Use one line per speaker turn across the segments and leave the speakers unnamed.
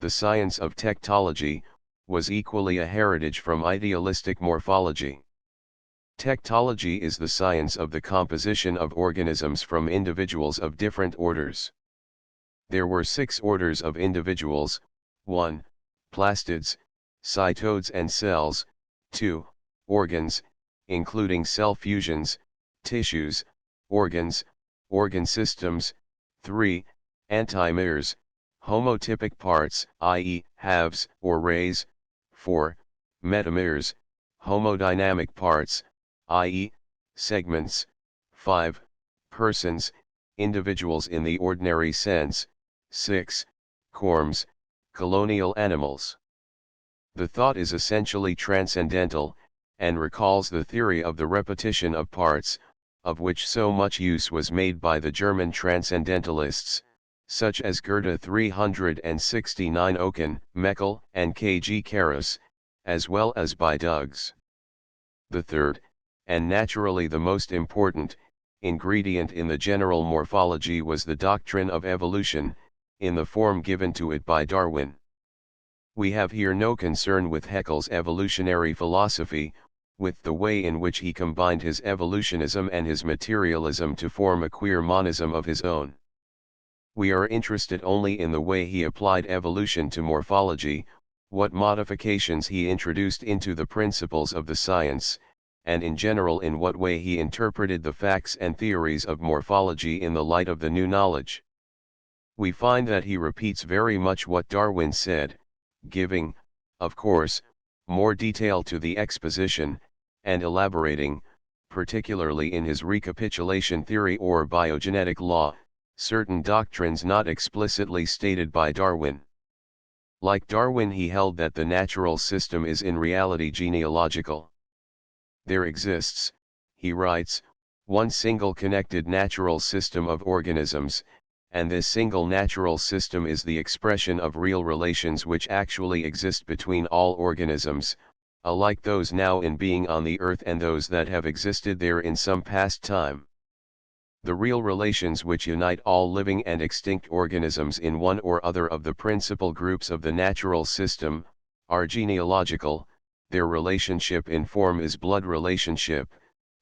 the science of techtology, was equally a heritage from idealistic morphology. Techtology is the science of the composition of organisms from individuals of different orders. There were 6 orders of individuals: 1. Plastids, cytodes and cells; 2. Organs, including cell fusions, tissues, organs, organ systems; 3. Antimers, homotypic parts, i.e., halves or rays; 4. Metamers, homodynamic parts, i.e., segments; 5. Persons, individuals in the ordinary sense; 6. Corms, colonial animals. The thought is essentially transcendental, and recalls the theory of the repetition of parts, of which so much use was made by the German transcendentalists, such as Goethe 369 Oken, Meckel, and K. G. Karras, as well as by Duggs. The third, and naturally the most important, ingredient in the general morphology was the doctrine of evolution, in the form given to it by Darwin. We have here no concern with Haeckel's evolutionary philosophy, with the way in which he combined his evolutionism and his materialism to form a queer monism of his own. We are interested only in the way he applied evolution to morphology, what modifications he introduced into the principles of the science, and in general in what way he interpreted the facts and theories of morphology in the light of the new knowledge. We find that he repeats very much what Darwin said, giving, of course, more detail to the exposition, and elaborating, particularly in his recapitulation theory or biogenetic law, certain doctrines not explicitly stated by Darwin. Like Darwin, he held that the natural system is in reality genealogical. There exists, he writes, one single connected natural system of organisms, and this single natural system is the expression of real relations which actually exist between all organisms, alike those now in being on the earth and those that have existed there in some past time. The real relations which unite all living and extinct organisms in one or other of the principal groups of the natural system, are genealogical. Their relationship in form is blood relationship.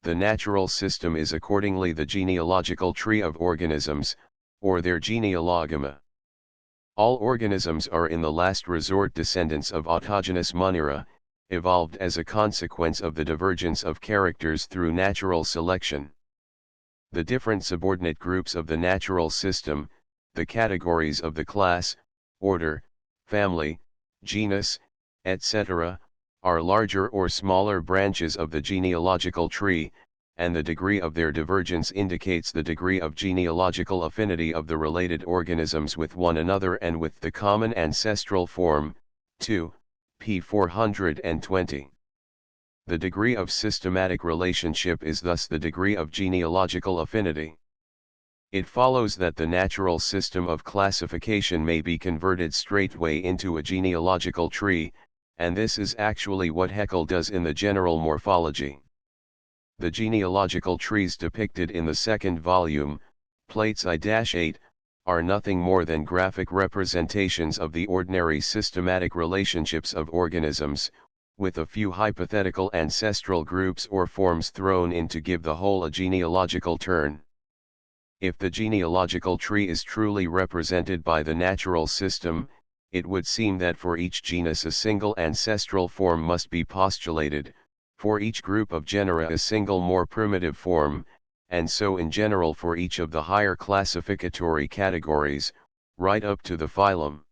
The natural system is accordingly the genealogical tree of organisms, or their genealogama. All organisms are in the last resort descendants of autogenous monera, evolved as a consequence of the divergence of characters through natural selection. The different subordinate groups of the natural system, the categories of the class, order, family, genus, etc., are larger or smaller branches of the genealogical tree, and the degree of their divergence indicates the degree of genealogical affinity of the related organisms with one another and with the common ancestral form. 2. p. 420. The degree of systematic relationship is thus the degree of genealogical affinity. It follows that the natural system of classification may be converted straightway into a genealogical tree, and this is actually what Haeckel does in the general morphology. The genealogical trees depicted in the second volume, plates I-8, are nothing more than graphic representations of the ordinary systematic relationships of organisms, with a few hypothetical ancestral groups or forms thrown in to give the whole a genealogical turn. If the genealogical tree is truly represented by the natural system, it would seem that for each genus a single ancestral form must be postulated, for each group of genera a single more primitive form, and so in general for each of the higher classificatory categories, right up to the phylum.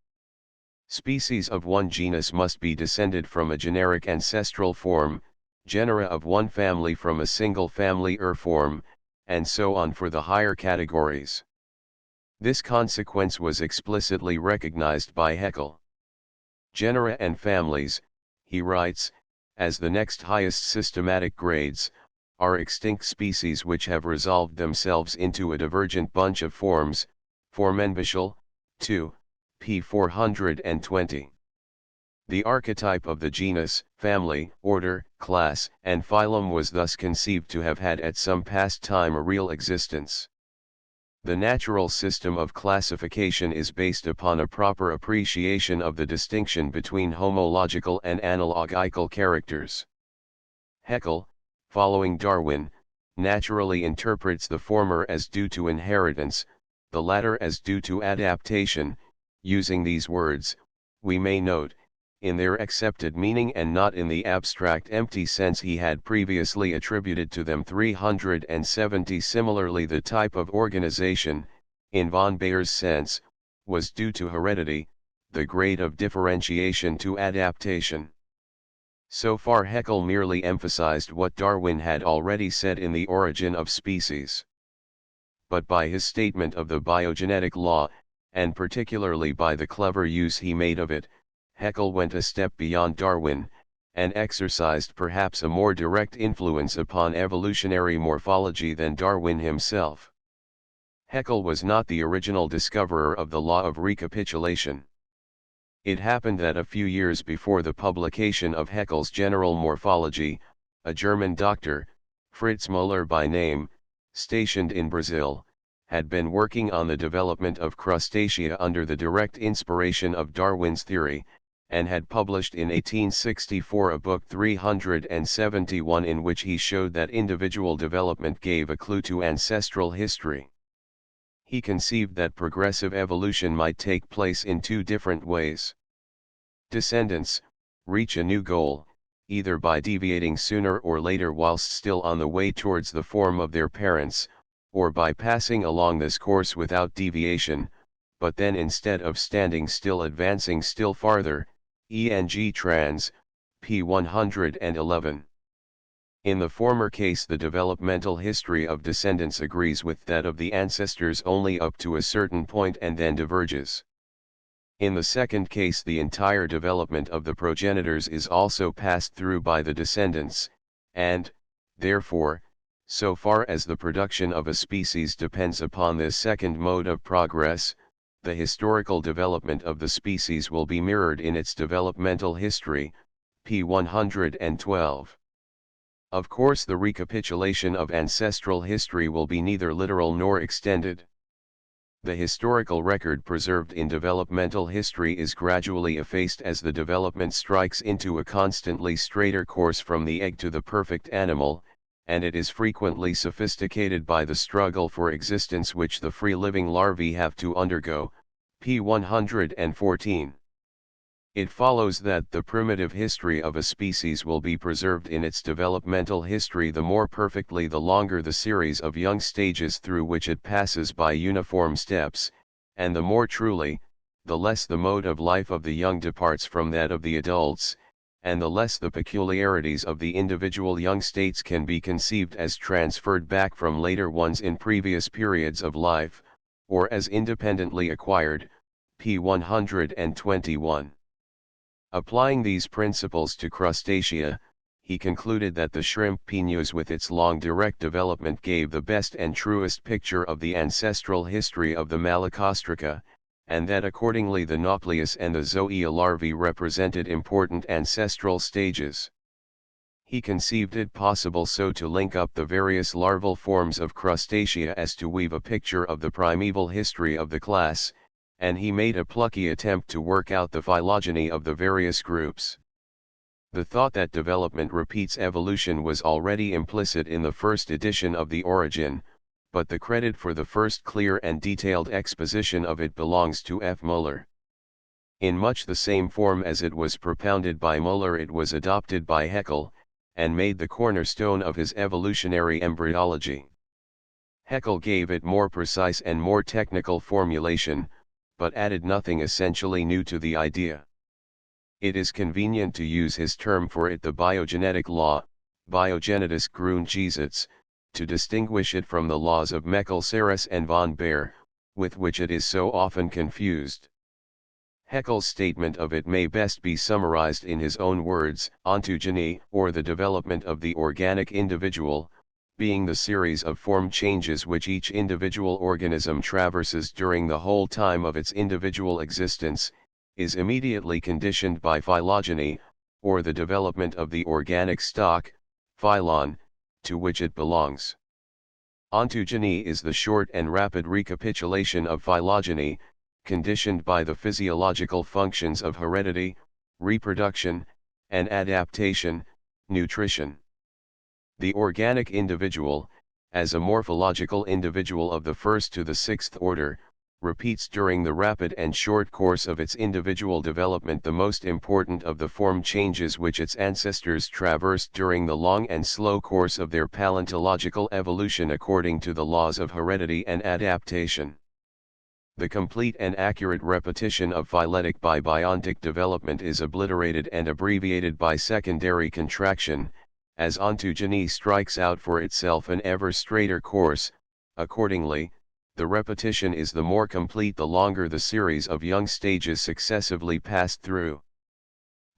Species of one genus must be descended from a generic ancestral form, genera of one family from a single family form, and so on for the higher categories. This consequence was explicitly recognized by Haeckel. Genera and families, he writes, as the next highest systematic grades, are extinct species which have resolved themselves into a divergent bunch of forms, Formenbestial, 2, p. 420. The archetype of the genus, family, order, class, and phylum was thus conceived to have had at some past time a real existence. The natural system of classification is based upon a proper appreciation of the distinction between homological and analogical characters. Haeckel, following Darwin, naturally interprets the former as due to inheritance, the latter as due to adaptation. Using these words, we may note, in their accepted meaning and not in the abstract empty sense he had previously attributed to them 370. Similarly, the type of organization, in von Bayer's sense, was due to heredity, the grade of differentiation to adaptation. So far Haeckel merely emphasized what Darwin had already said in The Origin of Species. But by his statement of the biogenetic law, and particularly by the clever use he made of it, Haeckel went a step beyond Darwin, and exercised perhaps a more direct influence upon evolutionary morphology than Darwin himself. Haeckel was not the original discoverer of the law of recapitulation. It happened that a few years before the publication of Haeckel's General Morphology, a German doctor, Fritz Müller by name, stationed in Brazil, had been working on the development of Crustacea under the direct inspiration of Darwin's theory, and had published in 1864 a book 371 in which he showed that individual development gave a clue to ancestral history. He conceived that progressive evolution might take place in two different ways. Descendants reach a new goal, either by deviating sooner or later whilst still on the way towards the form of their parents, or by passing along this course without deviation, but then instead of standing still advancing still farther, e.g. trans, p. 111. In the former case the developmental history of descendants agrees with that of the ancestors only up to a certain point and then diverges. In the second case the entire development of the progenitors is also passed through by the descendants, and, therefore, so far as the production of a species depends upon this second mode of progress, the historical development of the species will be mirrored in its developmental history, p. 112. Of course the recapitulation of ancestral history will be neither literal nor extended. The historical record preserved in developmental history is gradually effaced as the development strikes into a constantly straighter course from the egg to the perfect animal, and it is frequently sophisticated by the struggle for existence which the free-living larvae have to undergo, p. 114. It follows that the primitive history of a species will be preserved in its developmental history the more perfectly the longer the series of young stages through which it passes by uniform steps, and the more truly, the less the mode of life of the young departs from that of the adults, and the less the peculiarities of the individual young states can be conceived as transferred back from later ones in previous periods of life, or as independently acquired, p. 121. Applying these principles to Crustacea, he concluded that the shrimp Peneus with its long direct development gave the best and truest picture of the ancestral history of the Malacostraca, and that accordingly the Nauplius and the Zoea larvae represented important ancestral stages. He conceived it possible so to link up the various larval forms of Crustacea as to weave a picture of the primeval history of the class, and he made a plucky attempt to work out the phylogeny of the various groups. The thought that development repeats evolution was already implicit in the first edition of The Origin, but the credit for the first clear and detailed exposition of it belongs to F. Müller. In much the same form as it was propounded by Müller it was adopted by Haeckel, and made the cornerstone of his evolutionary embryology. Haeckel gave it more precise and more technical formulation, but added nothing essentially new to the idea. It is convenient to use his term for it, the biogenetic law, Biogenetische Grundgesetz, to distinguish it from the laws of Meckel Serres and von Baer, with which it is so often confused. Haeckel's statement of it may best be summarized in his own words: ontogeny, or the development of the organic individual, being the series of form changes which each individual organism traverses during the whole time of its individual existence, is immediately conditioned by phylogeny, or the development of the organic stock, phylon, to which it belongs. Ontogeny is the short and rapid recapitulation of phylogeny, conditioned by the physiological functions of heredity, reproduction, and adaptation, nutrition. The organic individual, as a morphological individual of the first to the sixth order, repeats during the rapid and short course of its individual development the most important of the form changes which its ancestors traversed during the long and slow course of their paleontological evolution according to the laws of heredity and adaptation. The complete and accurate repetition of phyletic by biontic development is obliterated and abbreviated by secondary contraction, as ontogeny strikes out for itself an ever straighter course. Accordingly, the repetition is the more complete the longer the series of young stages successively passed through.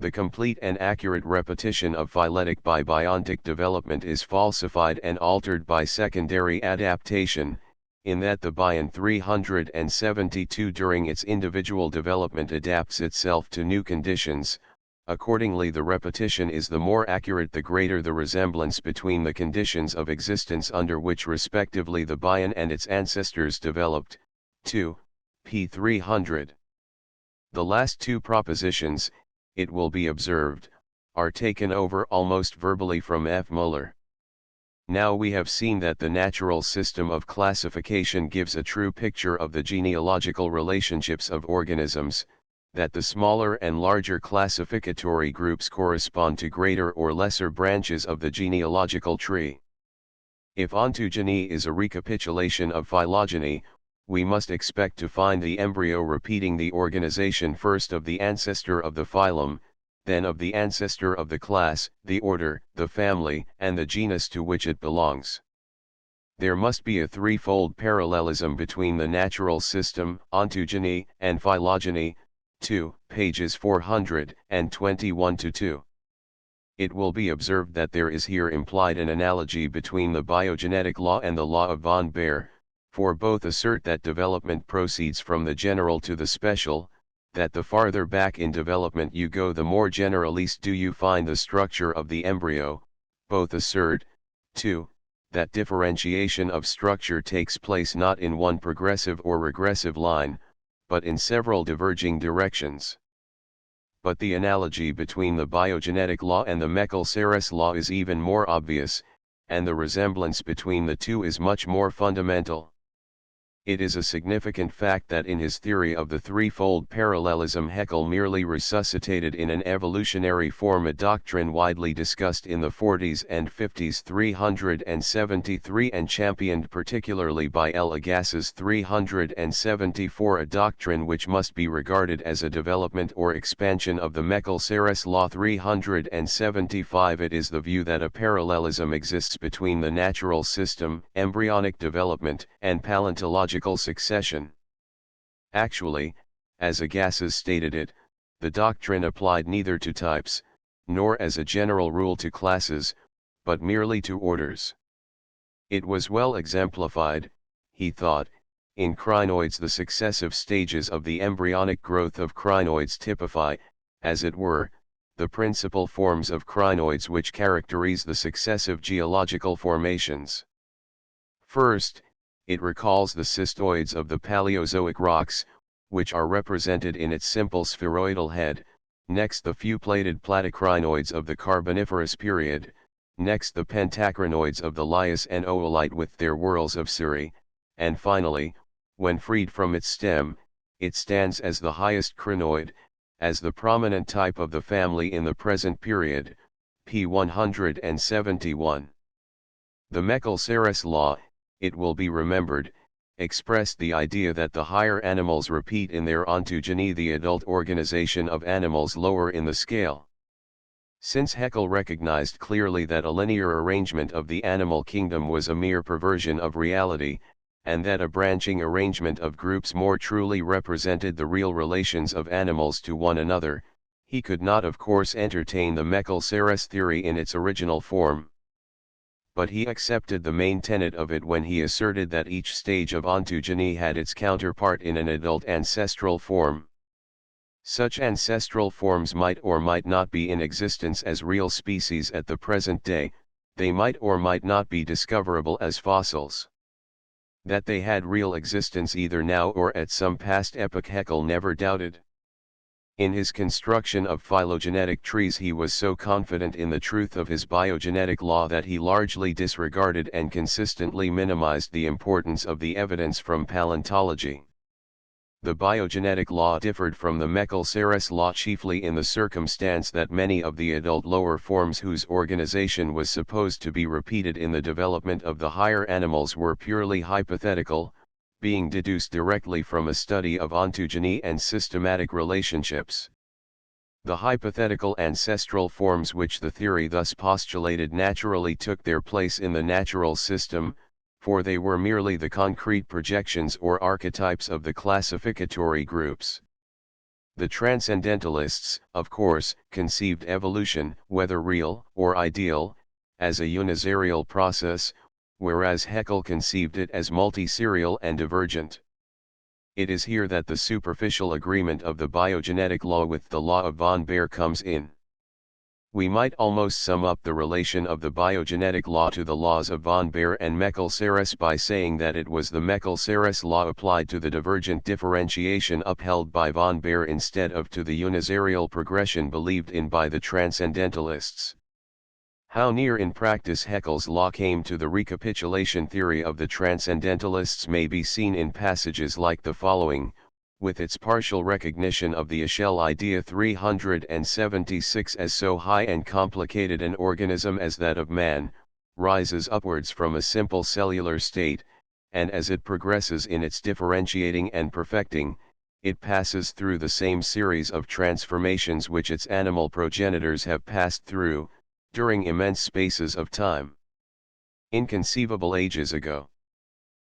The complete and accurate repetition of phyletic by biontic development is falsified and altered by secondary adaptation, in that the bion 372 during its individual development adapts itself to new conditions. Accordingly, the repetition is the more accurate the greater the resemblance between the conditions of existence under which respectively the bion and its ancestors developed. 2. p. 300. The last two propositions, it will be observed, are taken over almost verbally from F. Muller. Now we have seen that the natural system of classification gives a true picture of the genealogical relationships of organisms, that the smaller and larger classificatory groups correspond to greater or lesser branches of the genealogical tree. If ontogeny is a recapitulation of phylogeny, we must expect to find the embryo repeating the organization first of the ancestor of the phylum, then of the ancestor of the class, the order, the family, and the genus to which it belongs. There must be a threefold parallelism between the natural system, ontogeny, and phylogeny. 2, pages 421-2. It will be observed that there is here implied an analogy between the biogenetic law and the law of von Baer, for both assert that development proceeds from the general to the special, that the farther back in development you go the more generalist do you find the structure of the embryo. Both assert, too, that differentiation of structure takes place not in one progressive or regressive line, but in several diverging directions. But the analogy between the biogenetic law and the Meckel-Serres law is even more obvious, and the resemblance between the two is much more fundamental. It is a significant fact that in his theory of the threefold parallelism Haeckel merely resuscitated in an evolutionary form a doctrine widely discussed in the 40s and 50s 373 and championed particularly by L. Agassiz 374, a doctrine which must be regarded as a development or expansion of the Meckel-Serres law 375. It is the view that a parallelism exists between the natural system, embryonic development, and paleontological succession. Actually, as Agassiz stated it, the doctrine applied neither to types, nor as a general rule to classes, but merely to orders. It was well exemplified, he thought, in crinoids. The successive stages of the embryonic growth of crinoids typify, as it were, the principal forms of crinoids which characterize the successive geological formations. First, it recalls the cystoids of the Paleozoic rocks, which are represented in its simple spheroidal head, next the few plated platycrinoids of the Carboniferous period, next the pentacrinoids of the Lias and Oolite with their whorls of cirri, and finally, when freed from its stem, it stands as the highest crinoid, as the prominent type of the family in the present period, p. 171. The Meckel-Serres law, it will be remembered, expressed the idea that the higher animals repeat in their ontogeny the adult organization of animals lower in the scale. Since Haeckel recognized clearly that a linear arrangement of the animal kingdom was a mere perversion of reality, and that a branching arrangement of groups more truly represented the real relations of animals to one another, he could not of course entertain the Meckel-Serres theory in its original form. But he accepted the main tenet of it when he asserted that each stage of ontogeny had its counterpart in an adult ancestral form. Such ancestral forms might or might not be in existence as real species at the present day, they might or might not be discoverable as fossils. That they had real existence either now or at some past epoch Haeckel never doubted. In his construction of phylogenetic trees he was so confident in the truth of his biogenetic law that he largely disregarded and consistently minimized the importance of the evidence from paleontology. The biogenetic law differed from the Meckel-Serres law chiefly in the circumstance that many of the adult lower forms whose organization was supposed to be repeated in the development of the higher animals were purely hypothetical, being deduced directly from a study of ontogeny and systematic relationships. The hypothetical ancestral forms which the theory thus postulated naturally took their place in the natural system, for they were merely the concrete projections or archetypes of the classificatory groups. The transcendentalists, of course, conceived evolution, whether real or ideal, as a uniserial process, whereas Haeckel conceived it as multiserial and divergent. It is here that the superficial agreement of the biogenetic law with the law of von Baer comes in. We might almost sum up the relation of the biogenetic law to the laws of von Baer and Meckel-Serres by saying that it was the Meckel-Serres law applied to the divergent differentiation upheld by von Baer instead of to the uniserial progression believed in by the transcendentalists. How near in practice Haeckel's law came to the recapitulation theory of the transcendentalists may be seen in passages like the following, with its partial recognition of the Eschel idea 376 as so high and complicated an organism as that of man, rises upwards from a simple cellular state, and as it progresses in its differentiating and perfecting, it passes through the same series of transformations which its animal progenitors have passed through, during immense spaces of time. Inconceivable ages ago.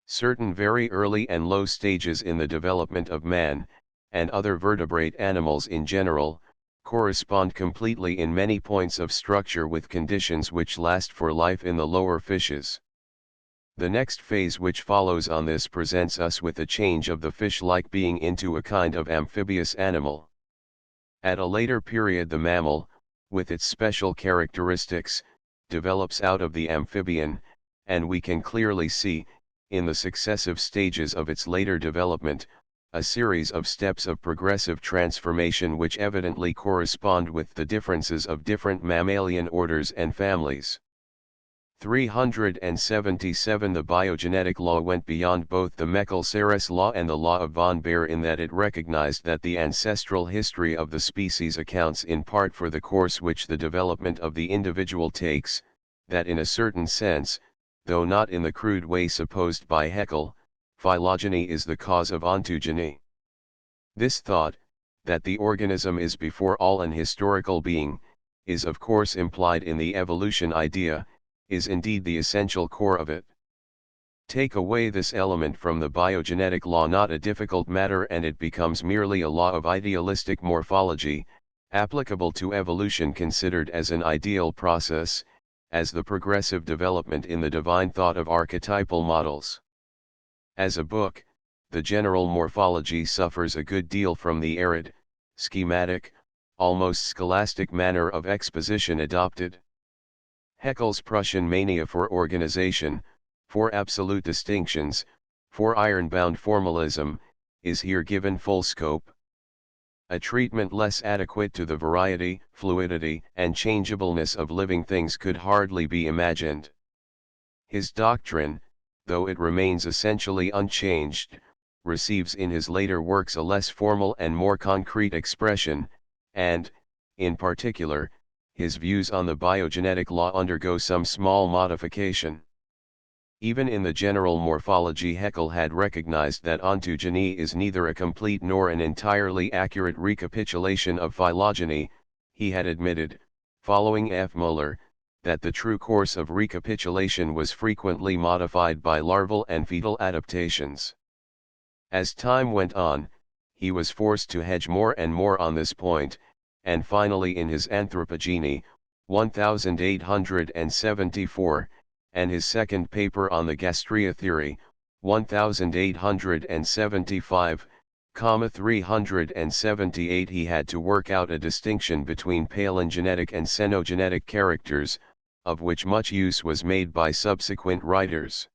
Certain very early and low stages in the development of man, and other vertebrate animals in general, correspond completely in many points of structure with conditions which last for life in the lower fishes. The next phase which follows on this presents us with a change of the fish-like being into a kind of amphibious animal. At a later period the mammal, with its special characteristics, develops out of the amphibian, and we can clearly see, in the successive stages of its later development, a series of steps of progressive transformation which evidently correspond with the differences of different mammalian orders and families. 377 The biogenetic law went beyond both the Meckel-Serres law and the law of von Baer in that it recognized that the ancestral history of the species accounts in part for the course which the development of the individual takes, that in a certain sense, though not in the crude way supposed by Haeckel, phylogeny is the cause of ontogeny. This thought, that the organism is before all an historical being, is of course implied in the evolution idea, is indeed the essential core of it. Take away this element from the biogenetic law, not a difficult matter, and it becomes merely a law of idealistic morphology, applicable to evolution considered as an ideal process, as the progressive development in the divine thought of archetypal models. As a book, the general morphology suffers a good deal from the arid, schematic, almost scholastic manner of exposition adopted. Haeckel's Prussian mania for organization, for absolute distinctions, for iron-bound formalism, is here given full scope. A treatment less adequate to the variety, fluidity, and changeableness of living things could hardly be imagined. His doctrine, though it remains essentially unchanged, receives in his later works a less formal and more concrete expression, and, in particular, his views on the biogenetic law undergo some small modification. Even in the general morphology Haeckel had recognized that ontogeny is neither a complete nor an entirely accurate recapitulation of phylogeny. He had admitted, following F. Müller, that the true course of recapitulation was frequently modified by larval and fetal adaptations. As time went on, he was forced to hedge more and more on this point, and finally in his Anthropogeny, 1874, and his second paper on the Gastria theory, 1875, 378 he had to work out a distinction between palingenetic and xenogenetic characters, of which much use was made by subsequent writers.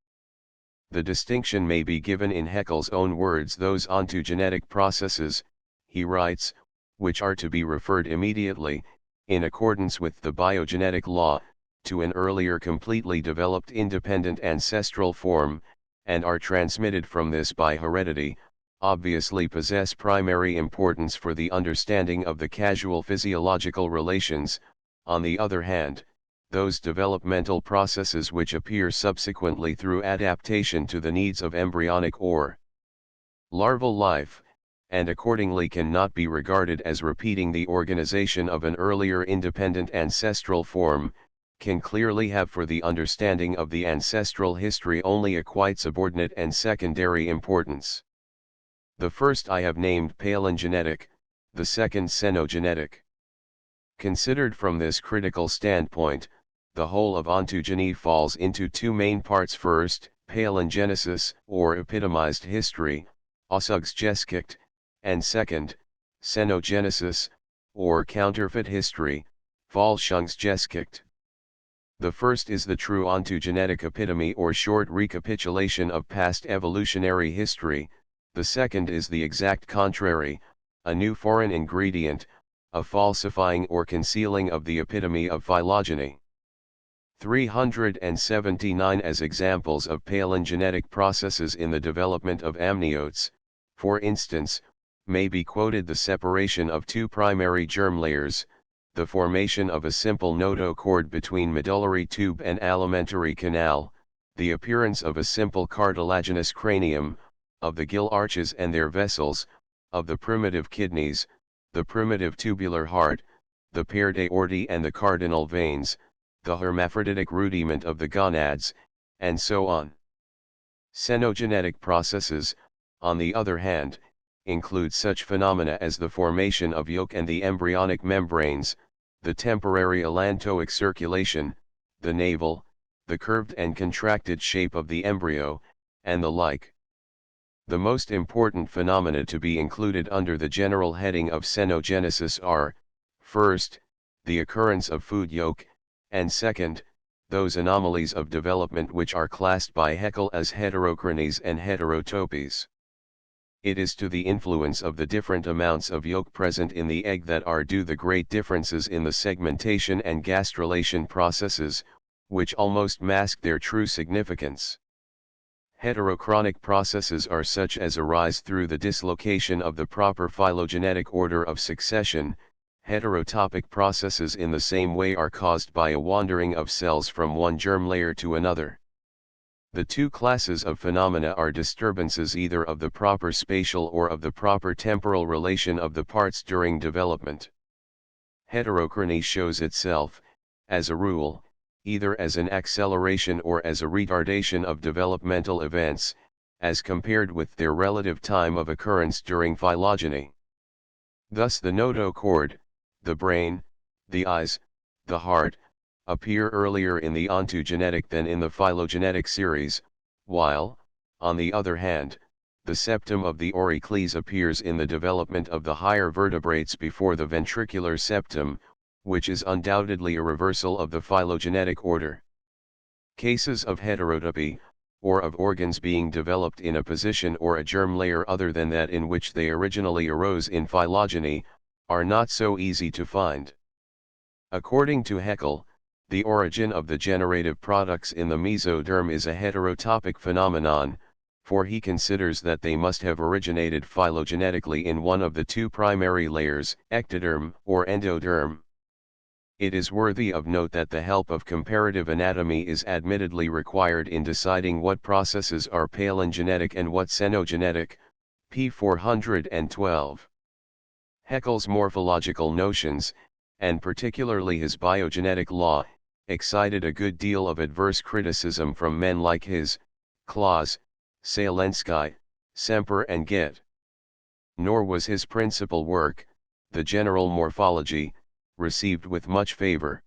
The distinction may be given in Haeckel's own words: those ontogenetic processes, he writes, which are to be referred immediately, in accordance with the biogenetic law, to an earlier completely developed independent ancestral form, and are transmitted from this by heredity, obviously possess primary importance for the understanding of the causal physiological relations. On the other hand, those developmental processes which appear subsequently through adaptation to the needs of embryonic or larval life, and accordingly cannot be regarded as repeating the organization of an earlier independent ancestral form, can clearly have for the understanding of the ancestral history only a quite subordinate and secondary importance. The first I have named palingenetic, the second xenogenetic. Considered from this critical standpoint, the whole of ontogeny falls into two main parts: first, palingenesis, or epitomized history, Aussagsgeschichte, and second, xenogenesis, or counterfeit history, Fälschungsgeschichte. The first is the true ontogenetic epitome or short recapitulation of past evolutionary history, the second is the exact contrary, a new foreign ingredient, a falsifying or concealing of the epitome of phylogeny. 379 As examples of palingenetic processes in the development of amniotes, for instance, may be quoted the separation of two primary germ layers, the formation of a simple notochord between medullary tube and alimentary canal, the appearance of a simple cartilaginous cranium, of the gill arches and their vessels, of the primitive kidneys, the primitive tubular heart, the paired aortae and the cardinal veins, the hermaphroditic rudiment of the gonads, and so on. Xenogenetic processes, on the other hand, include such phenomena as the formation of yolk and the embryonic membranes, the temporary allantoic circulation, the navel, the curved and contracted shape of the embryo, and the like. The most important phenomena to be included under the general heading of xenogenesis are, first, the occurrence of food yolk, and second, those anomalies of development which are classed by Haeckel as heterochronies and heterotopies. It is to the influence of the different amounts of yolk present in the egg that are due the great differences in the segmentation and gastrulation processes, which almost mask their true significance. Heterochronic processes are such as arise through the dislocation of the proper phylogenetic order of succession. Heterotopic processes in the same way are caused by a wandering of cells from one germ layer to another. The two classes of phenomena are disturbances either of the proper spatial or of the proper temporal relation of the parts during development. Heterochrony shows itself, as a rule, either as an acceleration or as a retardation of developmental events, as compared with their relative time of occurrence during phylogeny. Thus the notochord, the brain, the eyes, the heart, appear earlier in the ontogenetic than in the phylogenetic series, while, on the other hand, the septum of the auricles appears in the development of the higher vertebrates before the ventricular septum, which is undoubtedly a reversal of the phylogenetic order. Cases of heterotopy, or of organs being developed in a position or a germ layer other than that in which they originally arose in phylogeny, are not so easy to find. According to Haeckel, the origin of the generative products in the mesoderm is a heterotopic phenomenon, for he considers that they must have originated phylogenetically in one of the two primary layers, ectoderm or endoderm. It is worthy of note that the help of comparative anatomy is admittedly required in deciding what processes are palingenetic and what xenogenetic, p. 412. Haeckel's morphological notions, and particularly his biogenetic law, excited a good deal of adverse criticism from men like his, Claus, Salensky, Semper and Goethe. Nor was his principal work, the General Morphology, received with much favor.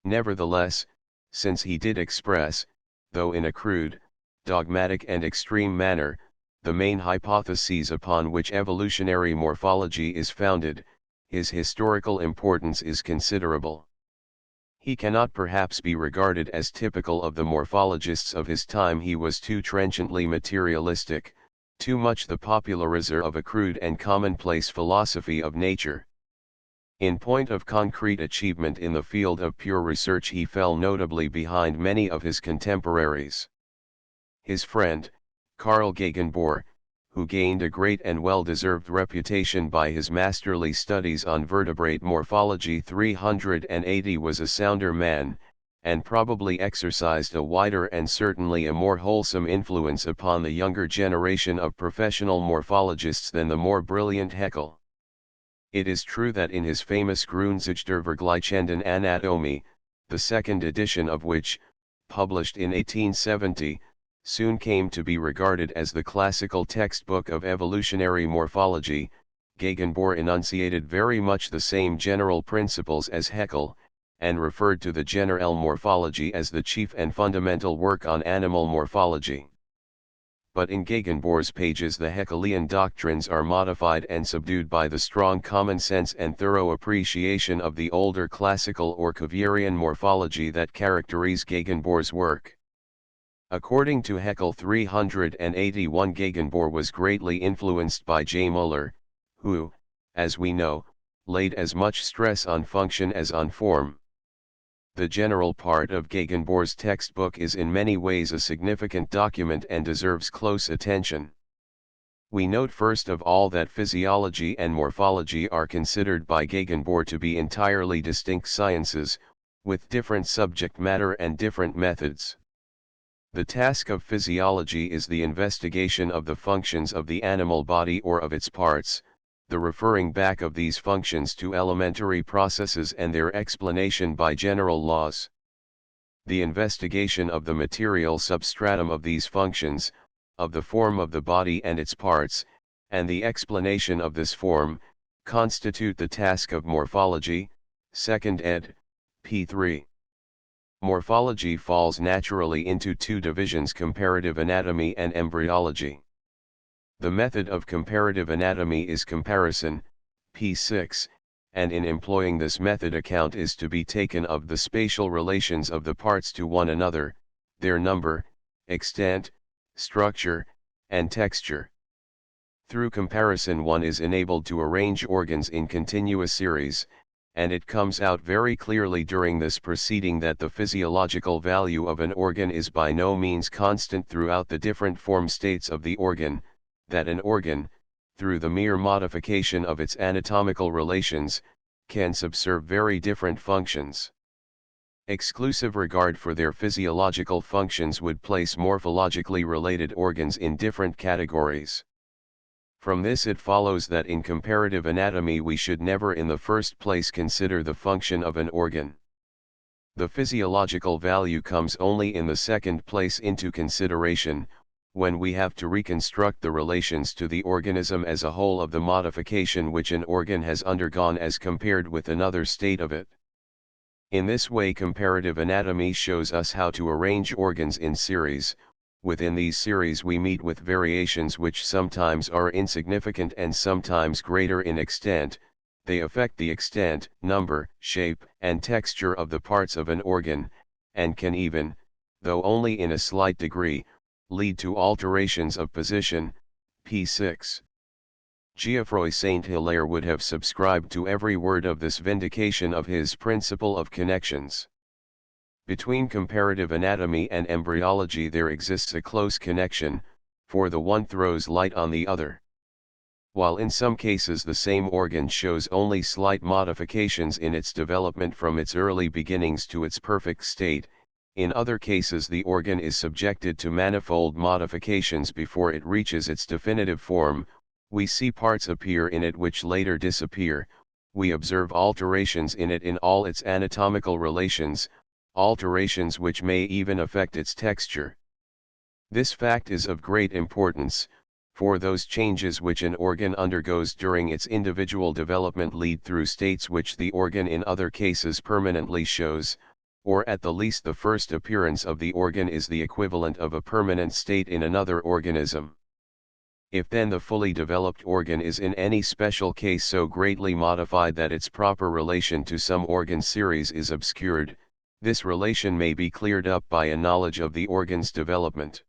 Nevertheless, since he did express, though in a crude, dogmatic and extreme manner, the main hypotheses upon which evolutionary morphology is founded, his historical importance is considerable. He cannot perhaps be regarded as typical of the morphologists of his time. He was too trenchantly materialistic, too much the popularizer of a crude and commonplace philosophy of nature. In point of concrete achievement in the field of pure research he fell notably behind many of his contemporaries. His friend, Carl Gegenbohr, who gained a great and well-deserved reputation by his masterly studies on vertebrate morphology 380, was a sounder man, and probably exercised a wider and certainly a more wholesome influence upon the younger generation of professional morphologists than the more brilliant Haeckel. It is true that in his famous Grundzüge der Vergleichenden Anatomie, the second edition of which, published in 1870, soon came to be regarded as the classical textbook of evolutionary morphology, Gegenbohr enunciated very much the same general principles as Haeckel, and referred to the Generelle Morphology as the chief and fundamental work on animal morphology. But in Gegenbohr's pages the Haeckelian doctrines are modified and subdued by the strong common sense and thorough appreciation of the older classical or Cuvierian morphology that characterize Gegenbohr's work. According to Haeckel 381, Gegenbohr was greatly influenced by J. Müller, who, as we know, laid as much stress on function as on form. The general part of Gegenbohr's textbook is in many ways a significant document and deserves close attention. We note first of all that physiology and morphology are considered by Gegenbohr to be entirely distinct sciences, with different subject matter and different methods. The task of physiology is the investigation of the functions of the animal body or of its parts, the referring back of these functions to elementary processes and their explanation by general laws. The investigation of the material substratum of these functions, of the form of the body and its parts, and the explanation of this form, constitute the task of morphology, 2nd ed., p. 3. Morphology falls naturally into two divisions: comparative anatomy and embryology. The method of comparative anatomy is comparison, p. 6, and in employing this method account is to be taken of the spatial relations of the parts to one another, their number, extent, structure, and texture. Through comparison one is enabled to arrange organs in continuous series, and it comes out very clearly during this proceeding that the physiological value of an organ is by no means constant throughout the different form states of the organ, that an organ, through the mere modification of its anatomical relations, can subserve very different functions. Exclusive regard for their physiological functions would place morphologically related organs in different categories. From this it follows that in comparative anatomy we should never in the first place consider the function of an organ. The physiological value comes only in the second place into consideration, when we have to reconstruct the relations to the organism as a whole of the modification which an organ has undergone as compared with another state of it. In this way comparative anatomy shows us how to arrange organs in series. Within these series we meet with variations which sometimes are insignificant and sometimes greater in extent. They affect the extent, number, shape, and texture of the parts of an organ, and can even, though only in a slight degree, lead to alterations of position, p. 6. Geoffroy Saint-Hilaire would have subscribed to every word of this vindication of his principle of connections. Between comparative anatomy and embryology there exists a close connection, for the one throws light on the other. While in some cases the same organ shows only slight modifications in its development from its early beginnings to its perfect state, in other cases the organ is subjected to manifold modifications before it reaches its definitive form. We see parts appear in it which later disappear, we observe alterations in it in all its anatomical relations, alterations which may even affect its texture. This fact is of great importance, for those changes which an organ undergoes during its individual development lead through states which the organ in other cases permanently shows, or at the least the first appearance of the organ is the equivalent of a permanent state in another organism. If then the fully developed organ is in any special case so greatly modified that its proper relation to some organ series is obscured, This relation may be cleared up by a knowledge of the organ's development.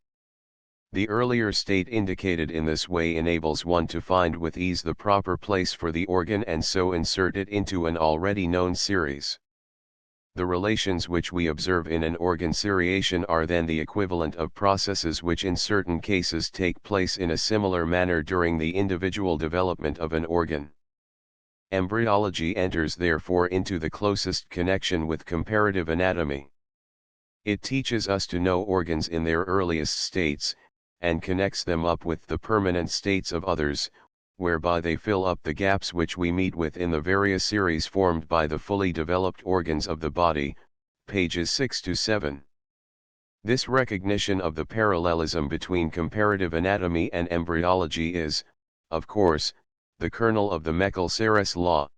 The earlier state indicated in this way enables one to find with ease the proper place for the organ and so insert it into an already known series. The relations which we observe in an organ seriation are then the equivalent of processes which in certain cases take place in a similar manner during the individual development of an organ. Embryology enters therefore into the closest connection with comparative anatomy. It teaches us to know organs in their earliest states, and connects them up with the permanent states of others, whereby they fill up the gaps which we meet with in the various series formed by the fully developed organs of the body, pages 6 to 7. This recognition of the parallelism between comparative anatomy and embryology is, of course, the kernel of the Meckel-Serres law.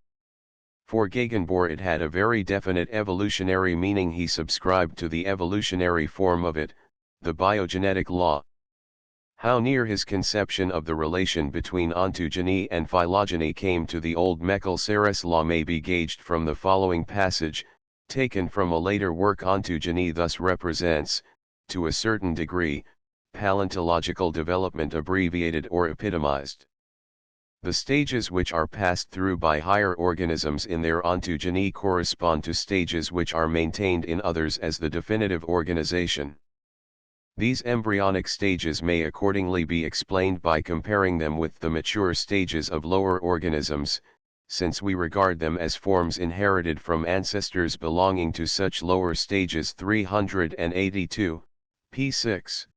For Gegenbohr it had a very definite evolutionary meaning. He subscribed to the evolutionary form of it, the biogenetic law. How near his conception of the relation between ontogeny and phylogeny came to the old Meckel-Serres law may be gauged from the following passage, taken from a later work. Ontogeny thus represents, to a certain degree, paleontological development abbreviated or epitomized. The stages which are passed through by higher organisms in their ontogeny correspond to stages which are maintained in others as the definitive organization. These embryonic stages may accordingly be explained by comparing them with the mature stages of lower organisms, since we regard them as forms inherited from ancestors belonging to such lower stages. 382, p. 6.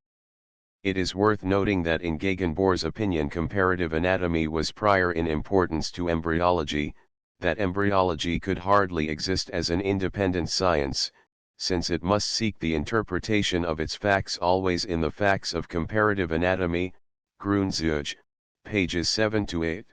It is worth noting that in Gegenbohr's opinion comparative anatomy was prior in importance to embryology, that embryology could hardly exist as an independent science, since it must seek the interpretation of its facts always in the facts of comparative anatomy, Grundzüge, pages 7 to 8.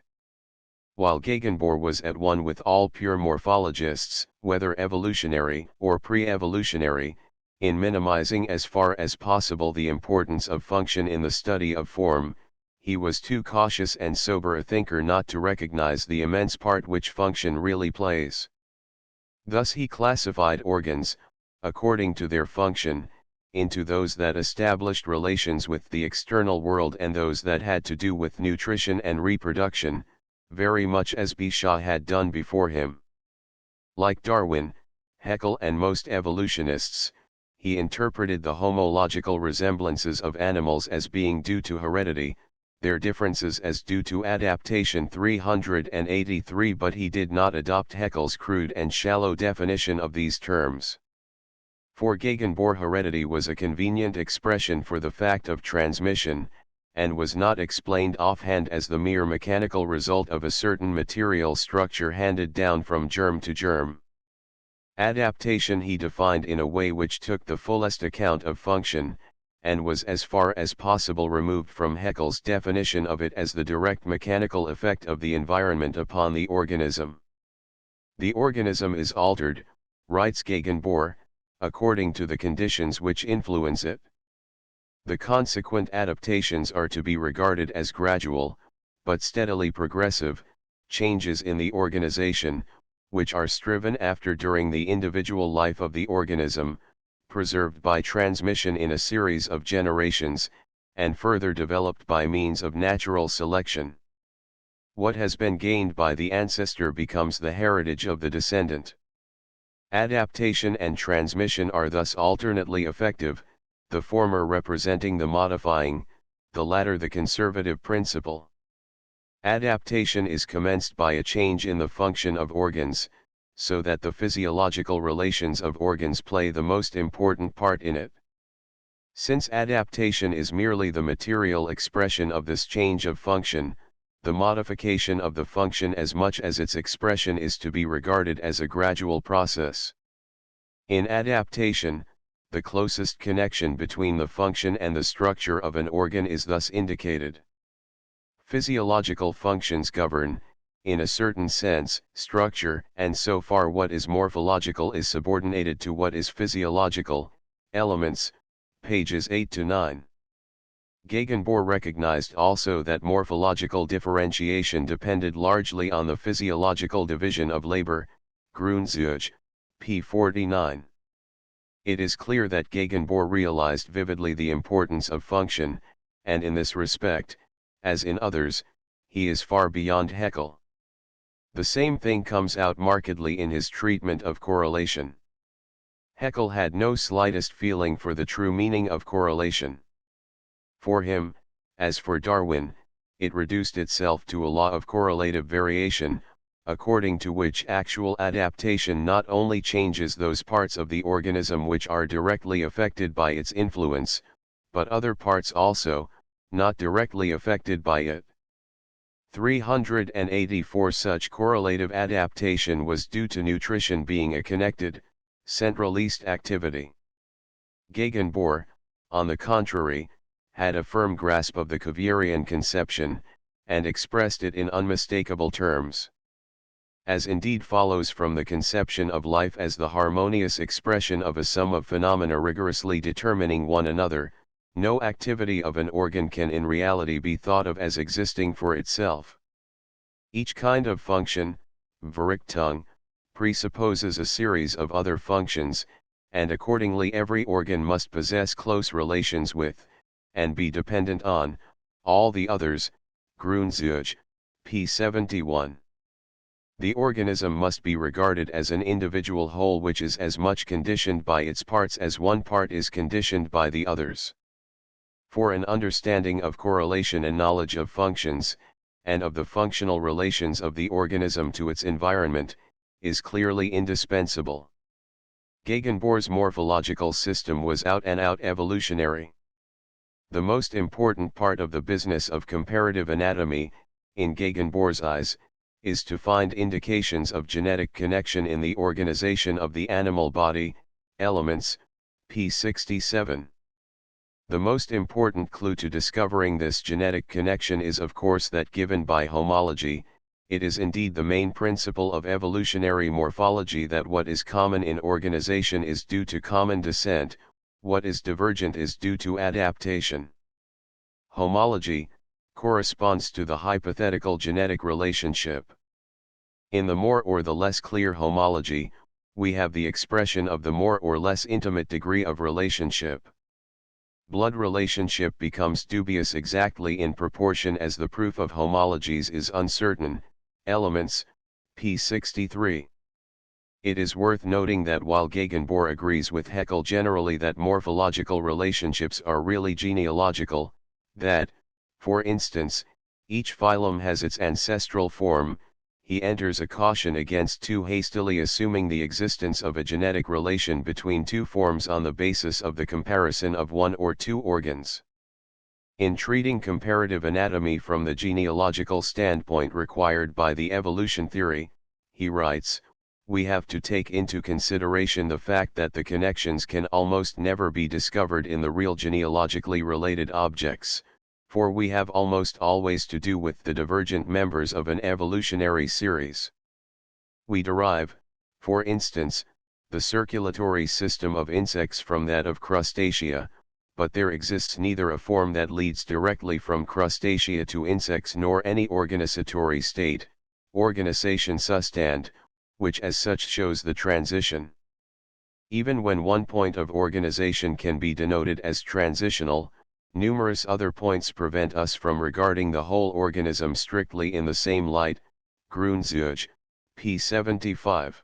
While Gegenbohr was at one with all pure morphologists, whether evolutionary or pre-evolutionary, in minimizing as far as possible the importance of function in the study of form, he was too cautious and sober a thinker not to recognize the immense part which function really plays. Thus he classified organs, according to their function, into those that established relations with the external world and those that had to do with nutrition and reproduction, very much as Bichat had done before him. Like Darwin, Haeckel and most evolutionists, he interpreted the homological resemblances of animals as being due to heredity, their differences as due to adaptation. 383. But he did not adopt Haeckel's crude and shallow definition of these terms. For Gegenbohr heredity was a convenient expression for the fact of transmission, and was not explained offhand as the mere mechanical result of a certain material structure handed down from germ to germ. Adaptation he defined in a way which took the fullest account of function, and was as far as possible removed from Haeckel's definition of it as the direct mechanical effect of the environment upon the organism. The organism is altered, writes Gegenbohr, according to the conditions which influence it. The consequent adaptations are to be regarded as gradual, but steadily progressive, changes in the organization, which are striven after during the individual life of the organism, preserved by transmission in a series of generations, and further developed by means of natural selection. What has been gained by the ancestor becomes the heritage of the descendant. Adaptation and transmission are thus alternately effective, the former representing the modifying, the latter the conservative principle. Adaptation is commenced by a change in the function of organs, so that the physiological relations of organs play the most important part in it. Since adaptation is merely the material expression of this change of function, the modification of the function as much as its expression is to be regarded as a gradual process. In adaptation, the closest connection between the function and the structure of an organ is thus indicated. Physiological functions govern, in a certain sense, structure, and so far what is morphological is subordinated to what is physiological, elements, pages 8 to 9. Gegenbohr recognized also that morphological differentiation depended largely on the physiological division of labor, Grundzüge, p. 49. It is clear that Gegenbohr realized vividly the importance of function, and in this respect, as in others, he is far beyond Haeckel. The same thing comes out markedly in his treatment of correlation. Haeckel had no slightest feeling for the true meaning of correlation. For him, as for Darwin, it reduced itself to a law of correlative variation, according to which actual adaptation not only changes those parts of the organism which are directly affected by its influence, but other parts also, not directly affected by it. 384 Such correlative adaptation was due to nutrition being a connected, centralized activity. Gegenbohr, on the contrary, had a firm grasp of the Cuvierian conception, and expressed it in unmistakable terms. As indeed follows from the conception of life as the harmonious expression of a sum of phenomena rigorously determining one another, no activity of an organ can in reality be thought of as existing for itself. Each kind of function, Verrichtung, presupposes a series of other functions, and accordingly every organ must possess close relations with, and be dependent on, all the others, Grundzüge, p. 71. The organism must be regarded as an individual whole which is as much conditioned by its parts as one part is conditioned by the others. For an understanding of correlation and knowledge of functions, and of the functional relations of the organism to its environment, is clearly indispensable. Gegenbohr's morphological system was out and out evolutionary. The most important part of the business of comparative anatomy, in Gegenbohr's eyes, is to find indications of genetic connection in the organization of the animal body, Elements, p. 67. The most important clue to discovering this genetic connection is of course that given by homology. It is indeed the main principle of evolutionary morphology that what is common in organization is due to common descent, what is divergent is due to adaptation. Homology corresponds to the hypothetical genetic relationship. In the more or the less clear homology, we have the expression of the more or less intimate degree of relationship. Blood relationship becomes dubious exactly in proportion as the proof of homologies is uncertain. Elements, p. 63. It is worth noting that while Gegenbohr agrees with Haeckel generally that morphological relationships are really genealogical, that, for instance, each phylum has its ancestral form, he enters a caution against too hastily assuming the existence of a genetic relation between two forms on the basis of the comparison of one or two organs. In treating comparative anatomy from the genealogical standpoint required by the evolution theory, he writes, we have to take into consideration the fact that the connections can almost never be discovered in the real genealogically related objects, for we have almost always to do with the divergent members of an evolutionary series. We derive, for instance, the circulatory system of insects from that of crustacea, but there exists neither a form that leads directly from crustacea to insects nor any organizatory state, organization Zustand, which as such shows the transition. Even when one point of organization can be denoted as transitional, numerous other points prevent us from regarding the whole organism strictly in the same light. Grundzüge, p. 75.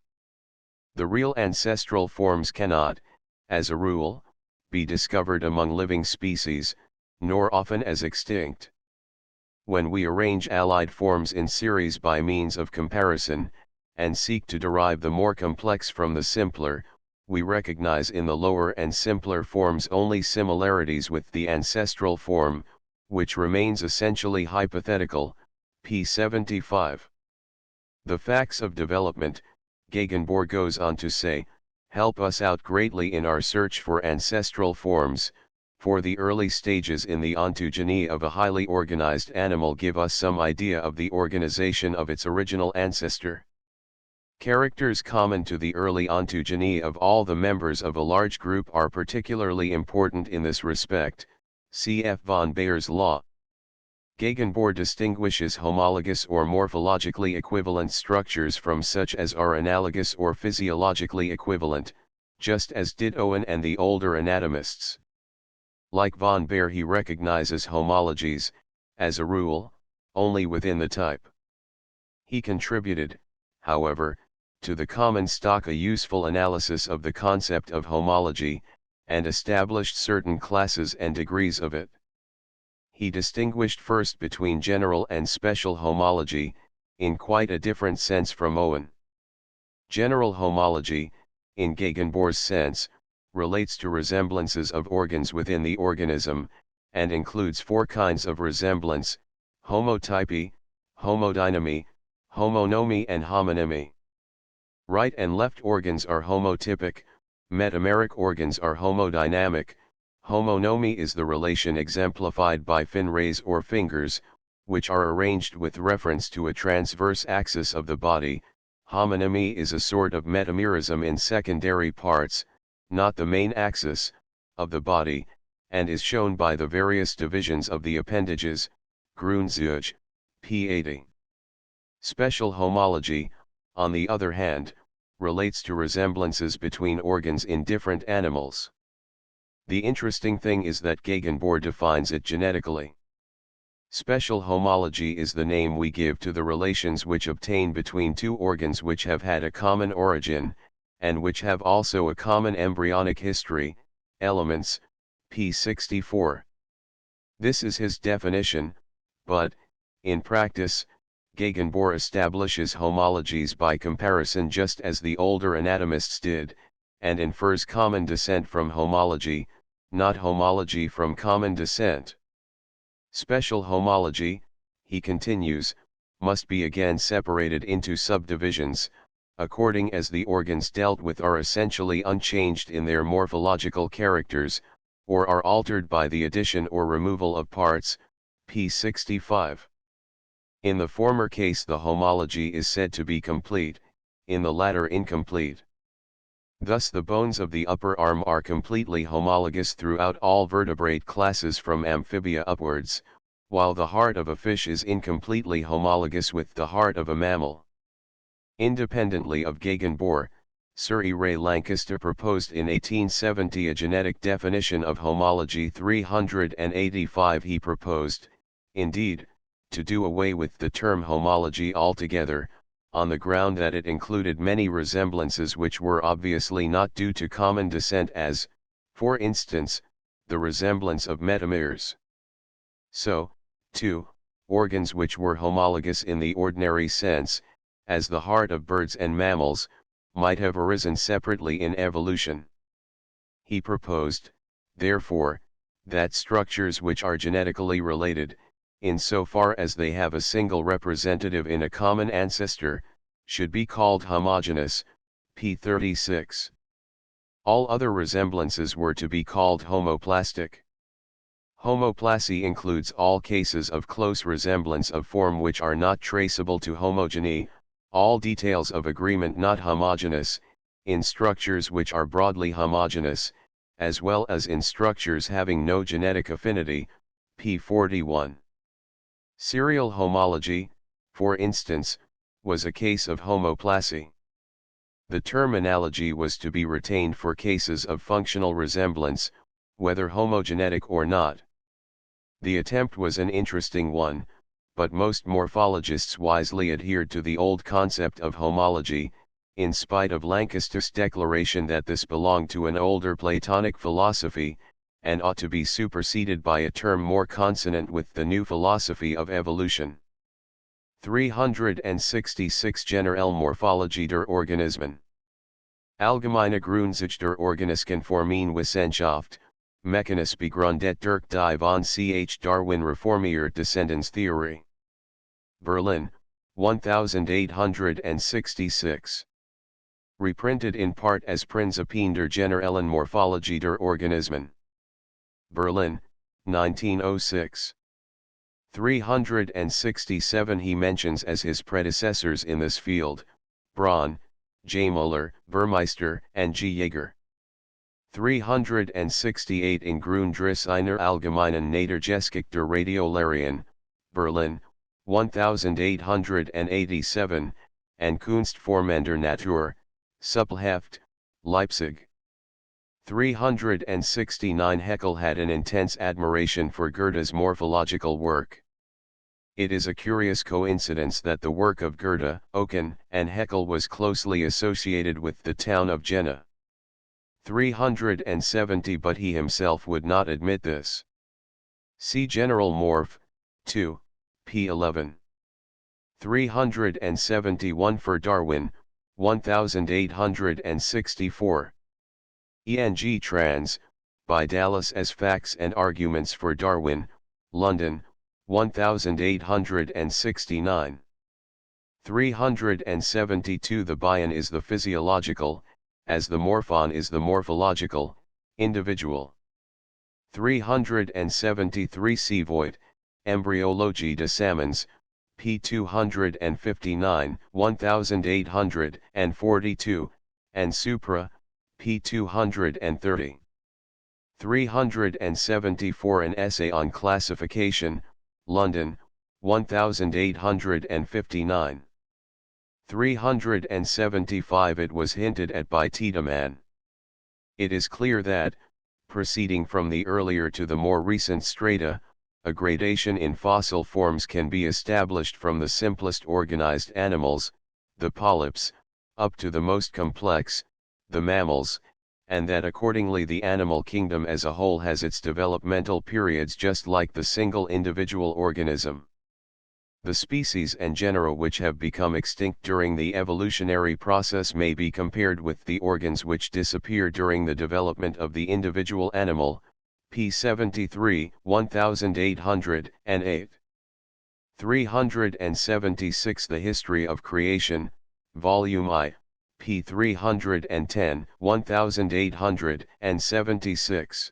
The real ancestral forms cannot, as a rule, be discovered among living species, nor often as extinct. When we arrange allied forms in series by means of comparison, and seek to derive the more complex from the simpler, we recognize in the lower and simpler forms only similarities with the ancestral form, which remains essentially hypothetical. P. 75. The facts of development, Gegenbohr goes on to say, help us out greatly in our search for ancestral forms, for the early stages in the ontogeny of a highly organized animal give us some idea of the organization of its original ancestor. Characters common to the early ontogeny of all the members of a large group are particularly important in this respect, cf. von Bayer's law. Gegenbohr distinguishes homologous or morphologically equivalent structures from such as are analogous or physiologically equivalent, just as did Owen and the older anatomists. Like von Baer, he recognizes homologies, as a rule, only within the type. He contributed, however, to the common stock a useful analysis of the concept of homology, and established certain classes and degrees of it. He distinguished first between general and special homology, in quite a different sense from Owen. General homology, in Gegenbohr's sense, relates to resemblances of organs within the organism, and includes four kinds of resemblance: homotypy, homodynamy, homonimy and homonymy. Right and left organs are homotypic, metameric organs are homodynamic. Homonymy is the relation exemplified by fin rays or fingers, which are arranged with reference to a transverse axis of the body. Homonymy is a sort of metamerism in secondary parts, not the main axis, of the body, and is shown by the various divisions of the appendages, Grundzüge, p. 80. Special homology, on the other hand, relates to resemblances between organs in different animals. The interesting thing is that Gegenbohr defines it genetically. Special homology is the name we give to the relations which obtain between two organs which have had a common origin, and which have also a common embryonic history, Elements, p. 64. This is his definition, but, in practice, Gegenbohr establishes homologies by comparison just as the older anatomists did, and infers common descent from homology, not homology from common descent. Special homology, he continues, must be again separated into subdivisions, according as the organs dealt with are essentially unchanged in their morphological characters, or are altered by the addition or removal of parts, p. 65. In the former case the homology is said to be complete, in the latter incomplete. Thus the bones of the upper arm are completely homologous throughout all vertebrate classes from amphibia upwards, while the heart of a fish is incompletely homologous with the heart of a mammal. Independently of Gegenbohr, Sir E. Ray Lankester proposed in 1870 a genetic definition of homology. 385 he proposed, indeed, to do away with the term homology altogether, on the ground that it included many resemblances which were obviously not due to common descent, as, for instance, the resemblance of metamers. So, too, organs which were homologous in the ordinary sense, as the heart of birds and mammals, might have arisen separately in evolution. He proposed, therefore, that structures which are genetically related, in so far as they have a single representative in a common ancestor, should be called homogeneous, p. 36. All other resemblances were to be called homoplastic. Homoplasy includes all cases of close resemblance of form which are not traceable to homogeny, all details of agreement not homogeneous, in structures which are broadly homogeneous, as well as in structures having no genetic affinity, p. 41. Serial homology, for instance, was a case of homoplasy. The term analogy was to be retained for cases of functional resemblance, whether homogenetic or not. The attempt was an interesting one, but most morphologists wisely adhered to the old concept of homology, in spite of Lankester's declaration that this belonged to an older Platonic philosophy, and ought to be superseded by a term more consonant with the new philosophy of evolution. 366 Generelle Morphologie der Organismen. Allgemeine Grundzüge der Organisken Formen Wissenschaft, Mechanische begründet durch die von Ch. Darwin reformierte Descendenstheorie. Berlin, 1866. Reprinted in part as Prinzipien der generellen Morphologie der Organismen. Berlin, 1906. 367 He mentions as his predecessors in this field, Braun, J. Müller, Burmeister, and G. Jaeger. 368 In Grundrisse einer allgemeinen Naturgeschichte der Radiolarien, Berlin, 1887, and Kunstformen der Natur, Suppelheft, Leipzig. 369 Haeckel had an intense admiration for Goethe's morphological work. It is a curious coincidence that the work of Goethe, Oken, and Haeckel was closely associated with the town of Jena. 370 But he himself would not admit this. See General Morph, 2, p. 11. 371 For Darwin, 1864. E.N.G. Trans, by Dallas as Facts and Arguments for Darwin, London, 1869. 372 The bion is the physiological, as the morphon is the morphological, individual. 373 C. Voigt, Embryologie des Salmons, p. 259, 1842, and Supra, p. 230. 374 An Essay on Classification, London, 1859. 375 It was hinted at by Tiedemann. It is clear that, proceeding from the earlier to the more recent strata, a gradation in fossil forms can be established from the simplest organized animals, the polyps, up to the most complex, the mammals, and that accordingly the animal kingdom as a whole has its developmental periods just like the single individual organism. The species and genera which have become extinct during the evolutionary process may be compared with the organs which disappear during the development of the individual animal, p. 73, 1808. 376 The History of Creation, Volume I, p. 310, 1876.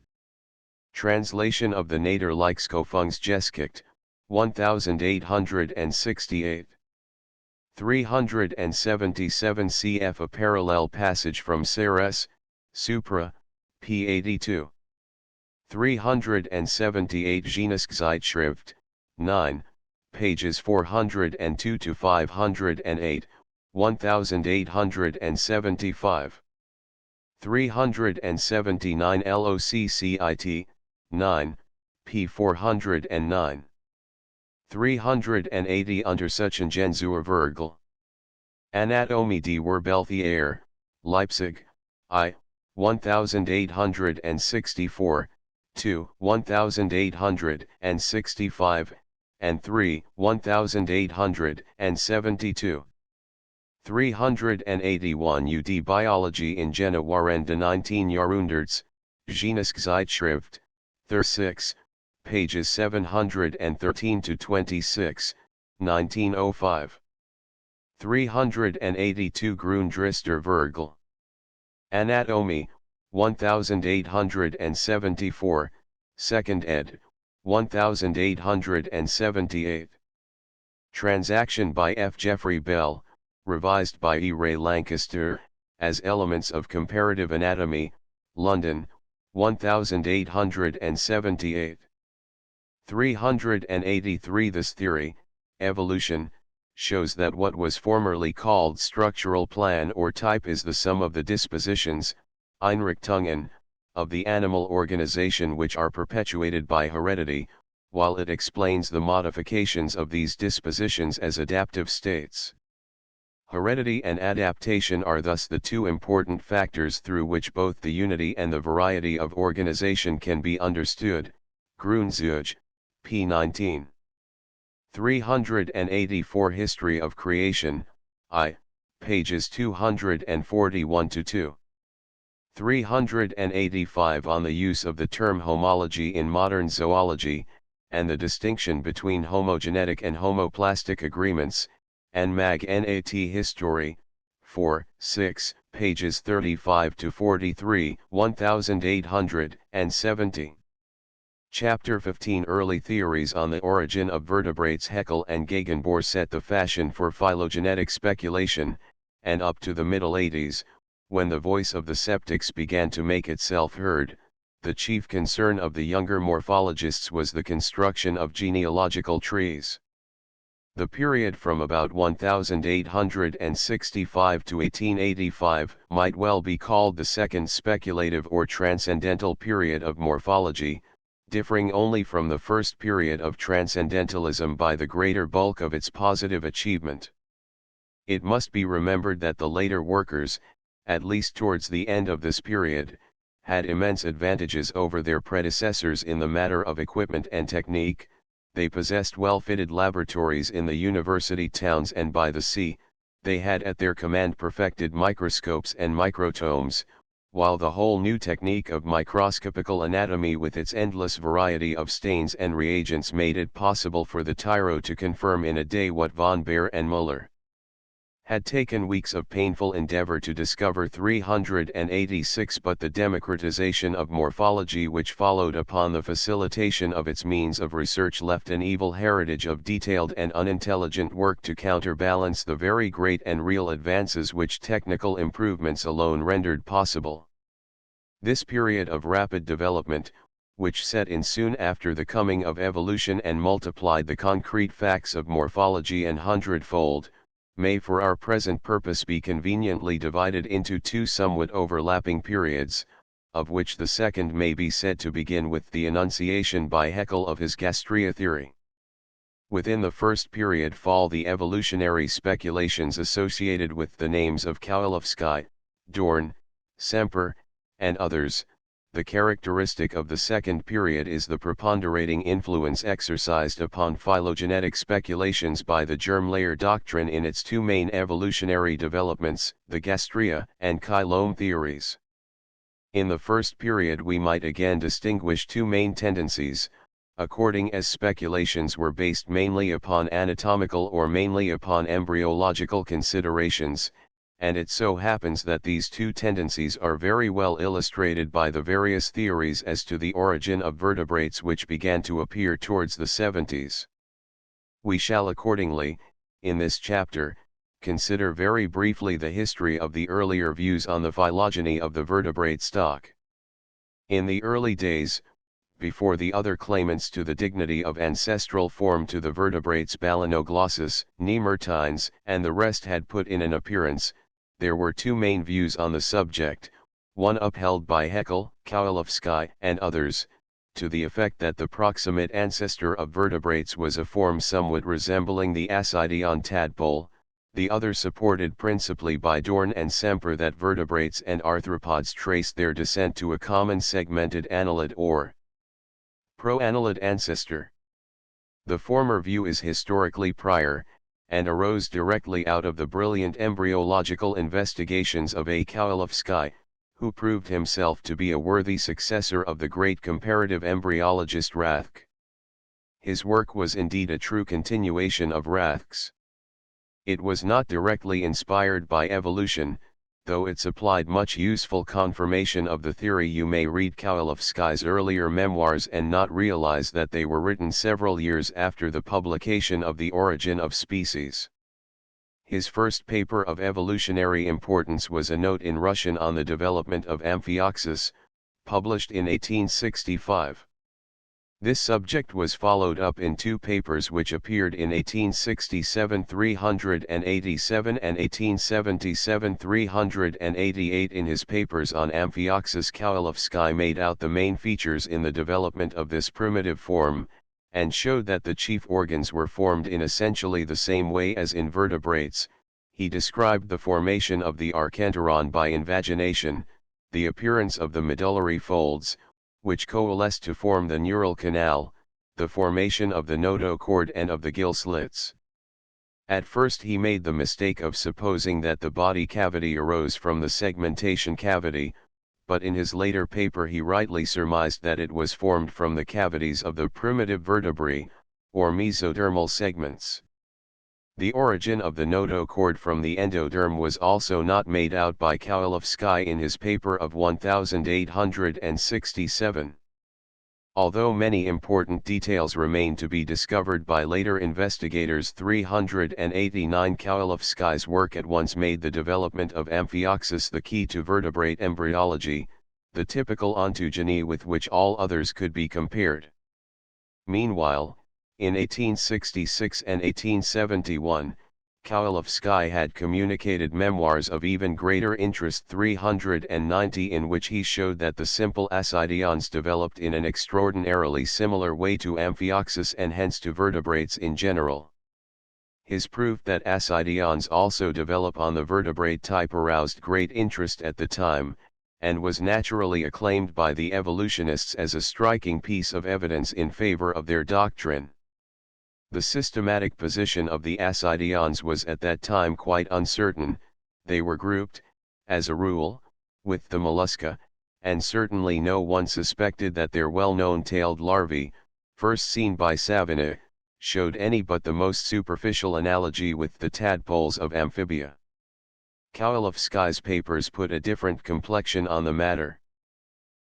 Translation of the Naderlijkschöpfungsgeschichte, 1868. 377 cf. A parallel passage from Ceres, Supra, p. 82. 378 Genuszeitschrift, 9, pages 402 to 508, 1875. 379 LOCCIT, 9, p. 409. 380 Untersuchungen zur Virgel. Anatomie der Wirbeltiere, Leipzig, I, 1864, 2, 1865, and 3, 1872. 381 UD Biologie in Jena waren de 19 Jahrhunderts, Genuszeitschrift, 36, pages 713 to 26, 1905. 382 Grundrisse Virgel. Anatomie, 1874, 2nd ed., 1878. Transaction by F. Geoffrey Bell, revised by E. Ray Lancaster, as Elements of Comparative Anatomy, London, 1878. 383 This theory, evolution, shows that what was formerly called structural plan or type is the sum of the dispositions, Einrichtungen, of the animal organization which are perpetuated by heredity, while it explains the modifications of these dispositions as adaptive states. Heredity and adaptation are thus the two important factors through which both the unity and the variety of organization can be understood. Grundzüge, p. 19. 384 History of Creation, I, pages 241 to 2. 385 On the use of the term homology in modern zoology, and the distinction between homogenetic and homoplastic agreements, and Mag Nat History, 4, 6, pages 35 to 43, 1870. Chapter 15 Early theories on the origin of vertebrates. Haeckel and Gegenbohr set the fashion for phylogenetic speculation, and up to the Middle 80s, when the voice of the skeptics began to make itself heard, the chief concern of the younger morphologists was the construction of genealogical trees. The period from about 1865 to 1885 might well be called the second speculative or transcendental period of morphology, differing only from the first period of transcendentalism by the greater bulk of its positive achievement. It must be remembered that the later workers, at least towards the end of this period, had immense advantages over their predecessors in the matter of equipment and technique. They possessed well-fitted laboratories in the university towns and by the sea, they had at their command perfected microscopes and microtomes, while the whole new technique of microscopical anatomy with its endless variety of stains and reagents made it possible for the tyro to confirm in a day what von Baer and Müller had taken weeks of painful endeavor to discover 386. But the democratization of morphology which followed upon the facilitation of its means of research left an evil heritage of detailed and unintelligent work to counterbalance the very great and real advances which technical improvements alone rendered possible. This period of rapid development, which set in soon after the coming of evolution and multiplied the concrete facts of morphology an hundredfold, may for our present purpose be conveniently divided into two somewhat overlapping periods, of which the second may be said to begin with the enunciation by Haeckel of his gastria theory. Within the first period fall the evolutionary speculations associated with the names of Kołowski, Dorn, Semper, and others. The characteristic of the second period is the preponderating influence exercised upon phylogenetic speculations by the germ layer doctrine in its two main evolutionary developments, the gastria and chylome theories. In the first period we might again distinguish two main tendencies, according as speculations were based mainly upon anatomical or mainly upon embryological considerations, and it so happens that these two tendencies are very well illustrated by the various theories as to the origin of vertebrates which began to appear towards the 70s. We shall accordingly, in this chapter, consider very briefly the history of the earlier views on the phylogeny of the vertebrate stock. In the early days, before the other claimants to the dignity of ancestral form to the vertebrates Balanoglossus, Nemertines, and the rest had put in an appearance, there were two main views on the subject, one upheld by Haeckel, Kołowski, and others, to the effect that the proximate ancestor of vertebrates was a form somewhat resembling the Ascidian tadpole, the other supported principally by Dorn and Semper that vertebrates and arthropods traced their descent to a common segmented annelid or proannelid ancestor. The former view is historically prior, and arose directly out of the brilliant embryological investigations of A. Kołowski, who proved himself to be a worthy successor of the great comparative embryologist Rathke. His work was indeed a true continuation of Rathke's. It was not directly inspired by evolution, though it supplied much useful confirmation of the theory. You may read Kołowski's earlier memoirs and not realize that they were written several years after the publication of The Origin of Species. His first paper of evolutionary importance was a note in Russian on the development of Amphioxus, published in 1865. This subject was followed up in two papers which appeared in 1867 387 and 1877 388. In his papers on Amphioxus, Kołowski made out the main features in the development of this primitive form, and showed that the chief organs were formed in essentially the same way as in vertebrates. He described the formation of the archenteron by invagination, the appearance of the medullary folds, which coalesce to form the neural canal, the formation of the notochord and of the gill slits. At first he made the mistake of supposing that the body cavity arose from the segmentation cavity, but in his later paper he rightly surmised that it was formed from the cavities of the primitive vertebrae, or mesodermal segments. The origin of the notochord from the endoderm was also not made out by Kołowski in his paper of 1867. Although many important details remain to be discovered by later investigators, 389 Kołowski's work at once made the development of Amphioxus the key to vertebrate embryology, the typical ontogeny with which all others could be compared. Meanwhile, In 1866 and 1871, Kovalevsky had communicated memoirs of even greater interest 390 in which he showed that the simple ascidians developed in an extraordinarily similar way to Amphioxus and hence to vertebrates in general. His proof that ascidians also develop on the vertebrate type aroused great interest at the time, and was naturally acclaimed by the evolutionists as a striking piece of evidence in favor of their doctrine. The systematic position of the ascidians was at that time quite uncertain. They were grouped, as a rule, with the mollusca, and certainly no one suspected that their well-known tailed larvae, first seen by Savigny, showed any but the most superficial analogy with the tadpoles of amphibia. Kovalevsky's papers put a different complexion on the matter.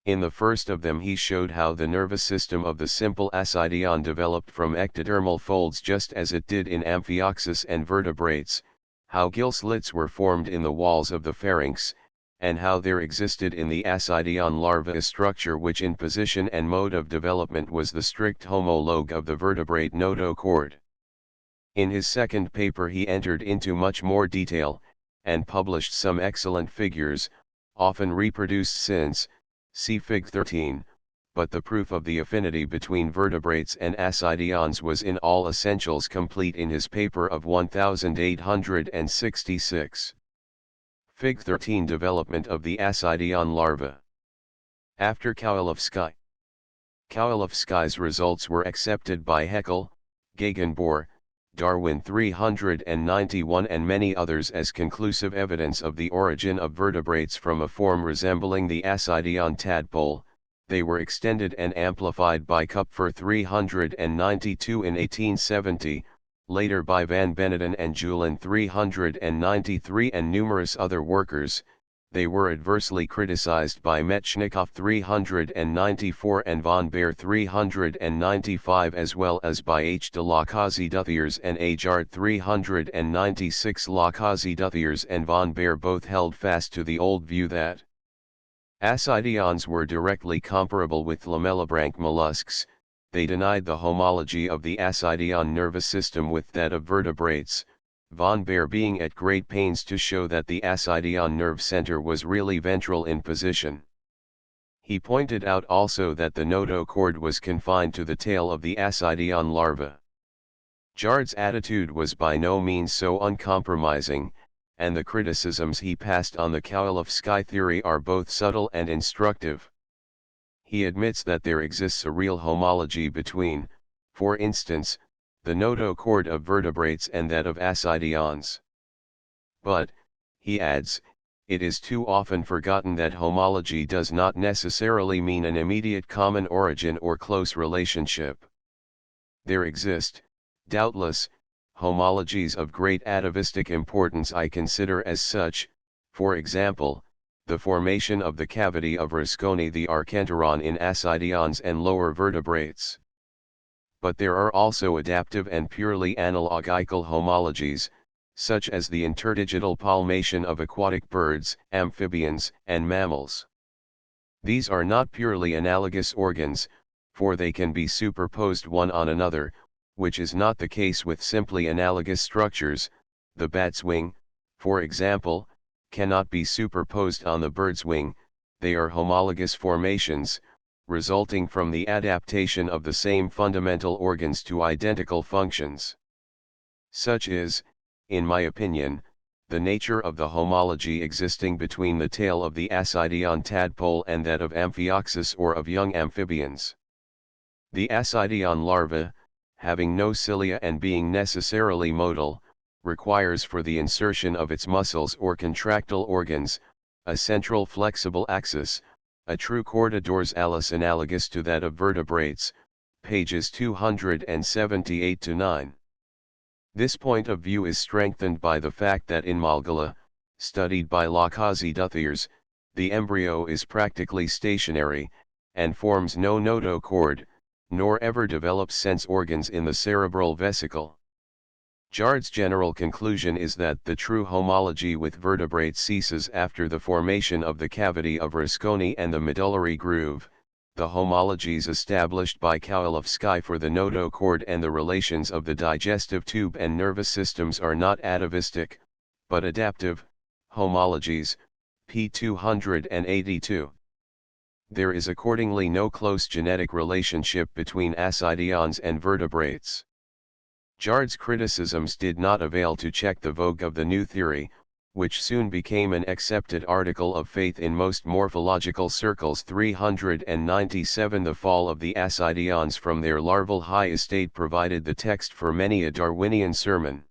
In the first of them he showed how the nervous system of the simple ascidian developed from ectodermal folds just as it did in Amphioxus and vertebrates, how gill slits were formed in the walls of the pharynx, and how there existed in the ascidian larva a structure which in position and mode of development was the strict homologue of the vertebrate notochord. In his second paper he entered into much more detail, and published some excellent figures, often reproduced since, see Fig 13, but the proof of the affinity between vertebrates and ascidians was in all essentials complete in his paper of 1866. Fig 13 Development of the ascidian larva. After Kovalevsky's results were accepted by Haeckel, Gegenbohr, Darwin 391 and many others as conclusive evidence of the origin of vertebrates from a form resembling the ascidian tadpole. They were extended and amplified by Kupfer 392 in 1870, later by Van Beneden and Julin 393 and numerous other workers. They were adversely criticized by Metchnikoff 394 and von Baer 395 as well as by H. de Lacazette and Ajart 396. Lacazette and von Baer both held fast to the old view that ascidians were directly comparable with lamellibranch mollusks. They denied the homology of the ascidian nervous system with that of vertebrates, von Baer being at great pains to show that the ascidian nerve center was really ventral in position. He pointed out also that the notochord was confined to the tail of the ascidian larva. Jard's attitude was by no means so uncompromising, and the criticisms he passed on the Kovalevsky theory are both subtle and instructive. He admits that there exists a real homology between, for instance, the notochord of vertebrates and that of ascidians. But, he adds, it is too often forgotten that homology does not necessarily mean an immediate common origin or close relationship. There exist, doubtless, homologies of great atavistic importance. I consider as such, for example, the formation of the cavity of Rusconi the archenteron in ascidians and lower vertebrates. But there are also adaptive and purely analogical homologies, such as the interdigital palmation of aquatic birds, amphibians, and mammals. These are not purely analogous organs, for they can be superposed one on another, which is not the case with simply analogous structures. The bat's wing, for example, cannot be superposed on the bird's wing. They are homologous formations, resulting from the adaptation of the same fundamental organs to identical functions. Such is, in my opinion, the nature of the homology existing between the tail of the ascidian tadpole and that of Amphioxus or of young amphibians. The ascidian larva, having no cilia and being necessarily motile, requires for the insertion of its muscles or contractile organs, a central flexible axis, a true chorda dorsalis analogous to that of vertebrates, pages 278-9. This point of view is strengthened by the fact that in Malgala, studied by Lacazette, the embryo is practically stationary, and forms no notochord, nor ever develops sense organs in the cerebral vesicle. Jard's general conclusion is that the true homology with vertebrates ceases after the formation of the cavity of Rusconi and the medullary groove. the homologies established by Kovalevsky for the notochord and the relations of the digestive tube and nervous systems are not atavistic, but adaptive, homologies, p. 282. There is accordingly no close genetic relationship between ascidians and vertebrates. Jard's criticisms did not avail to check the vogue of the new theory, which soon became an accepted article of faith in most morphological circles. 397 The fall of the ascidians from their larval high estate provided the text for many a Darwinian sermon.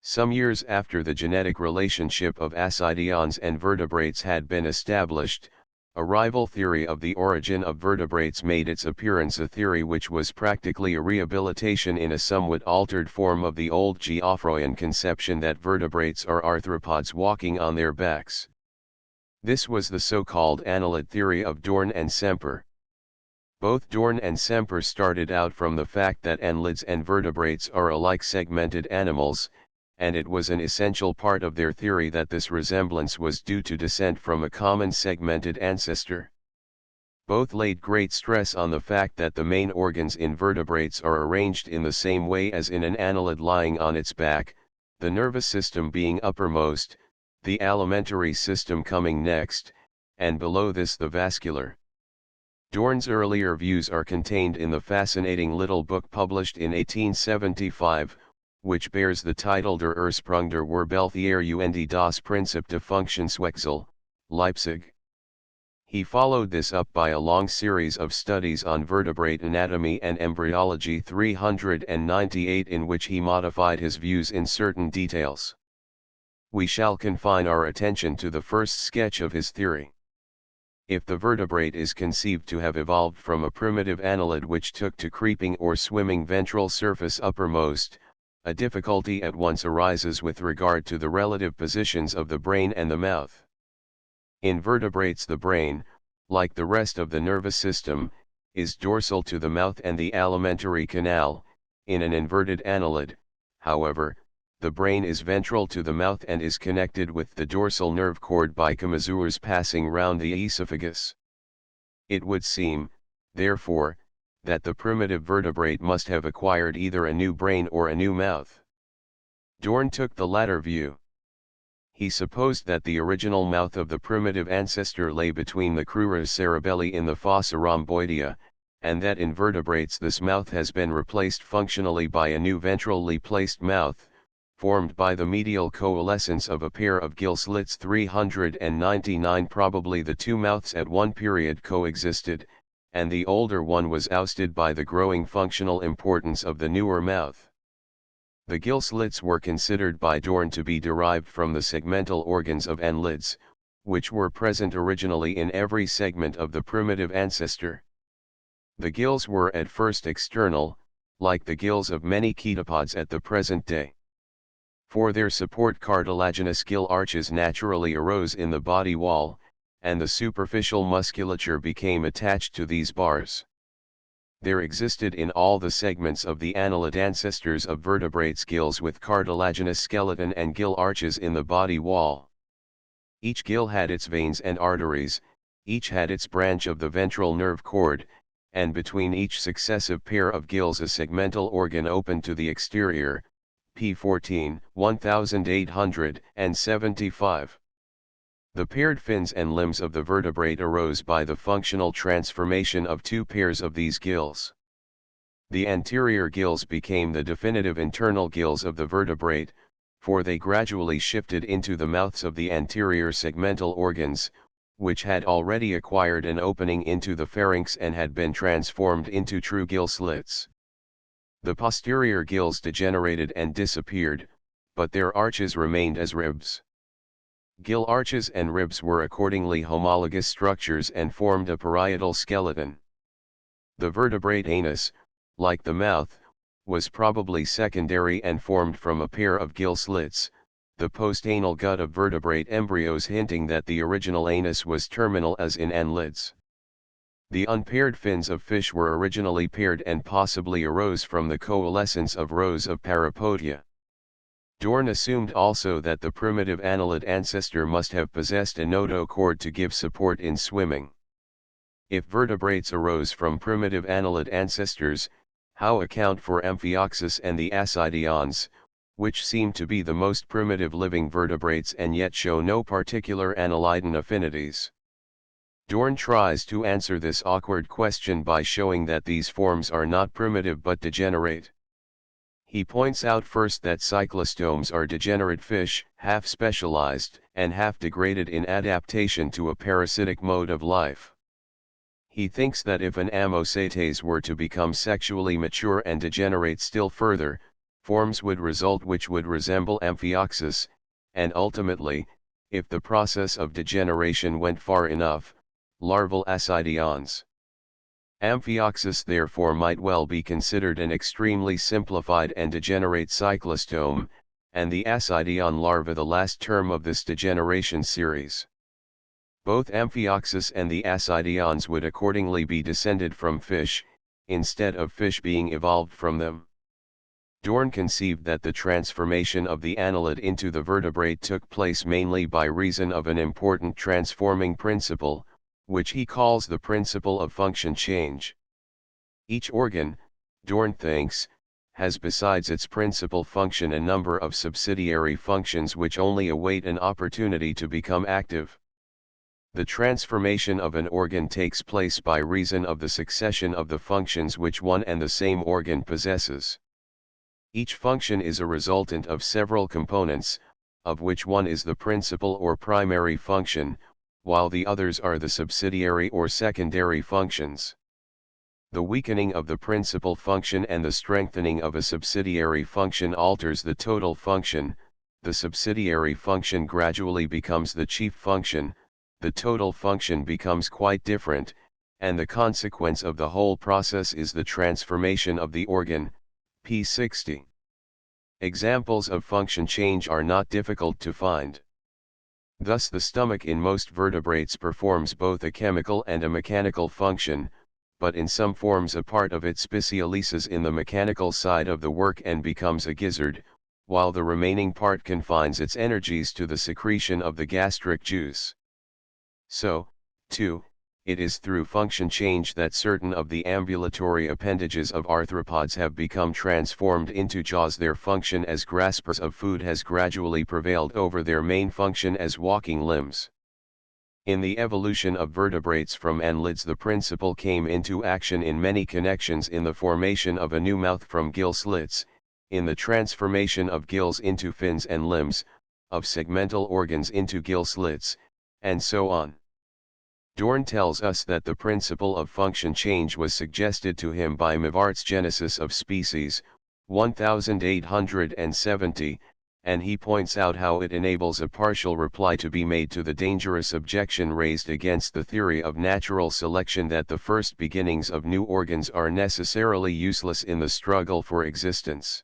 Some years after the genetic relationship of ascidians and vertebrates had been established, a rival theory of the origin of vertebrates made its appearance, a theory which was practically a rehabilitation in a somewhat altered form of the old Geoffroyan conception that vertebrates are arthropods walking on their backs. This was the so-called annelid theory of Dorn and Semper. Both Dorn and Semper started out from the fact that annelids and vertebrates are alike segmented animals, and it was an essential part of their theory that this resemblance was due to descent from a common segmented ancestor. Both laid great stress on the fact that the main organs in vertebrates are arranged in the same way as in an annelid lying on its back, the nervous system being uppermost, the alimentary system coming next, and below this the vascular. Dorn's earlier views are contained in the fascinating little book published in 1875, which bears the title Der Ursprung der Wirbeltiere und das Prinzip der Funktionswechsel, Leipzig. He followed this up by a long series of studies on vertebrate anatomy and embryology 398, in which he modified his views in certain details. We shall confine our attention to the first sketch of his theory. If the vertebrate is conceived to have evolved from a primitive annelid which took to creeping or swimming ventral surface uppermost, a difficulty at once arises with regard to the relative positions of the brain and the mouth. In vertebrates, the brain, like the rest of the nervous system, is dorsal to the mouth and the alimentary canal. In an inverted annelid, however, the brain is ventral to the mouth and is connected with the dorsal nerve cord by commissures passing round the esophagus. It would seem, therefore, that the primitive vertebrate must have acquired either a new brain or a new mouth. Dorn took the latter view. He supposed that the original mouth of the primitive ancestor lay between the crura cerebelli in the fossa rhomboidea, and that in vertebrates this mouth has been replaced functionally by a new ventrally placed mouth, formed by the medial coalescence of a pair of gill slits. 399 Probably the two mouths at one period coexisted, and the older one was ousted by the growing functional importance of the newer mouth. The gill slits were considered by Dorn to be derived from the segmental organs of annelids, which were present originally in every segment of the primitive ancestor. The gills were at first external, like the gills of many chetopods at the present day. For their support, cartilaginous gill arches naturally arose in the body wall, and the superficial musculature became attached to these bars. There existed in all the segments of the annelid ancestors of vertebrates gills with cartilaginous skeleton and gill arches in the body wall. Each gill had its veins and arteries, each had its branch of the ventral nerve cord, and between each successive pair of gills a segmental organ opened to the exterior. P. 14, 1875. The paired fins and limbs of the vertebrate arose by the functional transformation of two pairs of these gills. The anterior gills became the definitive internal gills of the vertebrate, for they gradually shifted into the mouths of the anterior segmental organs, which had already acquired an opening into the pharynx and had been transformed into true gill slits. The posterior gills degenerated and disappeared, but their arches remained as ribs. Gill arches and ribs were accordingly homologous structures and formed a parietal skeleton. The vertebrate anus, like the mouth, was probably secondary and formed from a pair of gill slits, the postanal gut of vertebrate embryos hinting that the original anus was terminal as in annelids. The unpaired fins of fish were originally paired and possibly arose from the coalescence of rows of parapodia. Dorn assumed also that the primitive annelid ancestor must have possessed a notochord to give support in swimming. If vertebrates arose from primitive annelid ancestors, how account for Amphioxus and the ascidians, which seem to be the most primitive living vertebrates and yet show no particular annelidin affinities? Dorn tries to answer this awkward question by showing that these forms are not primitive but degenerate. He points out first that cyclostomes are degenerate fish, half specialized and half degraded in adaptation to a parasitic mode of life. He thinks that if an Ammosates were to become sexually mature and degenerate still further, forms would result which would resemble Amphioxus, and ultimately, if the process of degeneration went far enough, larval ascidians. Amphioxus therefore might well be considered an extremely simplified and degenerate cyclostome, and the ascidian larva the last term of this degeneration series. Both Amphioxus and the ascidians would accordingly be descended from fish, instead of fish being evolved from them. Dorn conceived that the transformation of the annelid into the vertebrate took place mainly by reason of an important transforming principle, which he calls the principle of function change. Each organ, Dorn thinks, has besides its principal function a number of subsidiary functions which only await an opportunity to become active. The transformation of an organ takes place by reason of the succession of the functions which one and the same organ possesses. Each function is a resultant of several components, of which one is the principal or primary function, while the others are the subsidiary or secondary functions. The weakening of the principal function and the strengthening of a subsidiary function alters the total function. The subsidiary function gradually becomes the chief function, the total function becomes quite different, and the consequence of the whole process is the transformation of the organ. p. 60. Examples of function change are not difficult to find. Thus the stomach in most vertebrates performs both a chemical and a mechanical function, but in some forms a part of it specializes in the mechanical side of the work and becomes a gizzard, while the remaining part confines its energies to the secretion of the gastric juice. So, too, it is through function change that certain of the ambulatory appendages of arthropods have become transformed into jaws. Their function as graspers of food has gradually prevailed over their main function as walking limbs. In the evolution of vertebrates from annelids, the principle came into action in many connections: in the formation of a new mouth from gill slits, in the transformation of gills into fins and limbs, of segmental organs into gill slits, and so on. Dorn tells us that the principle of function change was suggested to him by Mivart's Genesis of Species, 1870, and he points out how it enables a partial reply to be made to the dangerous objection raised against the theory of natural selection that the first beginnings of new organs are necessarily useless in the struggle for existence.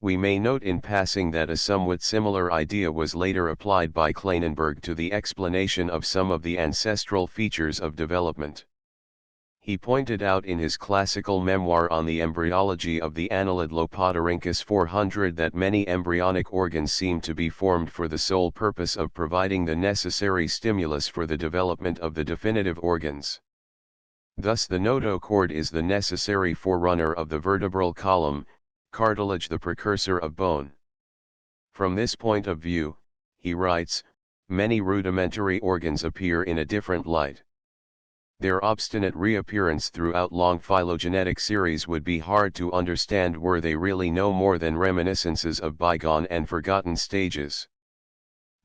We may note in passing that a somewhat similar idea was later applied by Kleinenberg to the explanation of some of the ancestral features of development. He pointed out in his classical memoir on the embryology of the annelid Lopodorhynchus 400 that many embryonic organs seem to be formed for the sole purpose of providing the necessary stimulus for the development of the definitive organs. Thus the notochord is the necessary forerunner of the vertebral column, cartilage the precursor of bone. From this point of view, he writes, many rudimentary organs appear in a different light. Their obstinate reappearance throughout long phylogenetic series would be hard to understand were they really no more than reminiscences of bygone and forgotten stages.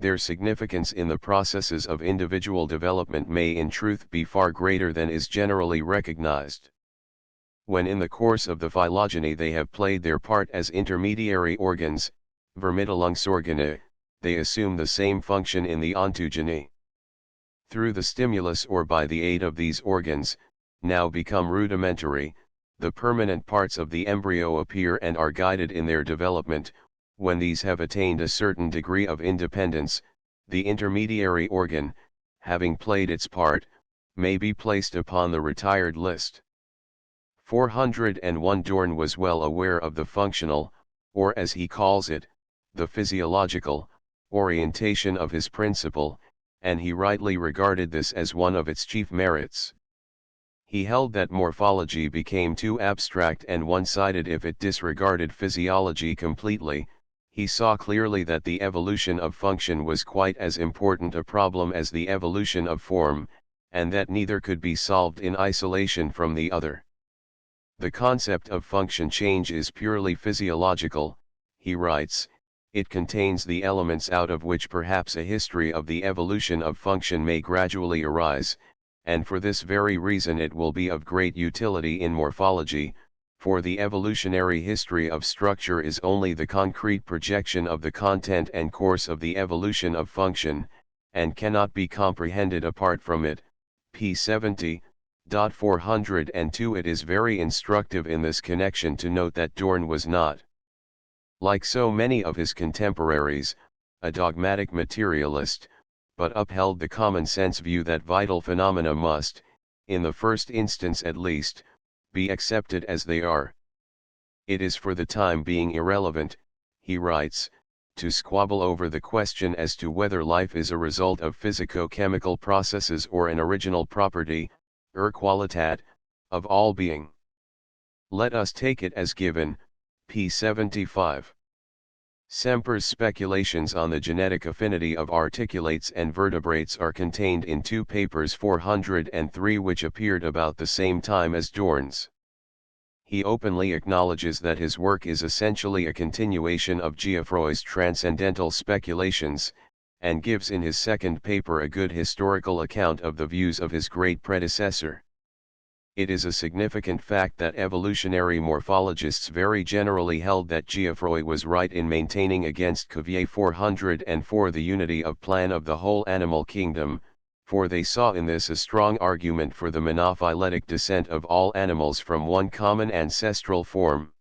Their significance in the processes of individual development may in truth be far greater than is generally recognized. When in the course of the phylogeny they have played their part as intermediary organs, vermittelungsorgane, they assume the same function in the ontogeny. Through the stimulus or by the aid of these organs, now become rudimentary, the permanent parts of the embryo appear and are guided in their development. When these have attained a certain degree of independence, the intermediary organ, having played its part, may be placed upon the retired list. 401 Dorn was well aware of the functional, or as he calls it, the physiological, orientation of his principle, and he rightly regarded this as one of its chief merits. He held that morphology became too abstract and one-sided if it disregarded physiology completely. He saw clearly that the evolution of function was quite as important a problem as the evolution of form, and that neither could be solved in isolation from the other. The concept of function change is purely physiological, he writes. It contains the elements out of which perhaps a history of the evolution of function may gradually arise, and for this very reason it will be of great utility in morphology, for the evolutionary history of structure is only the concrete projection of the content and course of the evolution of function, and cannot be comprehended apart from it. P. 70.402. It is very instructive in this connection to note that Dorn was not, like so many of his contemporaries, a dogmatic materialist, but upheld the common-sense view that vital phenomena must, in the first instance at least, be accepted as they are. It is for the time being irrelevant, he writes, to squabble over the question as to whether life is a result of physico-chemical processes or an original property, qualitat, of all being. Let us take it as given, p. 75. Semper's speculations on the genetic affinity of articulates and vertebrates are contained in two papers 403 which appeared about the same time as Dorn's. He openly acknowledges that his work is essentially a continuation of Geoffroy's transcendental speculations, and gives in his second paper a good historical account of the views of his great predecessor. It is a significant fact that evolutionary morphologists very generally held that Geoffroy was right in maintaining against Cuvier 404 the unity of plan of the whole animal kingdom, for they saw in this a strong argument for the monophyletic descent of all animals from one common ancestral form.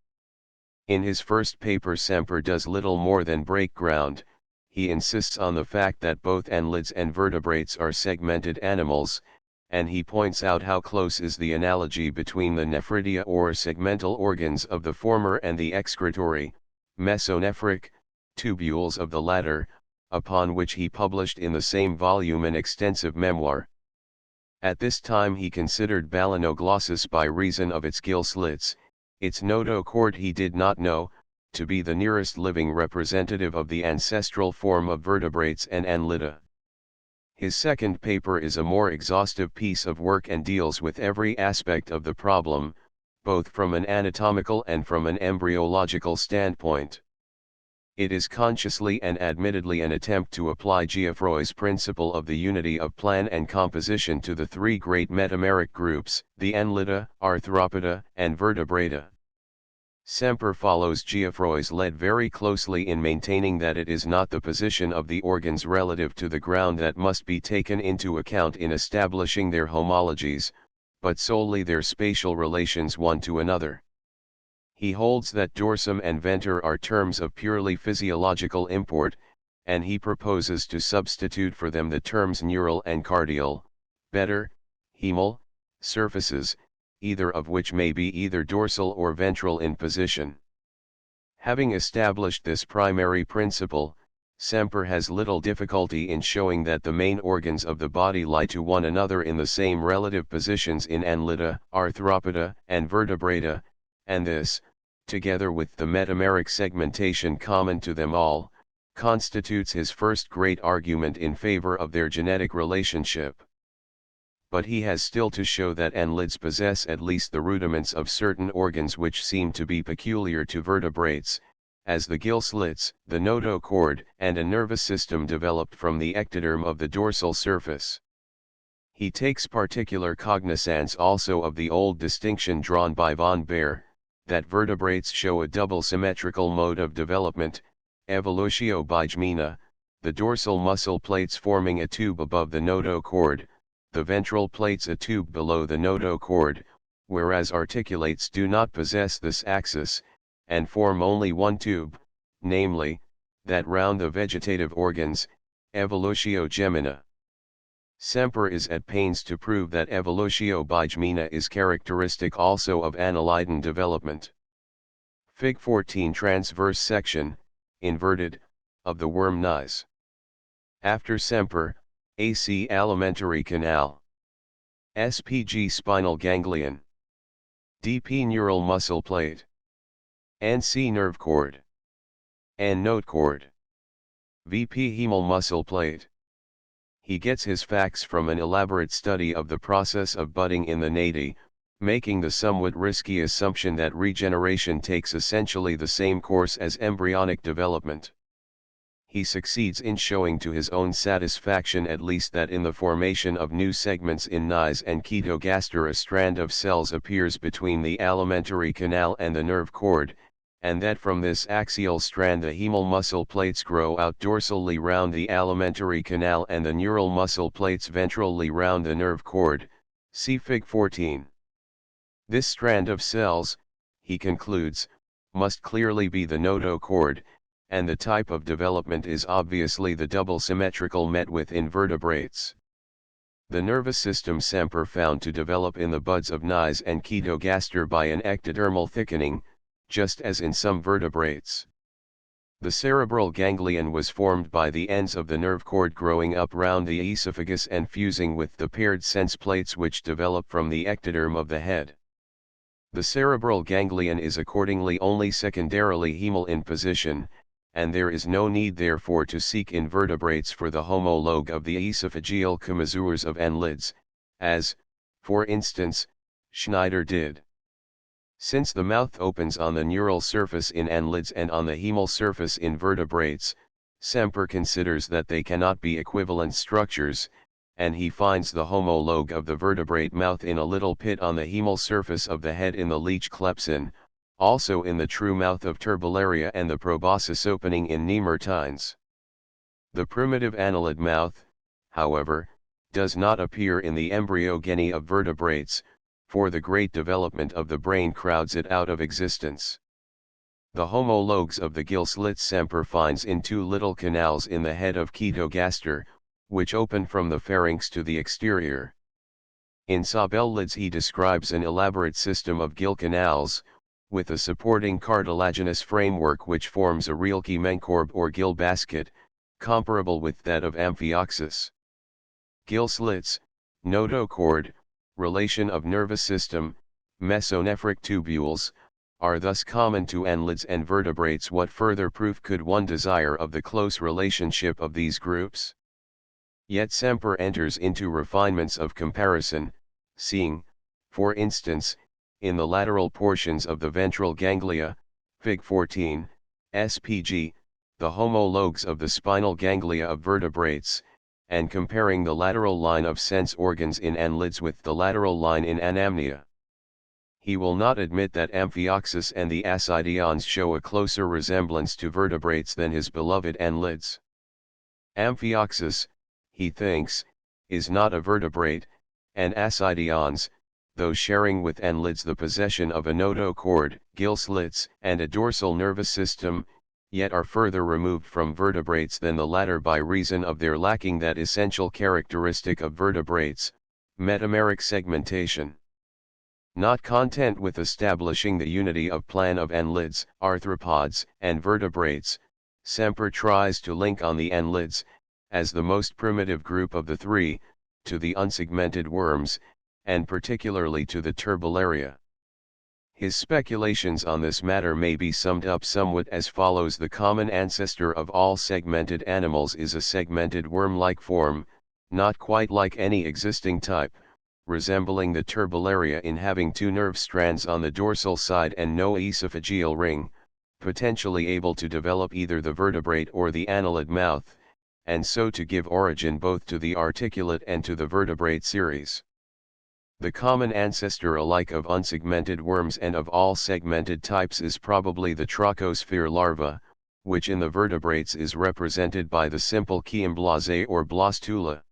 In his first paper Semper does little more than break ground. He insists on the fact that both annelids and vertebrates are segmented animals, and he points out how close is the analogy between the nephridia or segmental organs of the former and the excretory, mesonephric, tubules of the latter, upon which he published in the same volume an extensive memoir. At this time he considered balanoglossus by reason of its gill slits, its notochord he did not know, to be the nearest living representative of the ancestral form of vertebrates and annelida. His second paper is a more exhaustive piece of work and deals with every aspect of the problem, both from an anatomical and from an embryological standpoint. It is consciously and admittedly an attempt to apply Geoffroy's principle of the unity of plan and composition to the three great metameric groups, the annelida, arthropoda, and vertebrata. Semper follows Geoffroy's lead very closely in maintaining that it is not the position of the organs relative to the ground that must be taken into account in establishing their homologies, but solely their spatial relations one to another. He holds that dorsum and venter are terms of purely physiological import, and he proposes to substitute for them the terms neural and cardial, better, hemal, surfaces, either of which may be either dorsal or ventral in position. Having established this primary principle, Semper has little difficulty in showing that the main organs of the body lie to one another in the same relative positions in annelida, arthropoda, and vertebrata, and this, together with the metameric segmentation common to them all, constitutes his first great argument in favor of their genetic relationship. But he has still to show that annelids possess at least the rudiments of certain organs which seem to be peculiar to vertebrates, as the gill slits, the notochord, and a nervous system developed from the ectoderm of the dorsal surface. He takes particular cognizance also of the old distinction drawn by von Baer, that vertebrates show a double symmetrical mode of development, evolutio bigemina, the dorsal muscle plates forming a tube above the notochord, the ventral plates a tube below the notochord, whereas articulates do not possess this axis, and form only one tube, namely, that round the vegetative organs, evolutio gemina. Semper is at pains to prove that evolutio bigemina is characteristic also of annelidal development. Fig 14 transverse section, inverted, of the worm Nis. After Semper, AC alimentary canal. SPG spinal ganglion. DP neural muscle plate. NC nerve cord. N node cord. VP hemal muscle plate. He gets his facts from an elaborate study of the process of budding in the nadi, making the somewhat risky assumption that regeneration takes essentially the same course as embryonic development. He succeeds in showing to his own satisfaction at least that in the formation of new segments in Nice and Ketogaster a strand of cells appears between the alimentary canal and the nerve cord, and that from this axial strand the hemal muscle plates grow out dorsally round the alimentary canal and the neural muscle plates ventrally round the nerve cord, see Fig 14. This strand of cells, he concludes, must clearly be the notochord, and the type of development is obviously the double symmetrical met with invertebrates. The nervous system Semper found to develop in the buds of Nice and Ketogaster by an ectodermal thickening, just as in some vertebrates. The cerebral ganglion was formed by the ends of the nerve cord growing up round the esophagus and fusing with the paired sense plates which develop from the ectoderm of the head. The cerebral ganglion is accordingly only secondarily hemal in position, and there is no need therefore to seek invertebrates for the homologue of the esophageal chamazours of annelids, as, for instance, Schneider did. Since the mouth opens on the neural surface in annelids and on the hemal surface in vertebrates, Semper considers that they cannot be equivalent structures, and he finds the homologue of the vertebrate mouth in a little pit on the hemal surface of the head in the leech clepsyn, also in the true mouth of Turbellaria and the proboscis opening in Nemertines. The primitive annelid mouth, however, does not appear in the embryogeny of vertebrates, for the great development of the brain crowds it out of existence. The homologues of the gill slits Semper finds in two little canals in the head of Ketogaster, which open from the pharynx to the exterior. In Sabellids he describes an elaborate system of gill canals, with a supporting cartilaginous framework which forms a real chimencorb or gill basket, comparable with that of Amphioxus. Gill slits, notochord, relation of nervous system, mesonephric tubules, are thus common to annelids and vertebrates. What further proof could one desire of the close relationship of these groups? Yet Semper enters into refinements of comparison, seeing, for instance, in the lateral portions of the ventral ganglia, Fig 14, SPG, the homologues of the spinal ganglia of vertebrates, and comparing the lateral line of sense organs in annelids with the lateral line in anamnia. He will not admit that Amphioxus and the ascidians show a closer resemblance to vertebrates than his beloved annelids. Amphioxus, he thinks, is not a vertebrate, and ascidians, though sharing with annelids the possession of a notochord, gill slits, and a dorsal nervous system, yet are further removed from vertebrates than the latter by reason of their lacking that essential characteristic of vertebrates, metameric segmentation. Not content with establishing the unity of plan of annelids, arthropods, and vertebrates, Semper tries to link on the annelids, as the most primitive group of the three, to the unsegmented worms, and particularly to the Turbellaria. His speculations on this matter may be summed up somewhat as follows: the common ancestor of all segmented animals is a segmented worm-like form, not quite like any existing type, resembling the Turbellaria in having two nerve strands on the dorsal side and no esophageal ring, potentially able to develop either the vertebrate or the annelid mouth, and so to give origin both to the articulate and to the vertebrate series. The common ancestor alike of unsegmented worms and of all segmented types is probably the trochosphere larva, which in the vertebrates is represented by the simple chiemblase or blastula.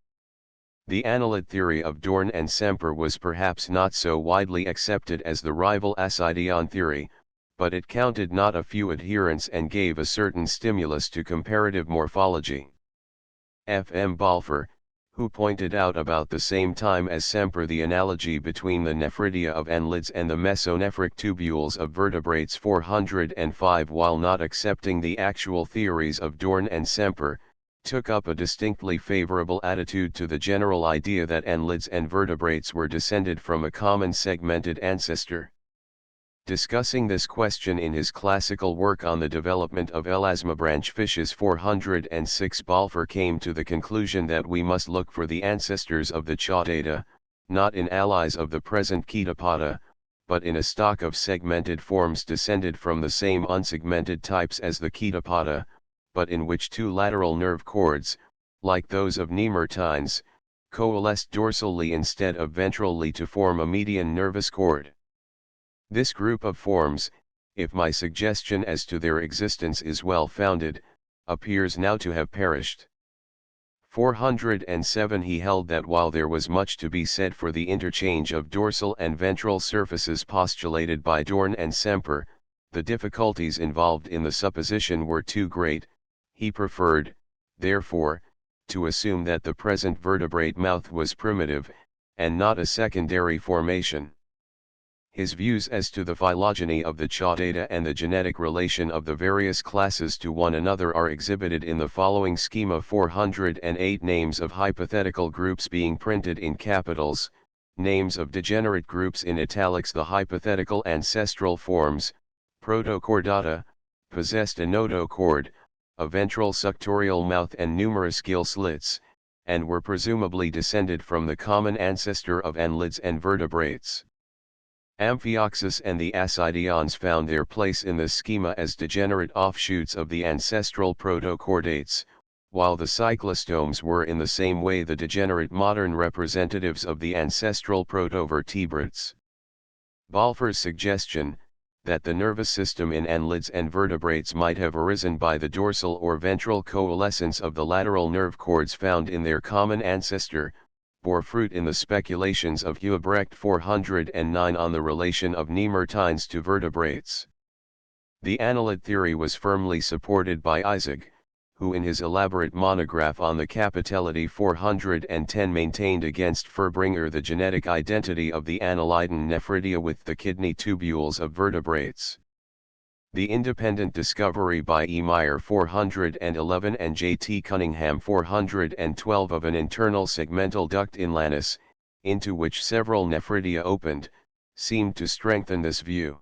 The annelid theory of Dorn and Semper was perhaps not so widely accepted as the rival ascidian theory, but it counted not a few adherents and gave a certain stimulus to comparative morphology. F. M. Balfour, who pointed out about the same time as Semper the analogy between the nephridia of annelids and the mesonephric tubules of vertebrates 405 while not accepting the actual theories of Dorn and Semper, took up a distinctly favorable attitude to the general idea that annelids and vertebrates were descended from a common segmented ancestor. Discussing this question in his classical work on the development of elasmobranch fishes 406, Balfour came to the conclusion that we must look for the ancestors of the Chordata, not in allies of the present Chaetopoda, but in a stock of segmented forms descended from the same unsegmented types as the Chaetopoda, but in which two lateral nerve cords, like those of Nemertines, coalesced dorsally instead of ventrally to form a median nervous cord. This group of forms, if my suggestion as to their existence is well founded, appears now to have perished. 407 He held that while there was much to be said for the interchange of dorsal and ventral surfaces postulated by Dorn and Semper, the difficulties involved in the supposition were too great. He preferred, therefore, to assume that the present vertebrate mouth was primitive, and not a secondary formation. His views as to the phylogeny of the Chordata and the genetic relation of the various classes to one another are exhibited in the following schema: 408 names of hypothetical groups being printed in capitals, names of degenerate groups in italics. The hypothetical ancestral forms, Protochordata, possessed a notochord, a ventral suctorial mouth and numerous gill slits, and were presumably descended from the common ancestor of annelids and vertebrates. Amphioxus and the Ascidians found their place in this schema as degenerate offshoots of the ancestral protochordates, while the cyclostomes were in the same way the degenerate modern representatives of the ancestral protovertebrates. Balfour's suggestion, that the nervous system in annelids and vertebrates might have arisen by the dorsal or ventral coalescence of the lateral nerve cords found in their common ancestor, bore fruit in the speculations of Huebrecht 409 on the relation of Nemertines to vertebrates. The annelid theory was firmly supported by Isaac, who in his elaborate monograph on the Capitellity 410 maintained against Furbringer the genetic identity of the annelidan nephridia with the kidney tubules of vertebrates. The independent discovery by E. Meyer 411 and J. T. Cunningham 412 of an internal segmental duct in Lanus, into which several nephridia opened, seemed to strengthen this view.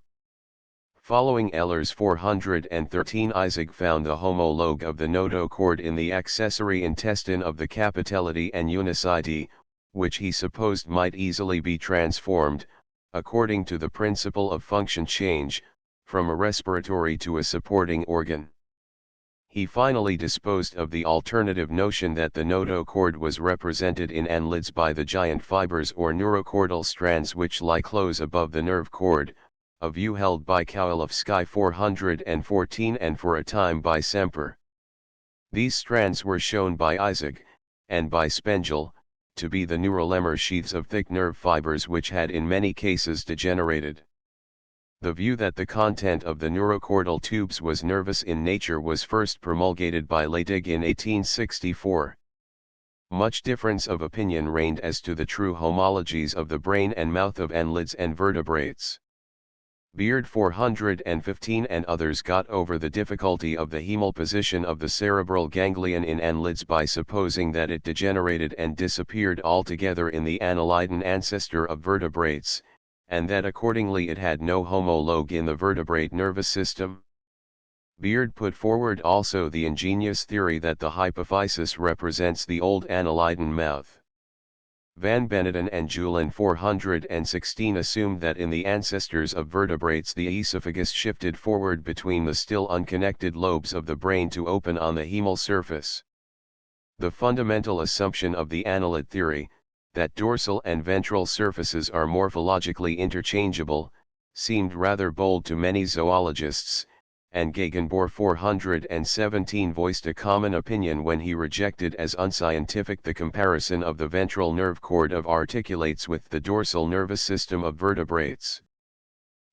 Following Ehlers 413, Isaac found the homologue of the notochord in the accessory intestine of the Capitellity and Unicyte, which he supposed might easily be transformed, according to the principle of function change, from a respiratory to a supporting organ. He finally disposed of the alternative notion that the notochord was represented in annelids by the giant fibers or neurochordal strands which lie close above the nerve cord, a view held by Kovalevsky 414 and for a time by Semper. These strands were shown by Isaac, and by Spengel, to be the neurolemur sheaths of thick nerve fibers which had in many cases degenerated. The view that the content of the neurochordal tubes was nervous in nature was first promulgated by Leydig in 1864. Much difference of opinion reigned as to the true homologies of the brain and mouth of annelids and vertebrates. Beard 415 and others got over the difficulty of the hemal position of the cerebral ganglion in annelids by supposing that it degenerated and disappeared altogether in the annelidan ancestor of vertebrates, and that accordingly it had no homologue in the vertebrate nervous system. Beard put forward also the ingenious theory that the hypophysis represents the old annelidan mouth. Van Beneden and Julin 416 assumed that in the ancestors of vertebrates the esophagus shifted forward between the still unconnected lobes of the brain to open on the hemal surface. The fundamental assumption of the annelid theory, that dorsal and ventral surfaces are morphologically interchangeable, seemed rather bold to many zoologists, and Gegenbohr 417 voiced a common opinion when he rejected as unscientific the comparison of the ventral nerve cord of articulates with the dorsal nervous system of vertebrates.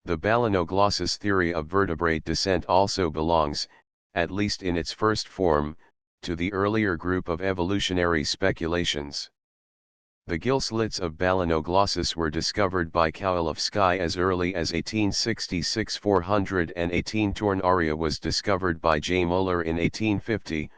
The balanoglossus theory of vertebrate descent also belongs, at least in its first form, to the earlier group of evolutionary speculations. The gill slits of balanoglossus were discovered by Kovalevsky as early as 1866. 418 Tornaria was discovered by J. Muller in 1850,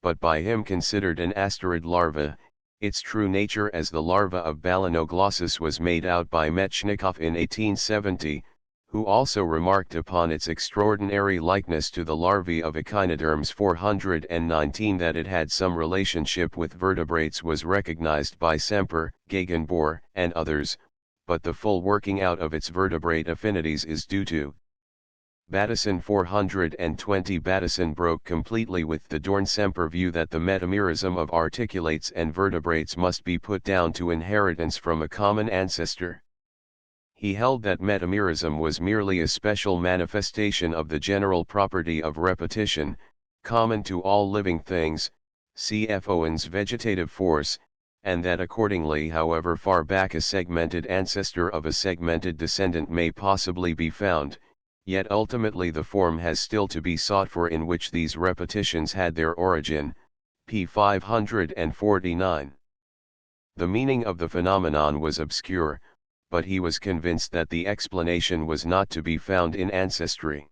but by him considered an asterid larva. Its true nature as the larva of Balanoglossus was made out by Metchnikoff in 1870, who also remarked upon its extraordinary likeness to the larvae of Echinoderms 419. That it had some relationship with vertebrates was recognized by Semper, Gegenbohr, and others, but the full working out of its vertebrate affinities is due to Bateson 420. Bateson broke completely with the Dorn-Semper view that the metamerism of articulates and vertebrates must be put down to inheritance from a common ancestor. He held that metamerism was merely a special manifestation of the general property of repetition, common to all living things, cf. Owen's vegetative force, and that accordingly, however far back a segmented ancestor of a segmented descendant may possibly be found, yet ultimately the form has still to be sought for in which these repetitions had their origin, p. 549. The meaning of the phenomenon was obscure, but he was convinced that the explanation was not to be found in ancestry.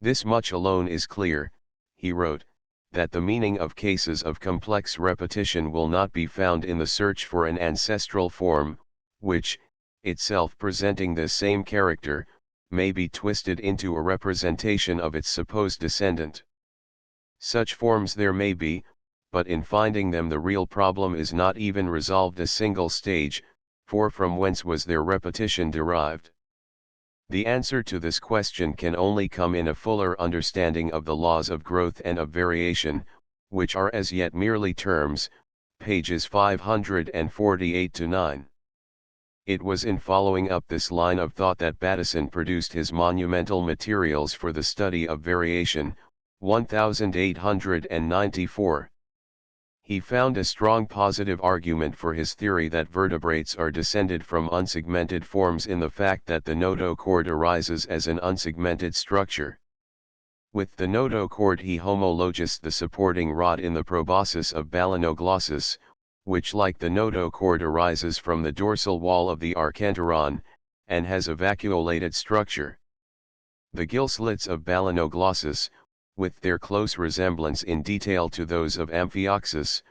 This much alone is clear, he wrote, that the meaning of cases of complex repetition will not be found in the search for an ancestral form, which, itself presenting the same character, may be twisted into a representation of its supposed descendant. Such forms there may be, but in finding them the real problem is not even resolved a single stage, for from whence was their repetition derived? The answer to this question can only come in a fuller understanding of the laws of growth and of variation, which are as yet merely terms, pages 548-9. It was in following up this line of thought that Bateson produced his monumental Materials for the Study of Variation, 1894. He found a strong positive argument for his theory that vertebrates are descended from unsegmented forms in the fact that the notochord arises as an unsegmented structure. With the notochord he homologized the supporting rod in the proboscis of Balanoglossus, which like the notochord arises from the dorsal wall of the archenteron, and has a vacuolated structure. The gill slits of Balanoglossus, with their close resemblance in detail to those of Amphioxus,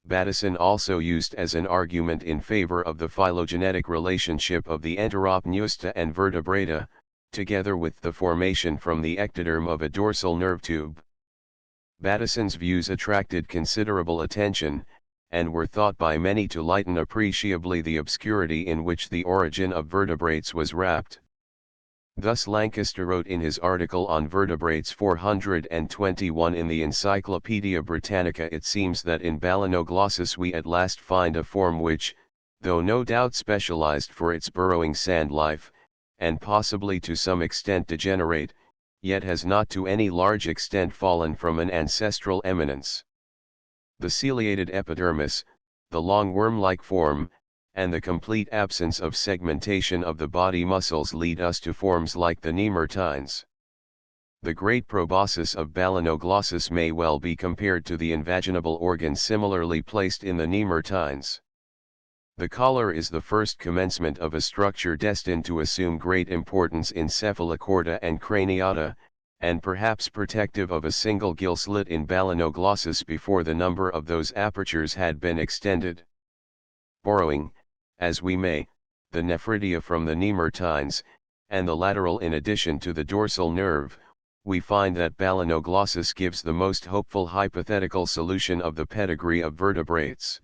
Bateson also used as an argument in favor of the phylogenetic relationship of the Enteropneusta and Vertebrata, together with the formation from the ectoderm of a dorsal nerve tube. Bateson's views attracted considerable attention, and were thought by many to lighten appreciably the obscurity in which the origin of vertebrates was wrapped. Thus Lancaster wrote in his article on vertebrates 421 in the Encyclopaedia Britannica: it seems that in Balanoglossus we at last find a form which, though no doubt specialized for its burrowing sand life, and possibly to some extent degenerate, yet has not to any large extent fallen from an ancestral eminence. The ciliated epidermis, the long worm-like form, and the complete absence of segmentation of the body muscles lead us to forms like the Nemertines. The great proboscis of Balanoglossus may well be compared to the invaginable organ similarly placed in the Nemertines. The collar is the first commencement of a structure destined to assume great importance in cephalochorda and craniata, and perhaps protective of a single gill slit in Balanoglossus before the number of those apertures had been extended. Borrowing, as we may, the nephridia from the Nemertines, and the lateral in addition to the dorsal nerve, we find that Balanoglossus gives the most hopeful hypothetical solution of the pedigree of vertebrates.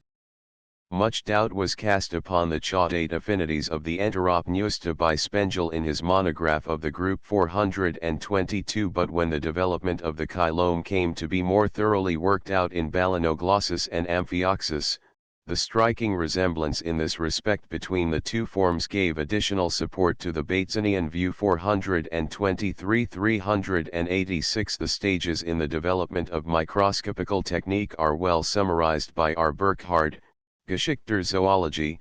Much doubt was cast upon the chaudate affinities of the Enteropneusta by Spengel in his monograph of the group 422, but when the development of the chylome came to be more thoroughly worked out in Balanoglossus and Amphioxus, the striking resemblance in this respect between the two forms gave additional support to the Batesonian view. 423-386. The stages in the development of microscopical technique are well summarized by R. Burkhardt, Geschichte Zoology,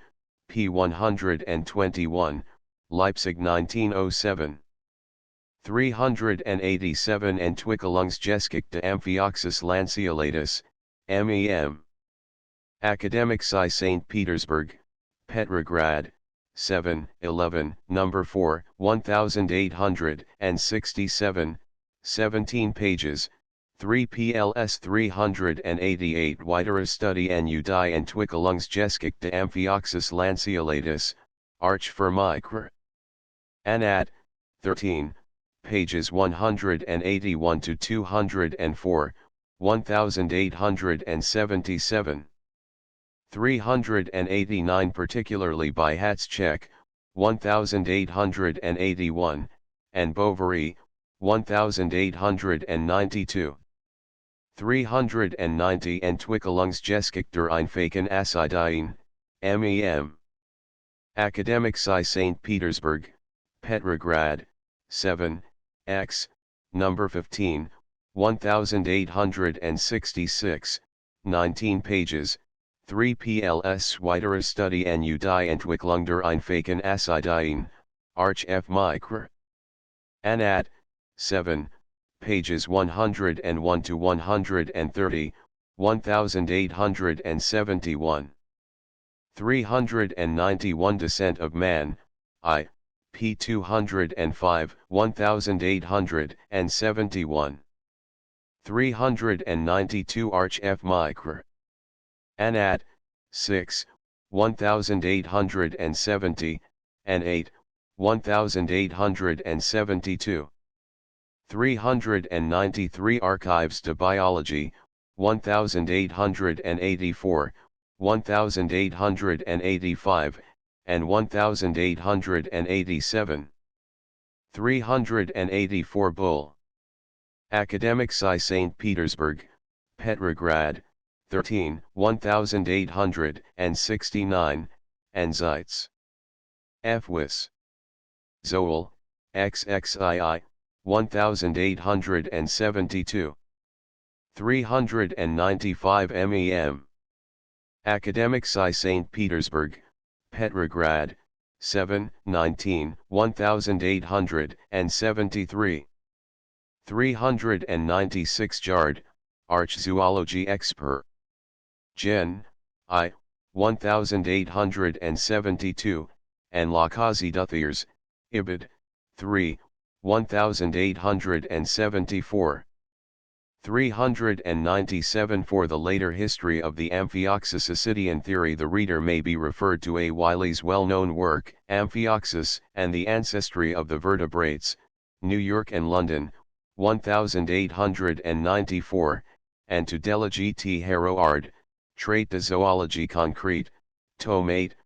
p. 121, Leipzig 1907. 387 Entwicklungsgeschichte Amphioxus lanceolatus, MEM. Academic Sci. St. Petersburg, Petrograd, 7, 11, No. 4, 1867, 17 pages, 3 PLS 388 Weitere Studie en Udie Entwicklungsgeschichte de Amphioxus lanceolatus, Arch für Micro. Anat, 13, pages 181 to 204, 1877. 389 particularly by Hatschek, 1881, and Bovary, 1892. 390 Entwicklungsgeschichte der Einfachen Acidien, MEM. Akademie St. Petersburg, Petrograd, 7, X, number 15, 1866, 19 pages, 3 PLS Weitere Studie en Udie Entwicklung der Einfachen Acidien, Arch F. Micro. Anat, 7, pages 101 to 130, 1871. 391 Descent of Man, I, p. 205, 1871. 392 Arch F. Micro. Anat, 6, 1870, and 8, 1872. 393 Archives de Biologie, 1884, 1885, and 1887. 384 Bull. Akademie St. Petersburg, Petrograd, 13, 1869, and Zeitz. F. Wiss. Zoll, XXII, 1872. 395 MEM. Akademie St. Petersburg, Petrograd, 7, 19, 1873. 396 Jard, Archzoology Expert. Gen. I, 1872, and Lakazi Duthiers, Ibid, 3, 1874. 397 For the later history of the Amphioxus acidian theory the reader may be referred to A. Wiley's well-known work, Amphioxus and the Ancestry of the Vertebrates, New York and London, 1894, and to Delagy T. Héroard, Traité de zoologie concrète, tome 8,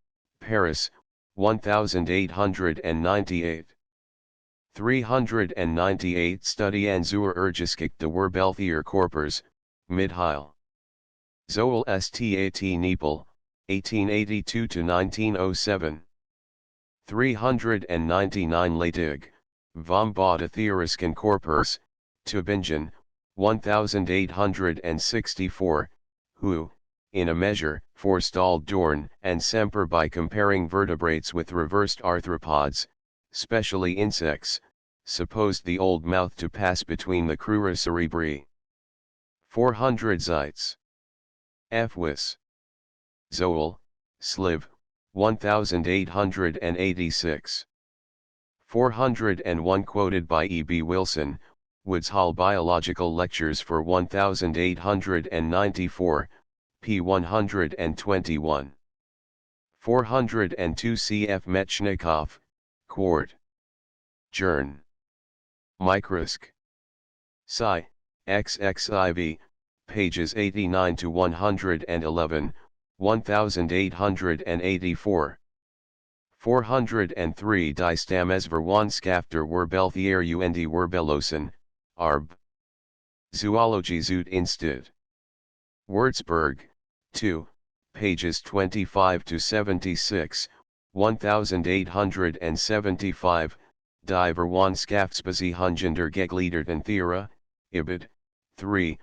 Paris, 1898. 398 Studie an zur Urgeschichte der Wirbeltierkörpers, Midheil. Zoll Stat Nepal, 1882-1907. 399 Leidig, vom Baude Theorischen Körpers, Tübingen, 1864, who, in a measure, forestalled Dorn and Semper by comparing vertebrates with reversed arthropods, specially insects, supposed the old mouth to pass between the crura cerebri. 400 Zeitz. F. Wiss. Zoll, Sliv, 1886. 401 Quoted by E. B. Wilson, Woods Hall Biological Lectures for 1894, p. 121. 402 C. F. Metchnikoff, Quart. Journ. Microsk. Sci. XXIV, pages 89 to 111, 1884. 403 Die Stammesverwandtschafter Wirbeltier und Wirbellosen, Arb. Zoologie Zoot Instud. Würzburg, 2, pages 25 to 76, 1875, Die Verwandtschaftsbeziehungen der Gegliederten Tiere, Ibid, 3,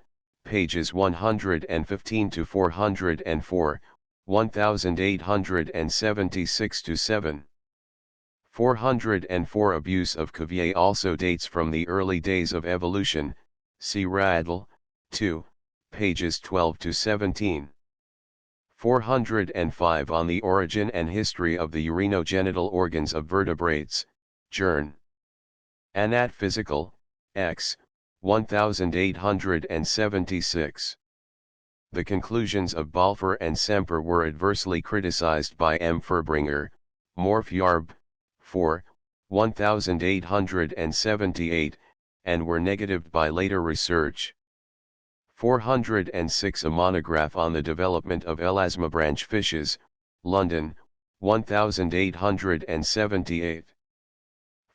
pages 115 to 404, 1876 to 7. 404 Abuse of Cuvier also dates from the early days of evolution, see Radl, 2, pages 12 to 17. 405 On the origin and history of the urinogenital organs of vertebrates, Journ. Anat Physical, X, 1876. The conclusions of Balfour and Semper were adversely criticized by M. Furbringer, Morphology, 4, 1878, and were negatived by later research. 406. A monograph on the development of elasmobranch fishes, London, 1878.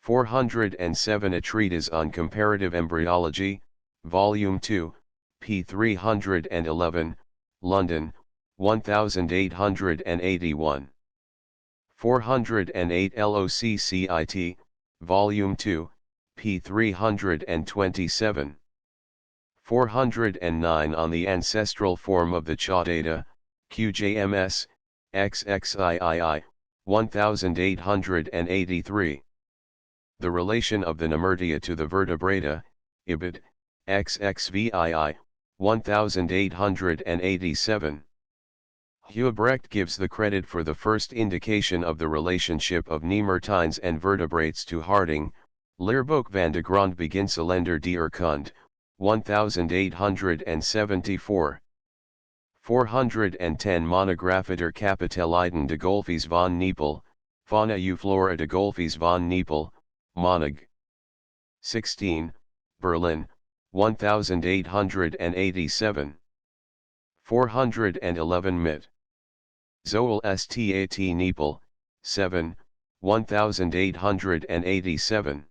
407. A treatise on comparative embryology, Volume 2, p. 311, London, 1881. 408. LOCCIT, Volume 2, p. 327. 409. On the ancestral form of the Chordata, QJMS, XXIII, 1883. The relation of the Nemertea to the vertebrata, Ibid, XXVII, 1887. Huebrecht gives the credit for the first indication of the relationship of Nemertines and vertebrates to Harding, Leerboek van de Grondbeginselender Dierkunde, 1874. 410. Monographiter Kapitelliten de Golfies van Nepal, Fauna u Flora de Golfies van Nepal, Monig. 16, Berlin, 1887. 411. Mit. Zoel Stat Nepal, 7, 1887.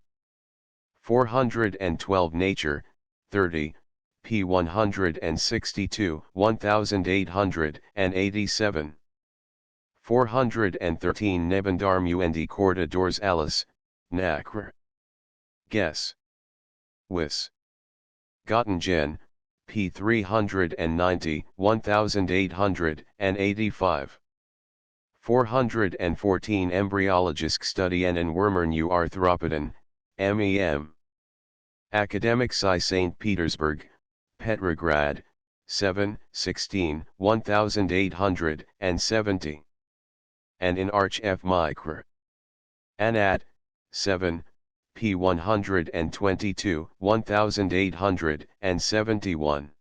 412. Nature, 30, p. 162, 1887. 413. Nebendarmuende Corda dorsalis, Nacre. Guess. Wis. Göttingen, p. 390, 1885. 414. Embryologisk studien en wormer nu arthropoden, MEM. Academici St. Petersburg, Petrograd, 7, 16, 1870. And in Arch F. Micro. Anat, 7, p. 122, 1871.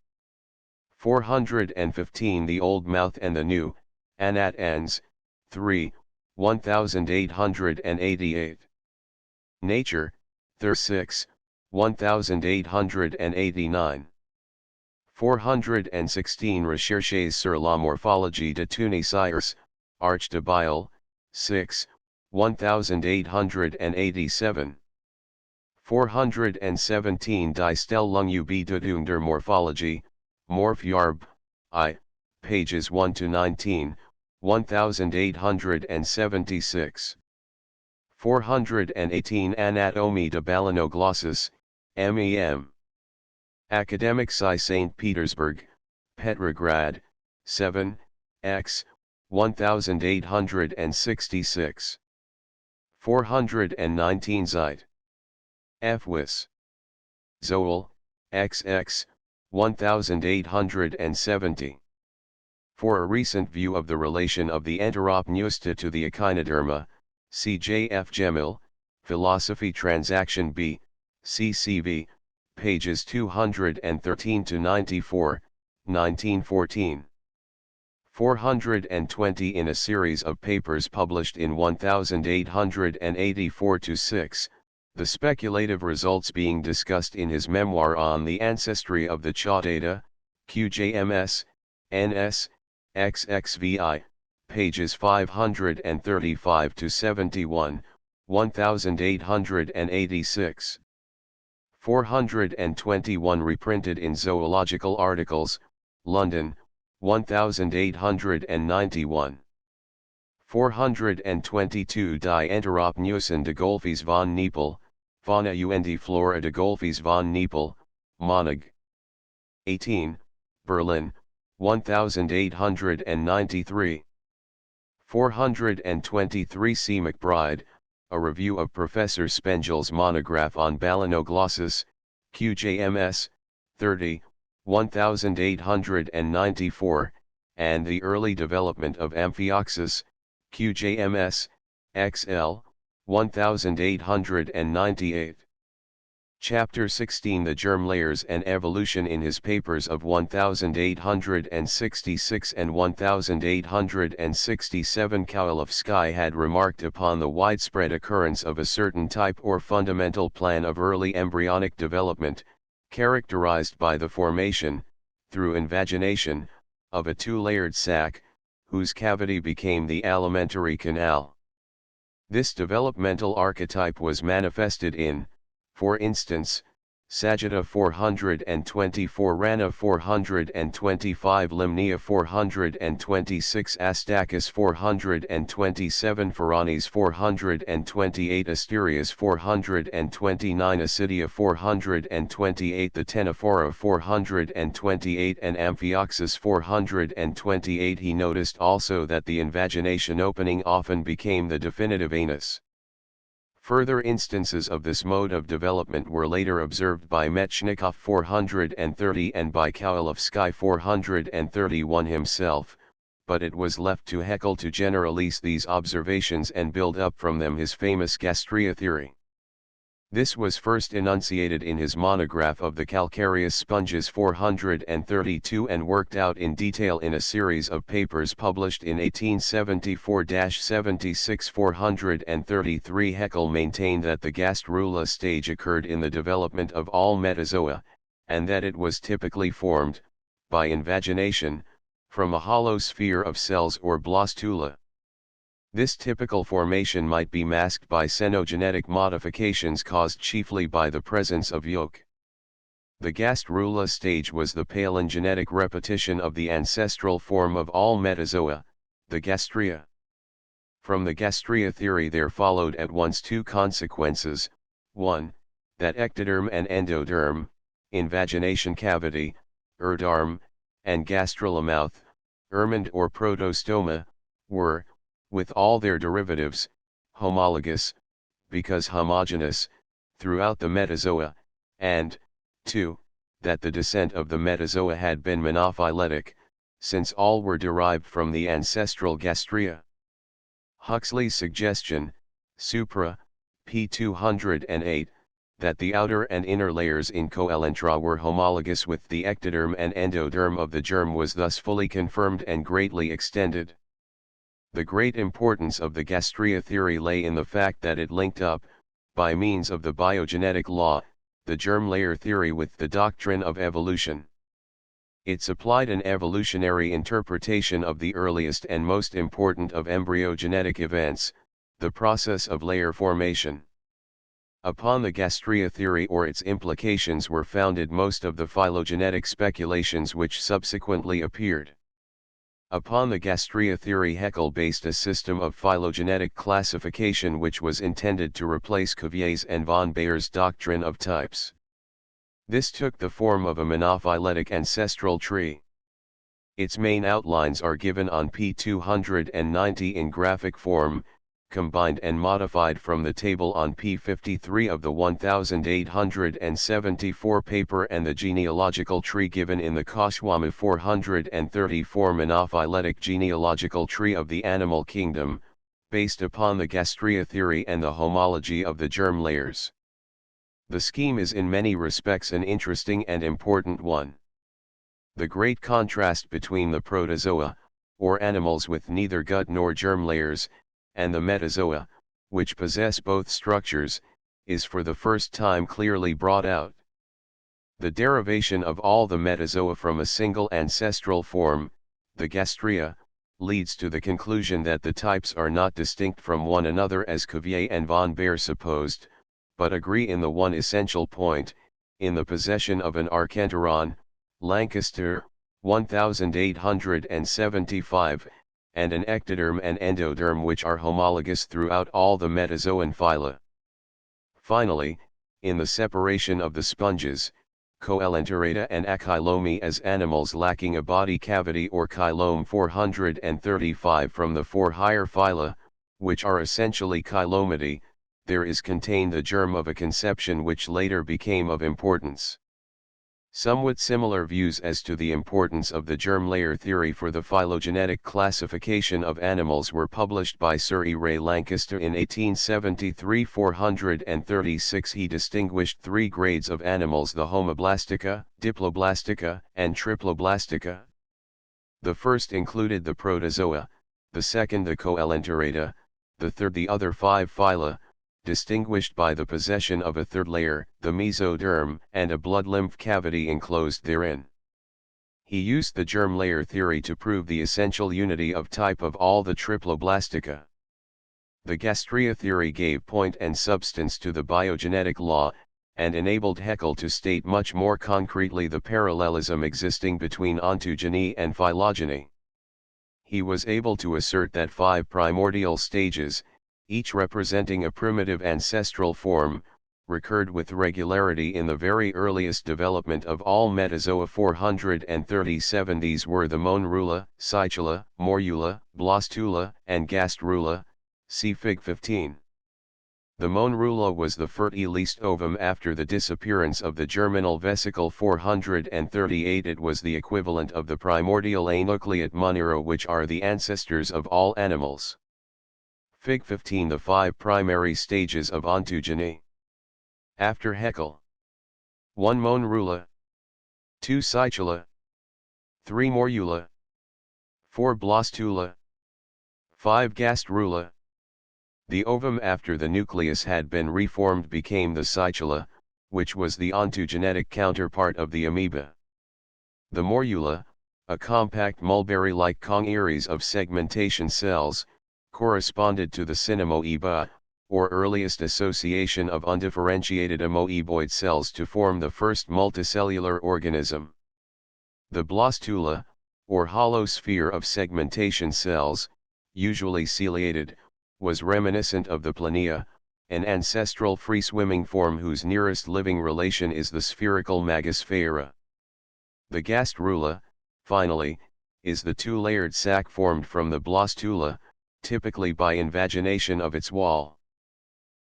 415. The Old Mouth and the New, Anat Ans, 3, 1888. Nature, 36, 1889. 416. Recherches sur la morphologie de Tunis, Arch de Bile, 6, 1887. 417. Die Stellung Bedeutung der Morphologie, Morphology, I, pages 1 to 19, 1876. 418. Anatomie de Balanoglossus, MEM. Academici St. Petersburg, Petrograd, 7, x, 1866. 419. Zeit. F. Wis. Zoel, XX, 1870. For a recent view of the relation of the Enteropneusta to the Echinoderma, see J. F. Gemmill, Philosophy Transaction B, CCV, pages 213 to 94, 1914. 420. In a series of papers published in 1884 to 6, the speculative results being discussed in his memoir on the ancestry of the Chordata, QJMS, NS, XXVI, pages 535 to 71, 1886. 421. Reprinted in Zoological Articles, London, 1891. 422. Die Enteropneusen de Golfies van Nepal, Fauna und Flora de Golfies van Nepal, Monig. 18, Berlin, 1893. 423. C. McBride, a review of Professor Spengel's monograph on Balanoglossus, QJMS, 30, 1894, and the early development of Amphioxus, QJMS, XL, 1898. Chapter 16 The Germ Layers and Evolution. In his papers of 1866 and 1867, Kovalevsky had remarked upon the widespread occurrence of a certain type or fundamental plan of early embryonic development, characterized by the formation, through invagination, of a two-layered sac, whose cavity became the alimentary canal. This developmental archetype was manifested in, for instance, Sagitta 424, Rana 425, Limnia 426, Astacus 427, Pharaones 428, Asterias 429, Acidia 428, the Ctenophora 428 and Amphioxus 428. He noticed also that the invagination opening often became the definitive anus. Further instances of this mode of development were later observed by Metchnikoff 430 and by Kovalevsky 431 himself, but it was left to Haeckel to generalize these observations and build up from them his famous gastria theory. This was first enunciated in his monograph of the calcareous sponges 432 and worked out in detail in a series of papers published in 1874-76. 433. Haeckel maintained that the gastrula stage occurred in the development of all metazoa, and that it was typically formed, by invagination, from a hollow sphere of cells or blastula. This typical formation might be masked by xenogenetic modifications caused chiefly by the presence of yolk. The gastrula stage was the palingenetic repetition of the ancestral form of all metazoa, the gastria. From the gastria theory there followed at once two consequences: 1. That ectoderm and endoderm, invagination cavity, erdarm, and gastrula mouth, ermand or protostoma, were, with all their derivatives, homologous, because homogeneous, throughout the metazoa, and, 2, that the descent of the metazoa had been monophyletic, since all were derived from the ancestral gastria. Huxley's suggestion, supra, p. 208, that the outer and inner layers in coelentra were homologous with the ectoderm and endoderm of the germ was thus fully confirmed and greatly extended. The great importance of the gastria theory lay in the fact that it linked up, by means of the biogenetic law, the germ layer theory with the doctrine of evolution. It supplied an evolutionary interpretation of the earliest and most important of embryogenetic events, the process of layer formation. Upon the gastria theory or its implications were founded most of the phylogenetic speculations which subsequently appeared. Upon the gastria theory Haeckel based a system of phylogenetic classification which was intended to replace Cuvier's and von Bayer's doctrine of types. This took the form of a monophyletic ancestral tree. Its main outlines are given on p. 290 in graphic form, combined and modified from the table on p. 53 of the 1874 paper and the genealogical tree given in the Koswama 434 monophyletic genealogical tree of the animal kingdom, based upon the gastria theory and the homology of the germ layers. The scheme is in many respects an interesting and important one. The great contrast between the protozoa, or animals with neither gut nor germ layers, and the metazoa, which possess both structures, is for the first time clearly brought out. The derivation of all the metazoa from a single ancestral form, the gastria, leads to the conclusion that the types are not distinct from one another as Cuvier and von Baer supposed, but agree in the one essential point, in the possession of an archenteron, Lancaster, 1875, and an ectoderm and endoderm which are homologous throughout all the metazoan phyla. Finally, in the separation of the sponges, Coelenterata and Achylomi as animals lacking a body cavity or chylome 435 from the four higher phyla, which are essentially Chylomatidae, there is contained the germ of a conception which later became of importance. Somewhat similar views as to the importance of the germ layer theory for the phylogenetic classification of animals were published by Sir E. Ray Lankester in 1873. 436 He distinguished three grades of animals: the Homoblastica, Diploblastica, and Triploblastica. The first included the Protozoa, the second the Coelenterata, the third the other five phyla, distinguished by the possession of a third layer, the mesoderm, and a blood-lymph cavity enclosed therein. He used the germ layer theory to prove the essential unity of type of all the Triploblastica. The Gastria theory gave point and substance to the biogenetic law, and enabled Haeckel to state much more concretely the parallelism existing between ontogeny and phylogeny. He was able to assert that five primordial stages, each representing a primitive ancestral form, recurred with regularity in the very earliest development of all metazoa. 437 These were the Monrula, Scitula, Morula, Blastula, and Gastrula, see Fig 15. The Monrula was the fertilized ovum after the disappearance of the germinal vesicle. 438 It was the equivalent of the primordial anucleate monera, which are the ancestors of all animals. Fig 15 The five primary stages of ontogeny. After Haeckel: 1 Monrula, 2 Scitula, 3 Morula, 4 Blastula, 5 Gastrula. The ovum after the nucleus had been reformed became the Scitula, which was the ontogenetic counterpart of the amoeba. The Morula, a compact mulberry-like congeries of segmentation cells, corresponded to the Cynamoeba, or earliest association of undifferentiated amoeboid cells to form the first multicellular organism. The Blastula, or hollow sphere of segmentation cells, usually ciliated, was reminiscent of the Plania, an ancestral free-swimming form whose nearest living relation is the spherical Magosphera. The Gastrula, finally, is the two-layered sac formed from the Blastula, typically by invagination of its wall.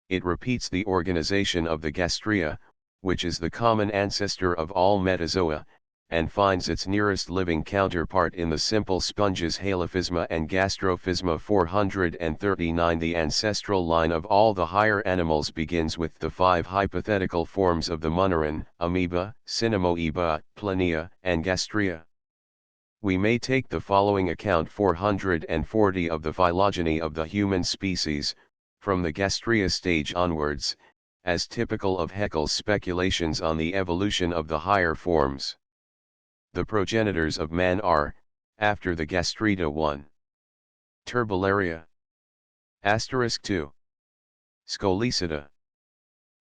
It repeats the organization of the Gastria, which is the common ancestor of all metazoa, and finds its nearest living counterpart in the simple sponges Halophisma and Gastrophisma. 439 The ancestral line of all the higher animals begins with the five hypothetical forms of the Moneran, Amoeba, Cynamoeba, Plania, and Gastria. We may take the following account 440 of the phylogeny of the human species, from the Gastria stage onwards, as typical of Haeckel's speculations on the evolution of the higher forms. The progenitors of man are, after the Gastrida 1. Turbellaria. * 2. Scolecida.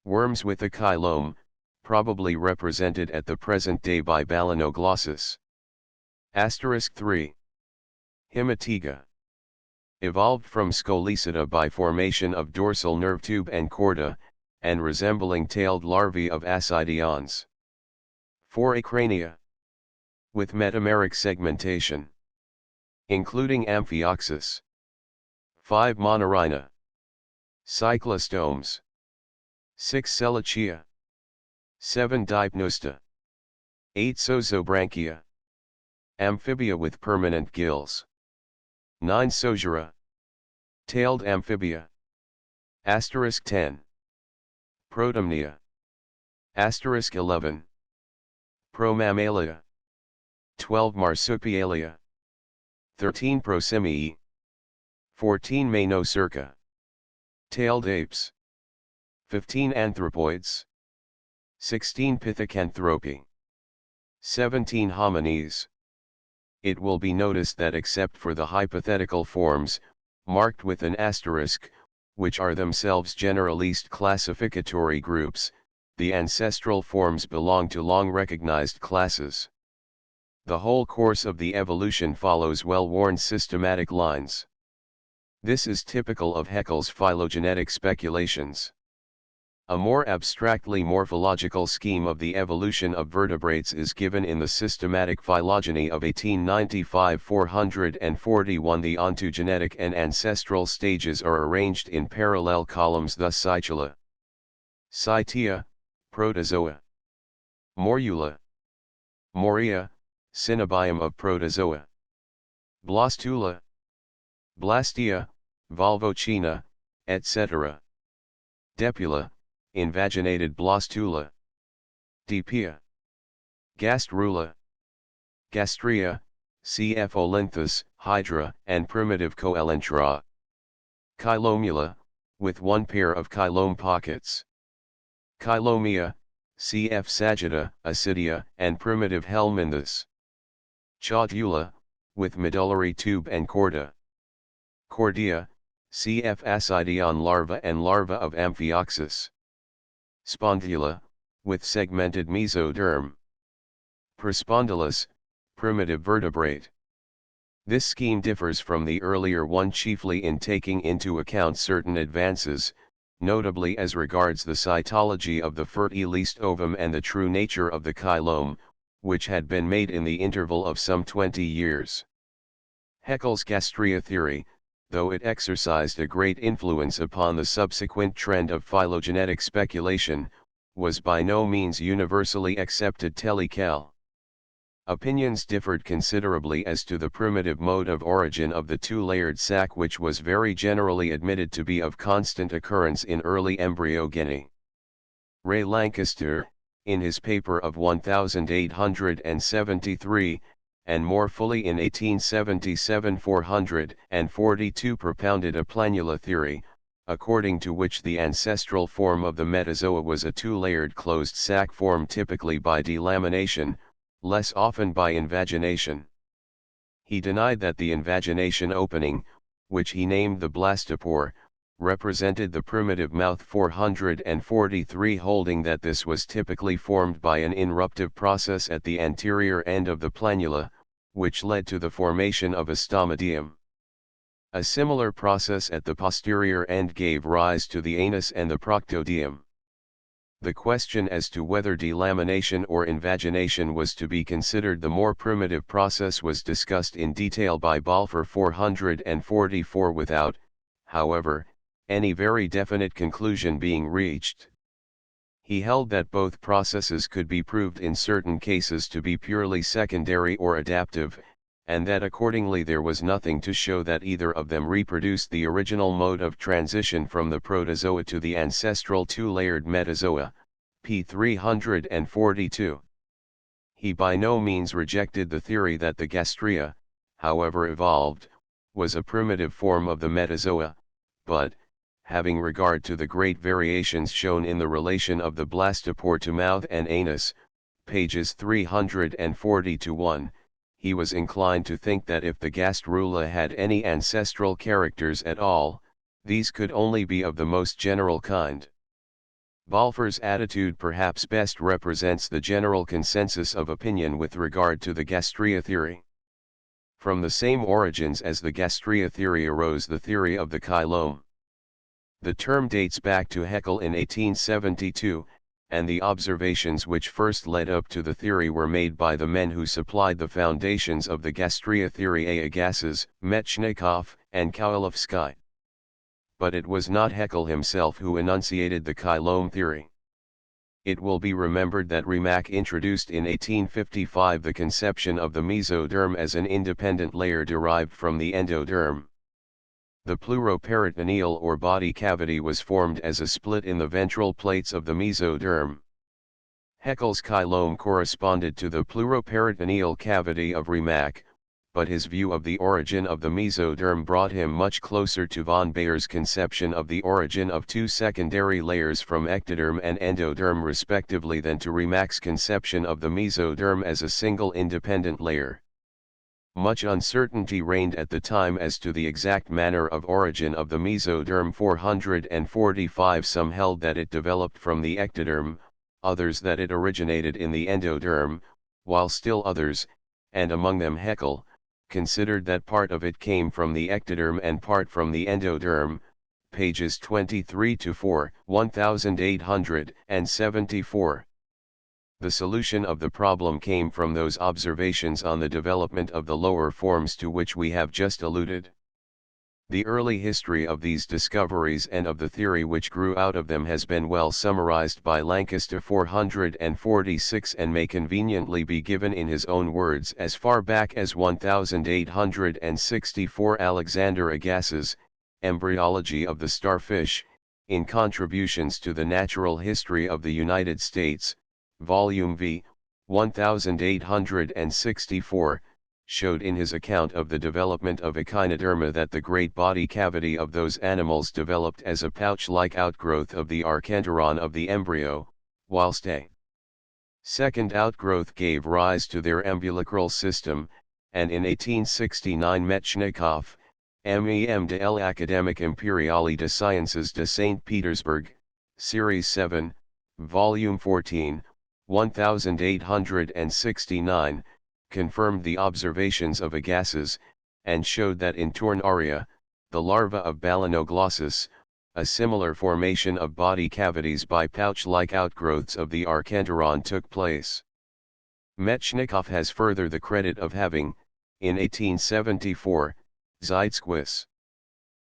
Worms with a chylome, probably represented at the present day by Balanoglossus. * 3. Hematiga. Evolved from Scolecida by formation of dorsal nerve tube and chorda, and resembling tailed larvae of ascidians. 4 Acrania. With metameric segmentation, including Amphioxus. 5 Monorhina. Cyclostomes. 6 Selachia. 7 Dipnosta. 8 Zozobranchia. Amphibia with permanent gills. 9 Sogera. Tailed amphibia. * 10. Protomnia. * 11. Promammalia. 12 Marsupialia. 13 Prosimii. 14 Manocerca. Tailed apes. 15 Anthropoids. 16 Pithecanthropi. 17 Homines. It will be noticed that except for the hypothetical forms, marked with an asterisk, which are themselves generalist classificatory groups, the ancestral forms belong to long recognized classes. The whole course of the evolution follows well-worn systematic lines. This is typical of Haeckel's phylogenetic speculations. A more abstractly morphological scheme of the evolution of vertebrates is given in the Systematic Phylogeny of 1895. 441 The ontogenetic and ancestral stages are arranged in parallel columns, thus Scitula, Cytia, Protozoa, Morula, Moria, Synobium of Protozoa. Blastula, Blastia, Volvochina, etc. Depula, invaginated blastula. Dipia. Gastrula. Gastria, cf. Olynthus, Hydra, and primitive Coelentra. Chylomula, with one pair of chylome pockets. Chylomia, cf. Sagitta, Acidia, and primitive Helminthus. Chautula, with medullary tube and chorda. Chordia, cf. Ascidion larva and larva of Amphioxus. Spondula, with segmented mesoderm. Prospondylus, primitive vertebrate. This scheme differs from the earlier one chiefly in taking into account certain advances, notably as regards the cytology of the fertilized ovum and the true nature of the chylome, which had been made in the interval of some 20 years. Haeckel's gastria theory, though it exercised a great influence upon the subsequent trend of phylogenetic speculation, was by no means universally accepted telle quel. Opinions differed considerably as to the primitive mode of origin of the two-layered sac, which was very generally admitted to be of constant occurrence in early embryogeny. Ray Lancaster, in his paper of 1873, and more fully in 1877 442 propounded a planula theory, according to which the ancestral form of the metazoa was a two-layered closed sac formed typically by delamination, less often by invagination. He denied that the invagination opening, which he named the blastopore, represented the primitive mouth 443, holding that this was typically formed by an inruptive process at the anterior end of the planula, which led to the formation of a stomadeum. A similar process at the posterior end gave rise to the anus and the proctodeum. The question as to whether delamination or invagination was to be considered the more primitive process was discussed in detail by Balfour 444 without, however, any very definite conclusion being reached. He held that both processes could be proved in certain cases to be purely secondary or adaptive, and that accordingly there was nothing to show that either of them reproduced the original mode of transition from the protozoa to the ancestral two-layered metazoa, p. 342. He by no means rejected the theory that the gastria, however evolved, was a primitive form of the metazoa, but, having regard to the great variations shown in the relation of the blastopore to mouth and anus, pages 340-1, he was inclined to think that if the gastrula had any ancestral characters at all, these could only be of the most general kind. Balfour's attitude perhaps best represents the general consensus of opinion with regard to the gastria theory. From the same origins as the gastria theory arose the theory of the chylome. The term dates back to Haeckel in 1872, and the observations which first led up to the theory were made by the men who supplied the foundations of the gastria theory, Agassiz, Metchnikoff, and Kovalevsky. But it was not Haeckel himself who enunciated the chylome theory. It will be remembered that Remak introduced in 1855 the conception of the mesoderm as an independent layer derived from the endoderm. The pleuroperitoneal or body cavity was formed as a split in the ventral plates of the mesoderm. Haeckel's chylome corresponded to the pleuroperitoneal cavity of Remak, but his view of the origin of the mesoderm brought him much closer to von Bayer's conception of the origin of two secondary layers from ectoderm and endoderm respectively than to Remak's conception of the mesoderm as a single independent layer. Much uncertainty reigned at the time as to the exact manner of origin of the mesoderm 445. Some held that it developed from the ectoderm, others that it originated in the endoderm, while still others, and among them Haeckel, considered that part of it came from the ectoderm and part from the endoderm, pages 23-4, 1874. The solution of the problem came from those observations on the development of the lower forms to which we have just alluded. The early history of these discoveries and of the theory which grew out of them has been well summarized by Lancaster 446 and may conveniently be given in his own words as far back as 1864. Alexander Agassiz, Embryology of the Starfish, in Contributions to the Natural History of the United States, Volume V, 1864, showed in his account of the development of echinoderma that the great body cavity of those animals developed as a pouch-like outgrowth of the archenteron of the embryo, whilst a second outgrowth gave rise to their umbilical system, and in 1869 Metchnikoff, MEM de l'Académique Impériale des Sciences de St. Petersburg, Series 7, Volume 14, 1869, confirmed the observations of Agassiz, and showed that in Tornaria, the larva of Balanoglossus, a similar formation of body cavities by pouch-like outgrowths of the archenteron took place. Metchnikoff has further the credit of having, in 1874, Zeitgeist.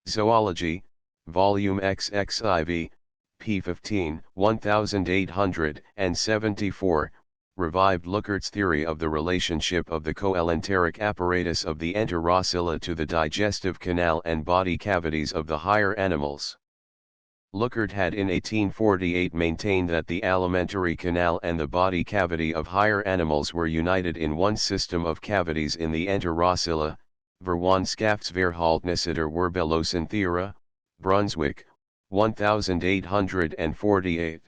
Zoology, Volume XXIV, p. 15, 1874, revived Lookert's theory of the relationship of the coelenteric apparatus of the enterocylla to the digestive canal and body cavities of the higher animals. Lookert had in 1848 maintained that the alimentary canal and the body cavity of higher animals were united in one system of cavities in the enterocylla, Verwandtschaftsverhältnisse Wirbellosenthera, Brunswick, 1848.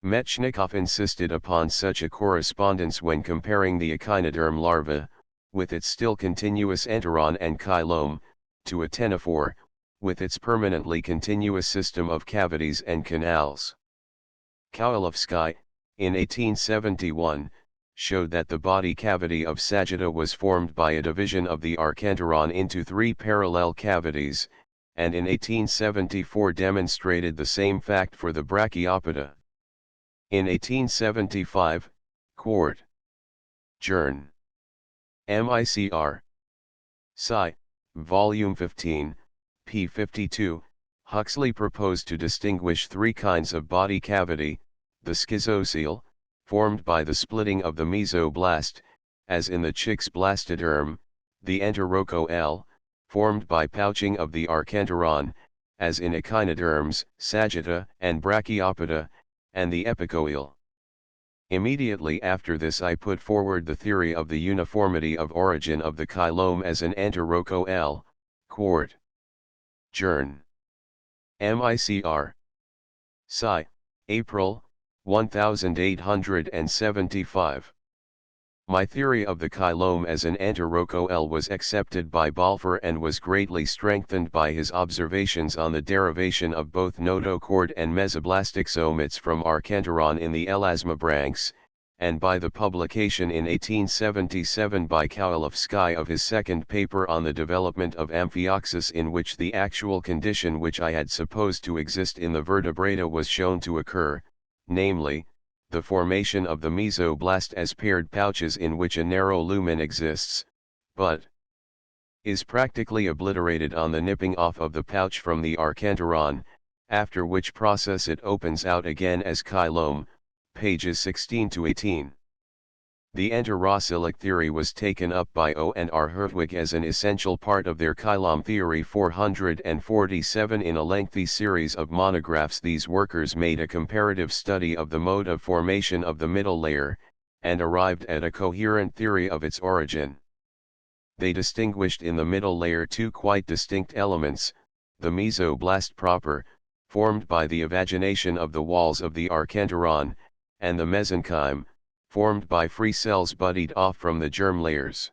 Metchnikoff insisted upon such a correspondence when comparing the echinoderm larva, with its still continuous enteron and chylome, to a ctenophore, with its permanently continuous system of cavities and canals. Kowalovsky, in 1871, showed that the body cavity of Sagitta was formed by a division of the archenteron into three parallel cavities, and in 1874 demonstrated the same fact for the Brachiopoda. In 1875, Quart. Journ. MICR. Sci. Volume 15, p. 52, Huxley proposed to distinguish three kinds of body cavity: the schizocele, formed by the splitting of the mesoblast, as in the chick's blastoderm; the enterocoel, formed by pouching of the archenteron, as in echinoderms, Sagitta and Brachiopoda; and the epicoel. Immediately after this I put forward the theory of the uniformity of origin of the chylome as an enterocoel, Quart. Journ. MICR. Sci. April, 1875. My theory of the chylome as an enterocoel was accepted by Balfour and was greatly strengthened by his observations on the derivation of both notochord and mesoblastic somates from archenteron in the elasmobranchs, and by the publication in 1877 by Kowalovsky of his second paper on the development of amphioxus, in which the actual condition which I had supposed to exist in the vertebrata was shown to occur, namely, the formation of the mesoblast as paired pouches in which a narrow lumen exists, but is practically obliterated on the nipping off of the pouch from the archenteron, after which process it opens out again as chylome, pages 16 to 18. The enterocylic theory was taken up by O. and R. Hertwig as an essential part of their chylome theory 447. In a lengthy series of monographs these workers made a comparative study of the mode of formation of the middle layer, and arrived at a coherent theory of its origin. They distinguished in the middle layer two quite distinct elements: the mesoblast proper, formed by the evagination of the walls of the archenteron, and the mesenchyme, formed by free cells buddied off from the germ layers.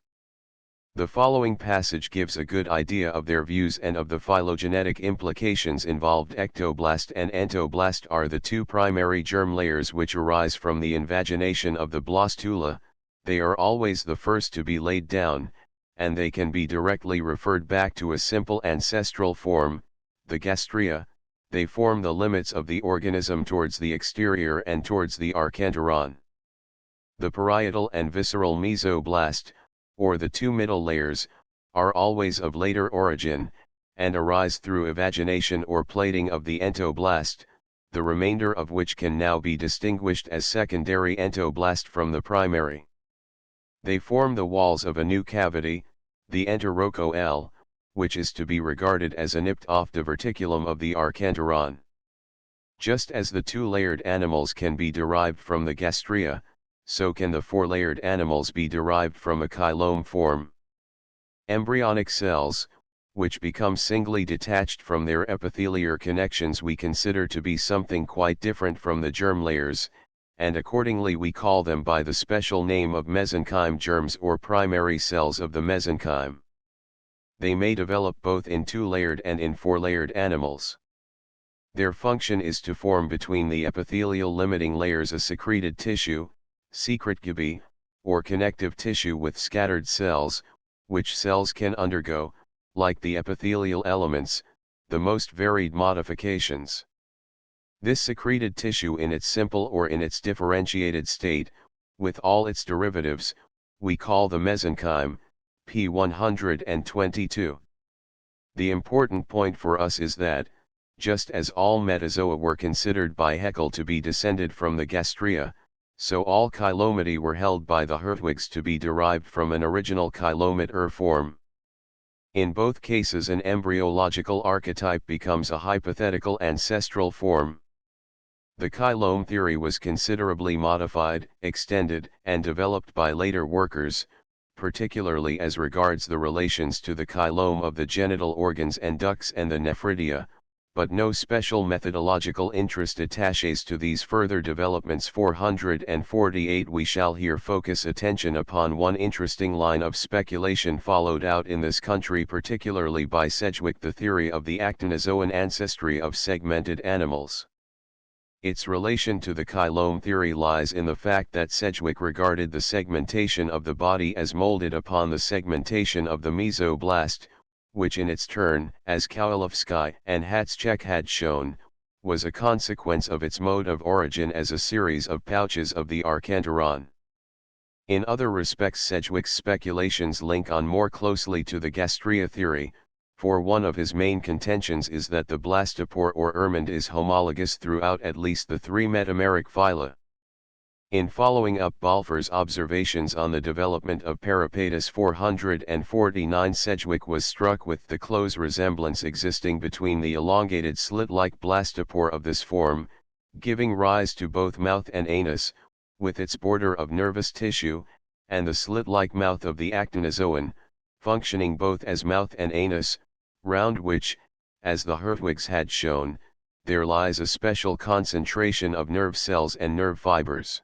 The following passage gives a good idea of their views and of the phylogenetic implications involved. Ectoblast and entoblast are the two primary germ layers which arise from the invagination of the blastula. They are always the first to be laid down, and they can be directly referred back to a simple ancestral form, the gastria. They form the limits of the organism towards the exterior and towards the archenteron. The parietal and visceral mesoblast, or the two middle layers, are always of later origin, and arise through evagination or plating of the entoblast, the remainder of which can now be distinguished as secondary entoblast from the primary. They form the walls of a new cavity, the enterocoel, which is to be regarded as a nipped off diverticulum of the archenteron. Just as the two-layered animals can be derived from the gastria, so can the four-layered animals be derived from a chylome form. Embryonic cells, which become singly detached from their epithelial connections, we consider to be something quite different from the germ layers, and accordingly we call them by the special name of mesenchyme germs or primary cells of the mesenchyme. They may develop both in two-layered and in four-layered animals. Their function is to form between the epithelial limiting layers a secreted tissue, secretgebe, or connective tissue with scattered cells, which cells can undergo, like the epithelial elements, the most varied modifications. This secreted tissue in its simple or in its differentiated state, with all its derivatives, we call the mesenchyme, p. 122. The important point for us is that, just as all metazoa were considered by Haeckel to be descended from the gastria, so all chylometi were held by the Hertwigs to be derived from an original chylomete form. In both cases an embryological archetype becomes a hypothetical ancestral form. The chylome theory was considerably modified, extended, and developed by later workers, particularly as regards the relations to the chylome of the genital organs and ducts and the nephridia, but no special methodological interest attaches to these further developments. 448 We shall here focus attention upon one interesting line of speculation followed out in this country particularly by Sedgwick, the theory of the actinozoan ancestry of segmented animals. Its relation to the chylome theory lies in the fact that Sedgwick regarded the segmentation of the body as molded upon the segmentation of the mesoblast, which in its turn, as Kovalevsky and Hatschek had shown, was a consequence of its mode of origin as a series of pouches of the archenteron. In other respects Sedgwick's speculations link on more closely to the gastria theory, for one of his main contentions is that the blastopore or ermine is homologous throughout at least the three metameric phyla. In following up Balfour's observations on the development of Peripatus 449, Sedgwick was struck with the close resemblance existing between the elongated slit-like blastopore of this form, giving rise to both mouth and anus, with its border of nervous tissue, and the slit-like mouth of the actinozoan, functioning both as mouth and anus, round which, as the Hertwigs had shown, there lies a special concentration of nerve cells and nerve fibers.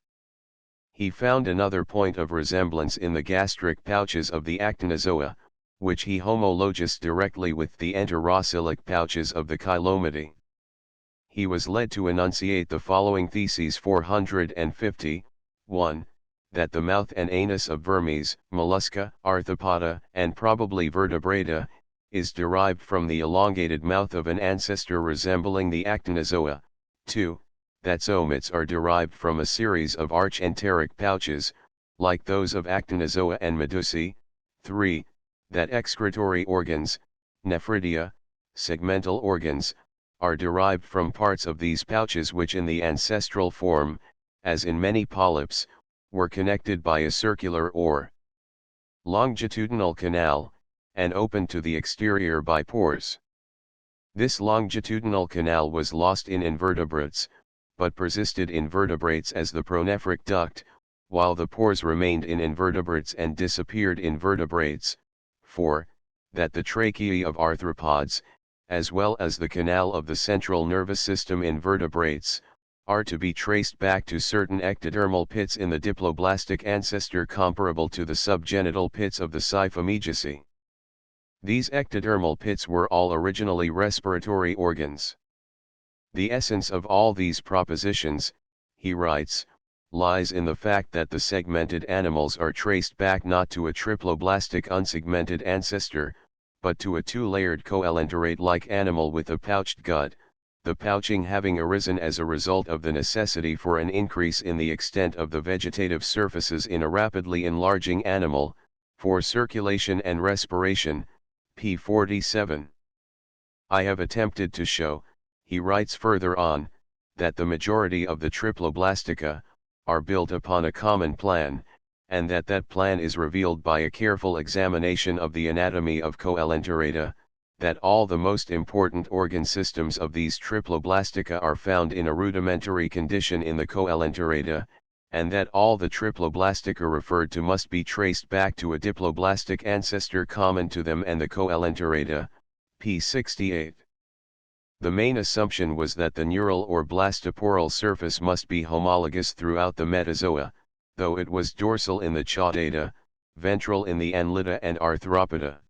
He found another point of resemblance in the gastric pouches of the actinozoa, which he homologous directly with the enterocoelic pouches of the chylometi. He was led to enunciate the following theses: 450, 1. That the mouth and anus of vermes, mollusca, arthropoda, and probably vertebrata, is derived from the elongated mouth of an ancestor resembling the actinozoa. 2. That zoomets are derived from a series of archenteric pouches, like those of actinozoa and medusae. 3. That excretory organs, nephridia, segmental organs, are derived from parts of these pouches which in the ancestral form, as in many polyps, were connected by a circular or longitudinal canal, and open to the exterior by pores. This longitudinal canal was lost in invertebrates, but persisted in vertebrates as the pronephric duct, while the pores remained in invertebrates and disappeared in vertebrates. 4. That the tracheae of arthropods, as well as the canal of the central nervous system in vertebrates, are to be traced back to certain ectodermal pits in the diploblastic ancestor comparable to the subgenital pits of the Siphomegaceae. These ectodermal pits were all originally respiratory organs. The essence of all these propositions, he writes, lies in the fact that the segmented animals are traced back not to a triploblastic unsegmented ancestor, but to a two-layered coelenterate-like animal with a pouched gut, the pouching having arisen as a result of the necessity for an increase in the extent of the vegetative surfaces in a rapidly enlarging animal, for circulation and respiration, p. 47. I have attempted to show, he writes further on, that the majority of the Triploblastica are built upon a common plan, and that plan is revealed by a careful examination of the anatomy of Coelenterata, that all the most important organ systems of these Triploblastica are found in a rudimentary condition in the Coelenterata, and that all the Triploblastica referred to must be traced back to a diploblastic ancestor common to them and the Coelenterata, p. 68. The main assumption was that the neural or blastoporal surface must be homologous throughout the metazoa, though it was dorsal in the Chordata, ventral in the Annelida and Arthropoda.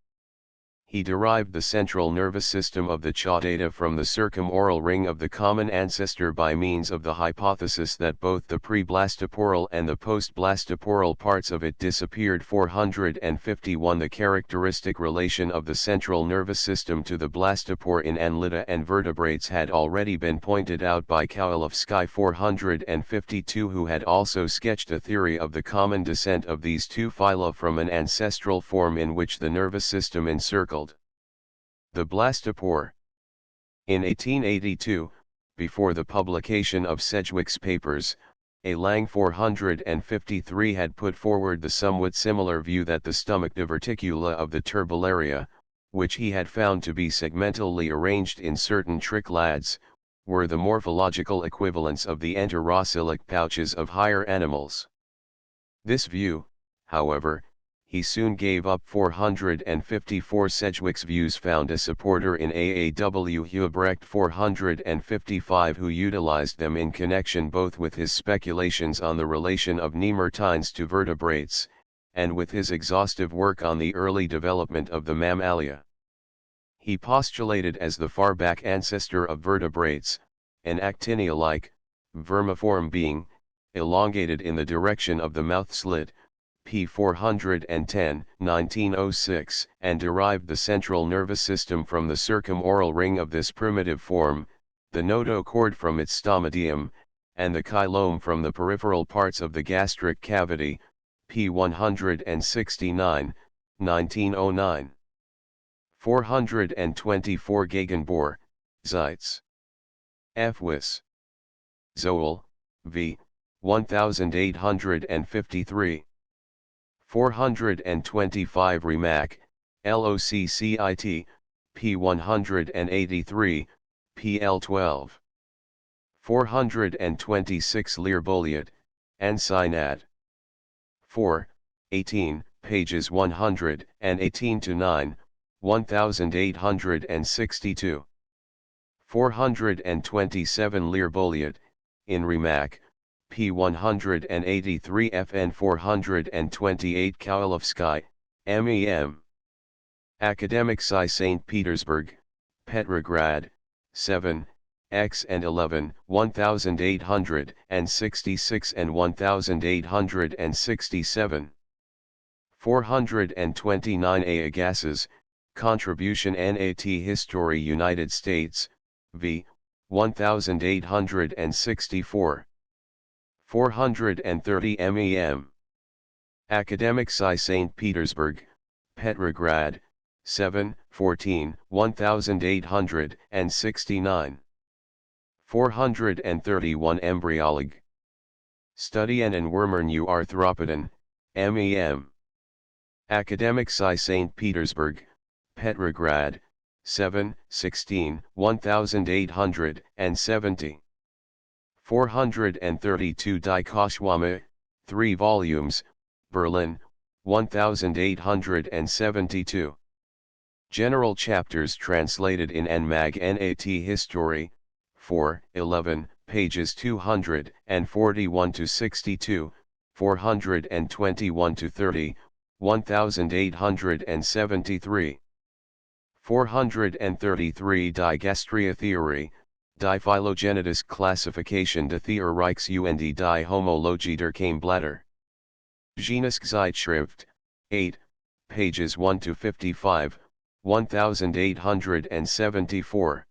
He derived the central nervous system of the Chordata from the circumoral ring of the common ancestor by means of the hypothesis that both the pre-blastoporal and the post-blastoporal parts of it disappeared. 451 The characteristic relation of the central nervous system to the blastopore in Annelida and vertebrates had already been pointed out by Kołowski. 452 who had also sketched a theory of the common descent of these two phyla from an ancestral form in which the nervous system encircled the blastopore. In 1882, before the publication of Sedgwick's papers, A. Lang 453 had put forward the somewhat similar view that the stomach diverticula of the turbellaria, which he had found to be segmentally arranged in certain trichlades, were the morphological equivalents of the enterocylic pouches of higher animals. This view, however, he soon gave up. 454 Sedgwick's views found a supporter in A.A.W. Hubrecht. 455 who utilized them in connection both with his speculations on the relation of nemertines to vertebrates, and with his exhaustive work on the early development of the mammalia. He postulated as the far-back ancestor of vertebrates, an actinia-like, vermiform being, elongated in the direction of the mouth slit, p. 410, 1906, and derived the central nervous system from the circumoral ring of this primitive form, the notochord from its stomateum, and the chylome from the peripheral parts of the gastric cavity, p. 169, 1909. 424 Gegenbohr, Zeitz. F. Wyss. Zoel, v. 1853. 425 Remak, Loccit, p. 183, pl 12. 426 Lear-Bolliot, Ansinat. 4, 18, pages 118-9, 1862. 427 Lear-Bolliot, in Remak, p. 183 fn 428 Kołowski, MEM. Academic Sci. St. Petersburg, Petrograd, 7, X and 11, 1866 and 1867. 429 A. Agassiz, Contribution Nat History United States, v. 1864. 430 MEM. Academic Sci. St. Petersburg, Petrograd, 7, 14, 1869. 431 Embryology. Studien and Wormer New Arthropoden, MEM. Academic Sci. St. Petersburg, Petrograd, 7, 16, 1870. 432 Die Koschwame, 3 volumes, Berlin, 1872. General chapters translated in NMAG Nat History, 4, 11, pages 241-62, 421-30, 1873. 433 Die Gastria Theorie, Die Phylogenetis Classification de Theorreichs und die Homologie der Keimblätter. Genuszeitschrift, 8, pages 1-55, 1874.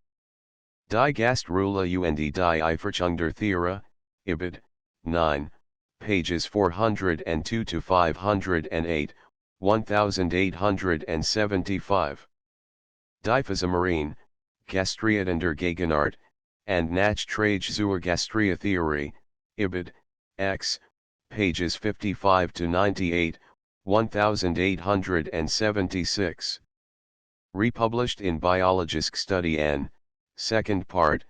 Die Gastrula und die Eiferchung der Theora, Ibid, 9, pages 402-508, 1875. Die Physimarine, Gastriader Gegenart, and Nachtrage zur Gastriotheorie, Ibid, X, pages 55 to 98, 1876. Republished in Biologisk Studien, second part,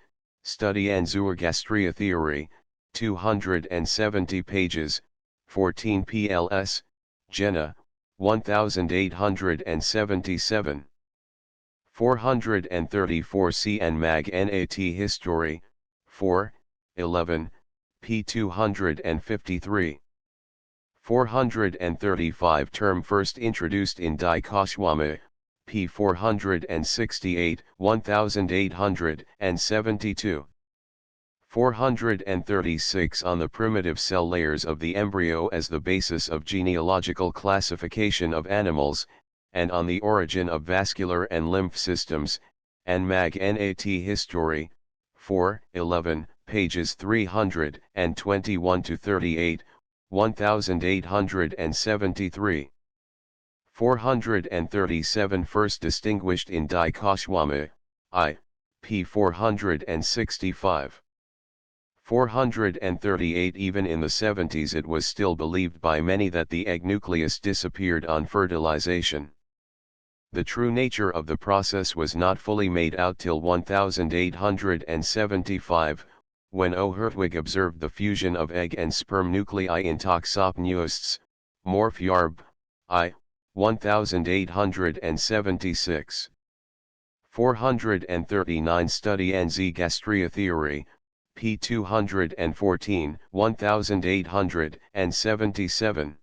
Studien zur Gastriotheorie, 270 pages, 14 pls, Jena, 1877. 434 CN Mag Nat History, 4, 11, p. 253. 435 Term first introduced in Die Kosmome, p. 468, 1872. 436 On the primitive cell layers of the embryo as the basis of genealogical classification of animals, and on the origin of vascular and lymph systems, and Mag Nat History, 4, 11, pages 321 to 38, 1873. 437 First distinguished in Die Kosmome, I, p. 465. 438 Even in the 70s it was still believed by many that the egg nucleus disappeared on fertilization. The true nature of the process was not fully made out till 1875, when O. Hertwig observed the fusion of egg and sperm nuclei in Toxopneustes, Morph. I, 1876. 439 Studien zur Gastriotheorie, p. 214, 1877.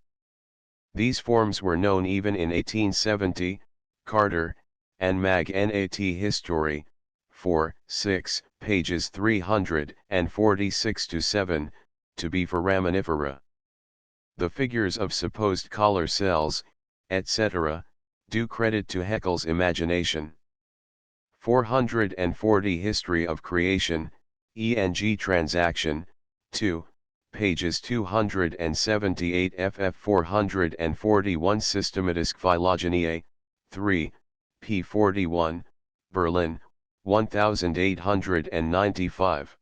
These forms were known even in 1870, Carter, and Mag Nat History, 4, 6, pages 346 to 7, to be foraminifera. The figures of supposed collar cells, etc., do credit to Haeckel's imagination. 440 History of Creation, ENG Transaction, 2, pages 278 ff 441 Systematisch Phylogeniae, 3, p. 41, Berlin, 1895.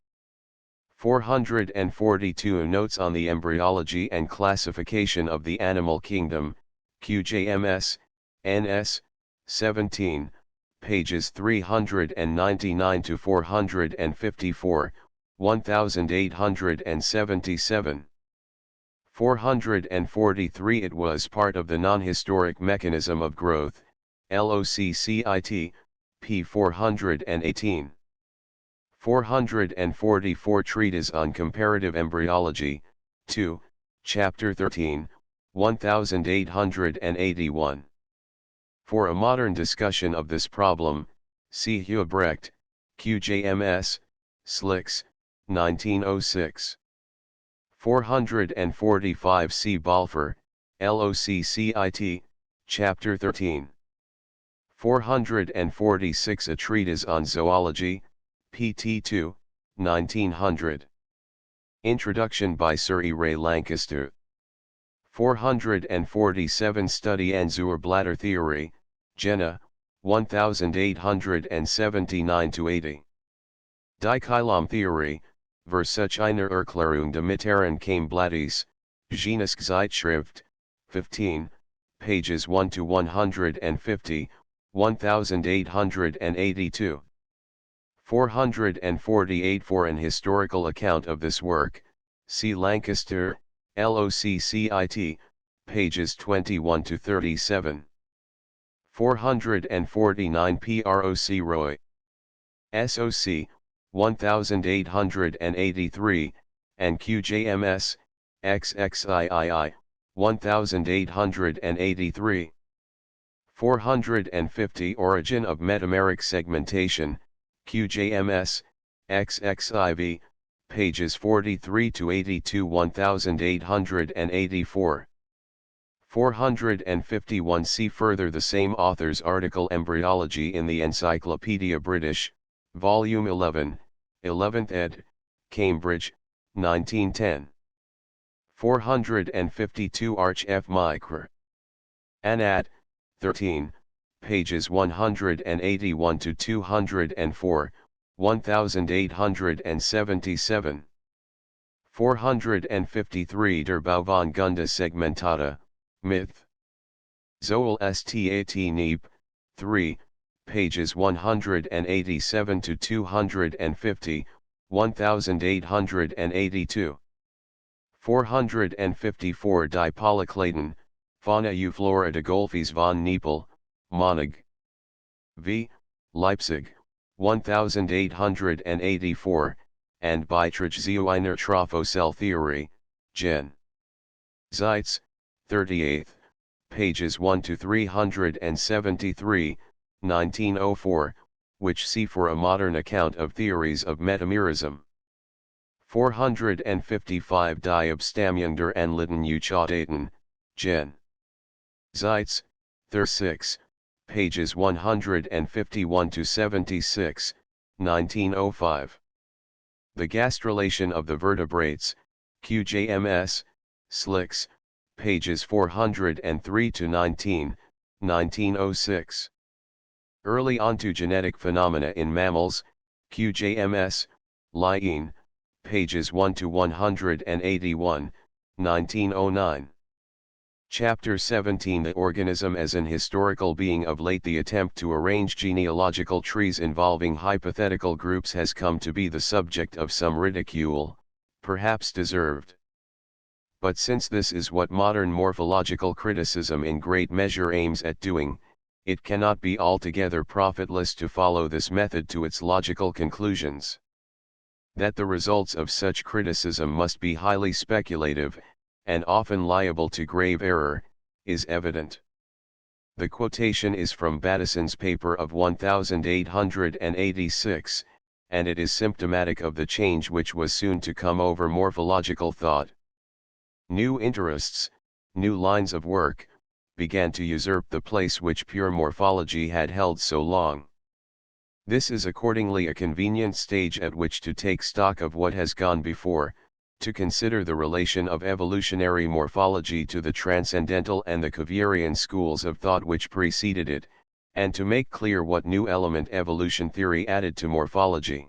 442 Notes on the Embryology and Classification of the Animal Kingdom, QJMS, NS, 17, pages 399 to 454, 1877. 443 It was part of the non-historic mechanism of growth, LOCCIT, p. 418. 444 Treatise on Comparative Embryology, 2, Chapter 13, 1881. For a modern discussion of this problem, see Huebrecht, QJMS, Slicks, 1906. 445 C. Balfour, LOCCIT, Chapter 13. 446 A Treatise on Zoology, pt 2, 1900. Introduction by Sir E. Ray Lancaster. 447 Studien zur Bladdertheorie, Jena, 1879-80. Die Kilomtheorie, Versuch einer Erklärung der mittleren Keimblattis, Genus Zeitschrift, 15, pages 1 to 150, 1882. 448 For an historical account of this work, see Lancaster, LOCCIT, pages 21 to 37. 449 Proc Roy. SOC, 1883, and QJMS, XXIII, 1883. 450 Origin of Metameric Segmentation, QJMS, XXIV, pages 43 to 82 1884. 451 See further the same author's article Embryology in the Encyclopaedia British, Volume 11, 11th ed., Cambridge, 1910. 452 Arch F. Micrer. Anat, 13, pages 181 to 204, 1877. 453 Der Bauvaugunda segmentata, myth. Zoel Stat Neep, 3, pages 187 to 250, 1882. 454 Die Polyclaton, Fauna u Flora de Golfes von Nepal, Monig. V. Leipzig, 1884, and Beiträge zu einer Trophocell-Theorie, Gen. Zeitz, 38th, pages 1 to 373, 1904, which see for a modern account of theories of metamerism. 455 Die Abstammung der Anliten Uchadaten, Gen. Zeitz, 36, pages 151 to 76, 1905. The gastrulation of the vertebrates, QJMS, Slicks, pages 403 to 19, 1906. Early ontogenetic phenomena in mammals, QJMS, Lyene, pages 1 to 181, 1909. Chapter 17 The Organism as an Historical Being. Of late the attempt to arrange genealogical trees involving hypothetical groups has come to be the subject of some ridicule, perhaps deserved. But since this is what modern morphological criticism in great measure aims at doing, it cannot be altogether profitless to follow this method to its logical conclusions. That the results of such criticism must be highly speculative, and often liable to grave error, is evident. The quotation is from Battison's paper of 1886, and it is symptomatic of the change which was soon to come over morphological thought. New interests, new lines of work, began to usurp the place which pure morphology had held so long. This is accordingly a convenient stage at which to take stock of what has gone before, to consider the relation of evolutionary morphology to the transcendental and the Caverian schools of thought which preceded it, and to make clear what new element evolution theory added to morphology.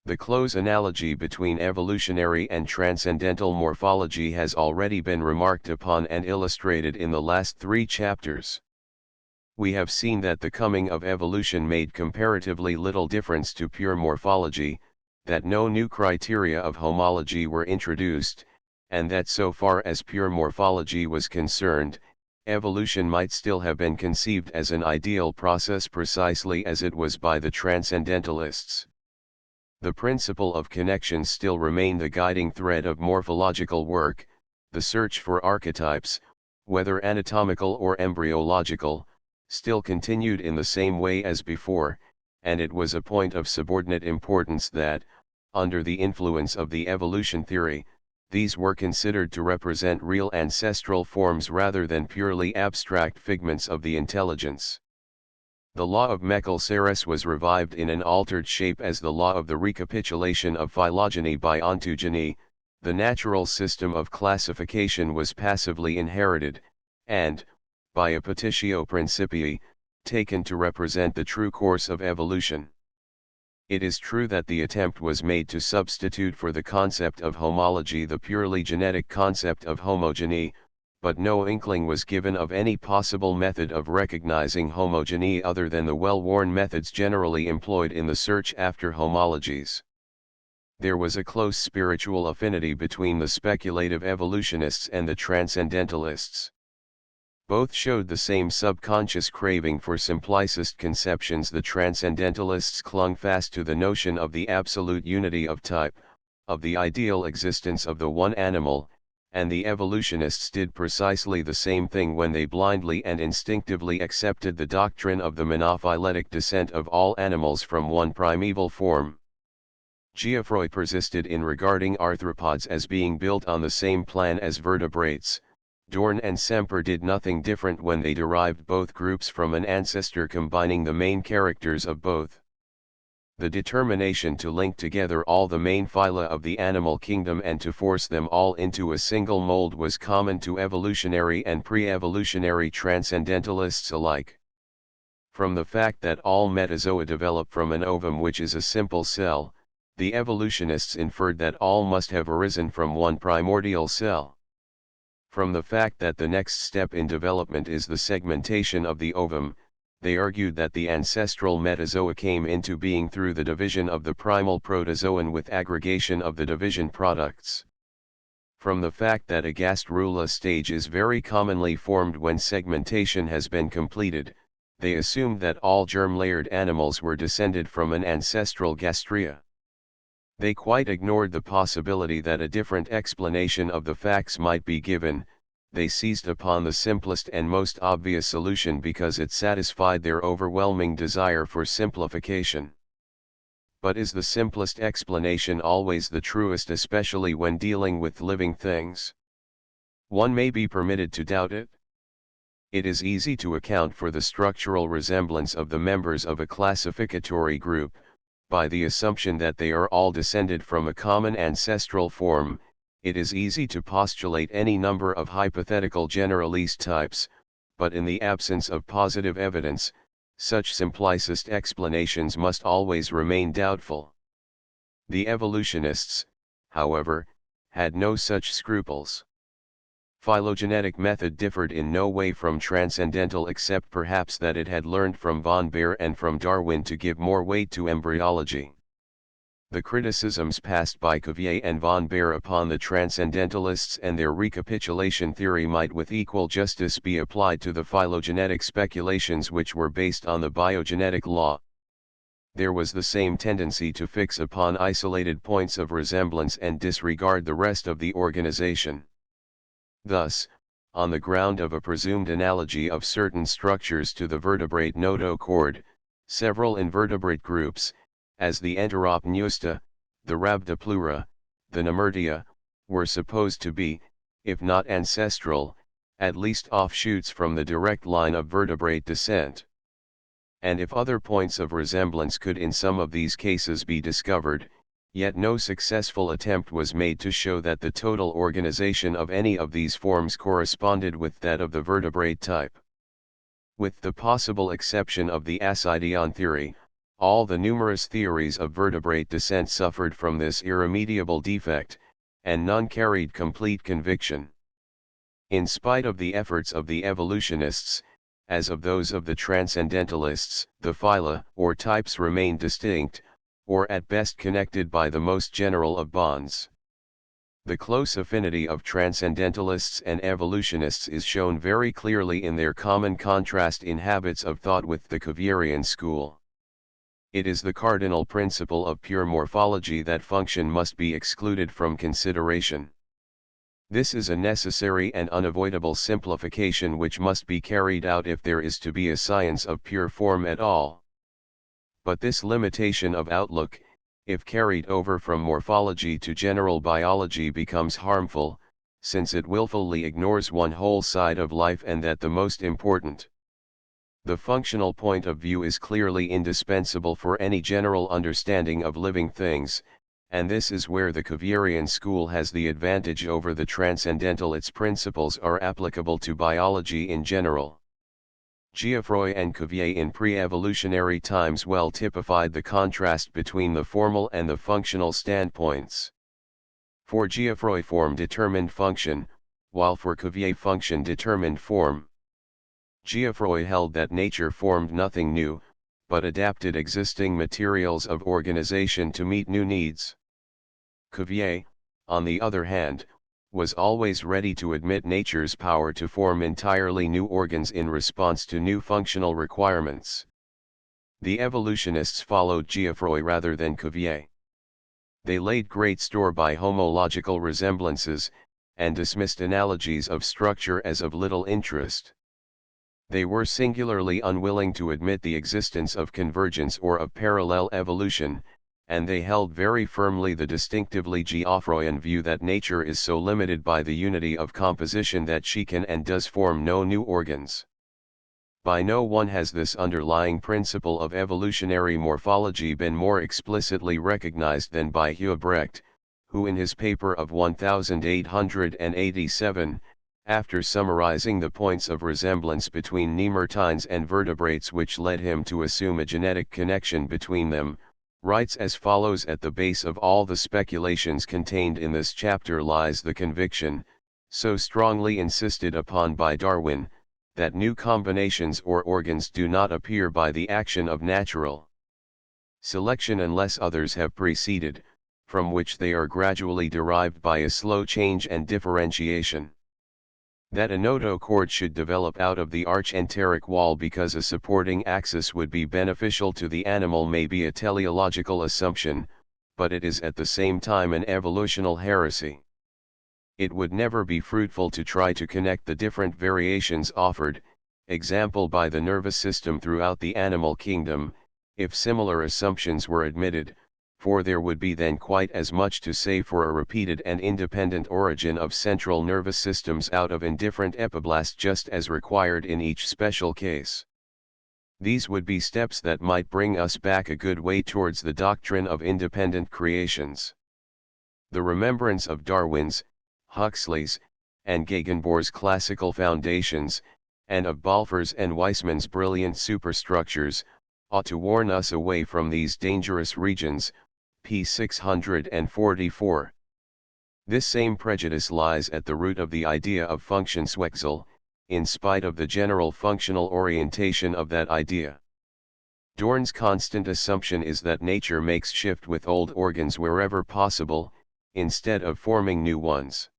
The close analogy between evolutionary and transcendental morphology has already been remarked upon and illustrated in the last 3 chapters. We have seen that the coming of evolution made comparatively little difference to pure morphology, that no new criteria of homology were introduced, and that so far as pure morphology was concerned, evolution might still have been conceived as an ideal process precisely as it was by the transcendentalists. The principle of connection still remained the guiding thread of morphological work, the search for archetypes, whether anatomical or embryological, still continued in the same way as before, and it was a point of subordinate importance that, under the influence of the evolution theory, these were considered to represent real ancestral forms rather than purely abstract figments of the intelligence. The law of Meckel-Saris was revived in an altered shape as the law of the recapitulation of phylogeny by ontogeny. The natural system of classification was passively inherited, and, by a petitio principii, taken to represent the true course of evolution. It is true that the attempt was made to substitute for the concept of homology the purely genetic concept of homogeny, but no inkling was given of any possible method of recognizing homogeny other than the well-worn methods generally employed in the search after homologies. There was a close spiritual affinity between the speculative evolutionists and the transcendentalists. Both showed the same subconscious craving for simplicist conceptions. The transcendentalists clung fast to the notion of the absolute unity of type, of the ideal existence of the one animal, and the evolutionists did precisely the same thing when they blindly and instinctively accepted the doctrine of the monophyletic descent of all animals from one primeval form. Geoffroy persisted in regarding arthropods as being built on the same plan as vertebrates. Dorn and Semper did nothing different when they derived both groups from an ancestor combining the main characters of both. The determination to link together all the main phyla of the animal kingdom and to force them all into a single mold was common to evolutionary and pre-evolutionary transcendentalists alike. From the fact that all metazoa develop from an ovum, which is a simple cell, the evolutionists inferred that all must have arisen from one primordial cell. From the fact that the next step in development is the segmentation of the ovum, they argued that the ancestral metazoa came into being through the division of the primal protozoan with aggregation of the division products. From the fact that a gastrula stage is very commonly formed when segmentation has been completed, they assumed that all germ-layered animals were descended from an ancestral gastria. They quite ignored the possibility that a different explanation of the facts might be given. They seized upon the simplest and most obvious solution because it satisfied their overwhelming desire for simplification. But is the simplest explanation always the truest, especially when dealing with living things? One may be permitted to doubt it. It is easy to account for the structural resemblance of the members of a classificatory group, by the assumption that they are all descended from a common ancestral form. It is easy to postulate any number of hypothetical generalist types, but in the absence of positive evidence, such simplicist explanations must always remain doubtful. The evolutionists, however, had no such scruples. Phylogenetic method differed in no way from transcendental, except perhaps that it had learned from von Baer and from Darwin to give more weight to embryology. The criticisms passed by Cuvier and von Baer upon the transcendentalists and their recapitulation theory might with equal justice be applied to the phylogenetic speculations which were based on the biogenetic law. There was the same tendency to fix upon isolated points of resemblance and disregard the rest of the organization. Thus, on the ground of a presumed analogy of certain structures to the vertebrate notochord, several invertebrate groups, as the Enteropneusta, the Rhabdopleura, the Nemertea, were supposed to be, if not ancestral, at least offshoots from the direct line of vertebrate descent. And if other points of resemblance could in some of these cases be discovered, yet no successful attempt was made to show that the total organization of any of these forms corresponded with that of the vertebrate type. With the possible exception of the Ascidian theory, all the numerous theories of vertebrate descent suffered from this irremediable defect, and none carried complete conviction. In spite of the efforts of the evolutionists, as of those of the transcendentalists, the phyla, or types, remained distinct, or at best connected by the most general of bonds. The close affinity of transcendentalists and evolutionists is shown very clearly in their common contrast in habits of thought with the Cuvierian school. It is the cardinal principle of pure morphology that function must be excluded from consideration. This is a necessary and unavoidable simplification which must be carried out if there is to be a science of pure form at all. But this limitation of outlook, if carried over from morphology to general biology, becomes harmful, since it willfully ignores one whole side of life, and that the most important. The functional point of view is clearly indispensable for any general understanding of living things, and this is where the Cuvierian school has the advantage over the transcendental. Its principles are applicable to biology in general. Geoffroy and Cuvier in pre-evolutionary times well typified the contrast between the formal and the functional standpoints. For Geoffroy, form determined function, while for Cuvier function determined form. Geoffroy held that nature formed nothing new, but adapted existing materials of organization to meet new needs. Cuvier, on the other hand, was always ready to admit nature's power to form entirely new organs in response to new functional requirements. The evolutionists followed Geoffroy rather than Cuvier. They laid great store by homological resemblances, and dismissed analogies of structure as of little interest. They were singularly unwilling to admit the existence of convergence or of parallel evolution, and they held very firmly the distinctively Geoffroyan view that nature is so limited by the unity of composition that she can and does form no new organs. By no one has this underlying principle of evolutionary morphology been more explicitly recognized than by Huebrecht, who in his paper of 1887, After summarizing the points of resemblance between Nemertines and vertebrates which led him to assume a genetic connection between them, writes as follows: at the base of all the speculations contained in this chapter lies the conviction, so strongly insisted upon by Darwin, that new combinations or organs do not appear by the action of natural selection unless others have preceded, from which they are gradually derived by a slow change and differentiation. That a notochord should develop out of the archenteric wall because a supporting axis would be beneficial to the animal may be a teleological assumption, but it is at the same time an evolutional heresy. It would never be fruitful to try to connect the different variations offered, example by the nervous system throughout the animal kingdom, if similar assumptions were admitted, for there would be then quite as much to say for a repeated and independent origin of central nervous systems out of indifferent epiblasts just as required in each special case. These would be steps that might bring us back a good way towards the doctrine of independent creations. The remembrance of Darwin's, Huxley's, and Gegenbohr's classical foundations, and of Balfour's and Weismann's brilliant superstructures, ought to warn us away from these dangerous regions, p. 644. This same prejudice lies at the root of the idea of Funktionswechsel, in spite of the general functional orientation of that idea. Dorn's constant assumption is that nature makes shift with old organs wherever possible, instead of forming new ones.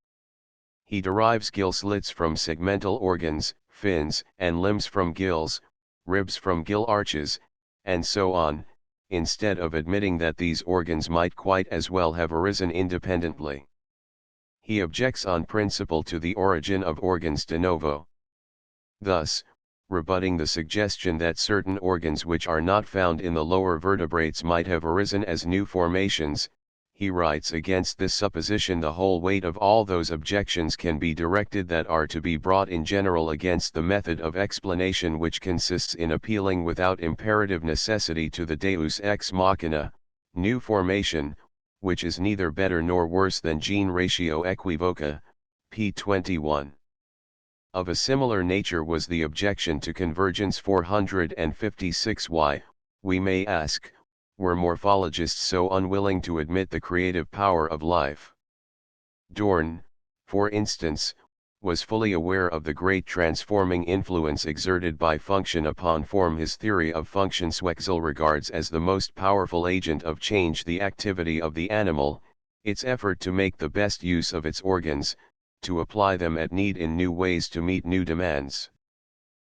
He derives gill slits from segmental organs, fins and limbs from gills, ribs from gill arches, and so on, instead of admitting that these organs might quite as well have arisen independently. He objects on principle to the origin of organs de novo. Thus, rebutting the suggestion that certain organs which are not found in the lower vertebrates might have arisen as new formations, he writes: against this supposition the whole weight of all those objections can be directed that are to be brought in general against the method of explanation which consists in appealing without imperative necessity to the deus ex machina, new formation, which is neither better nor worse than gene ratio equivoca, p. 21. Of a similar nature was the objection to convergence 456. Why, we may ask, were morphologists so unwilling to admit the creative power of life? Dorn, for instance, was fully aware of the great transforming influence exerted by function upon form. His theory of Funktionswechsel regards as the most powerful agent of change the activity of the animal, its effort to make the best use of its organs, to apply them at need in new ways to meet new demands.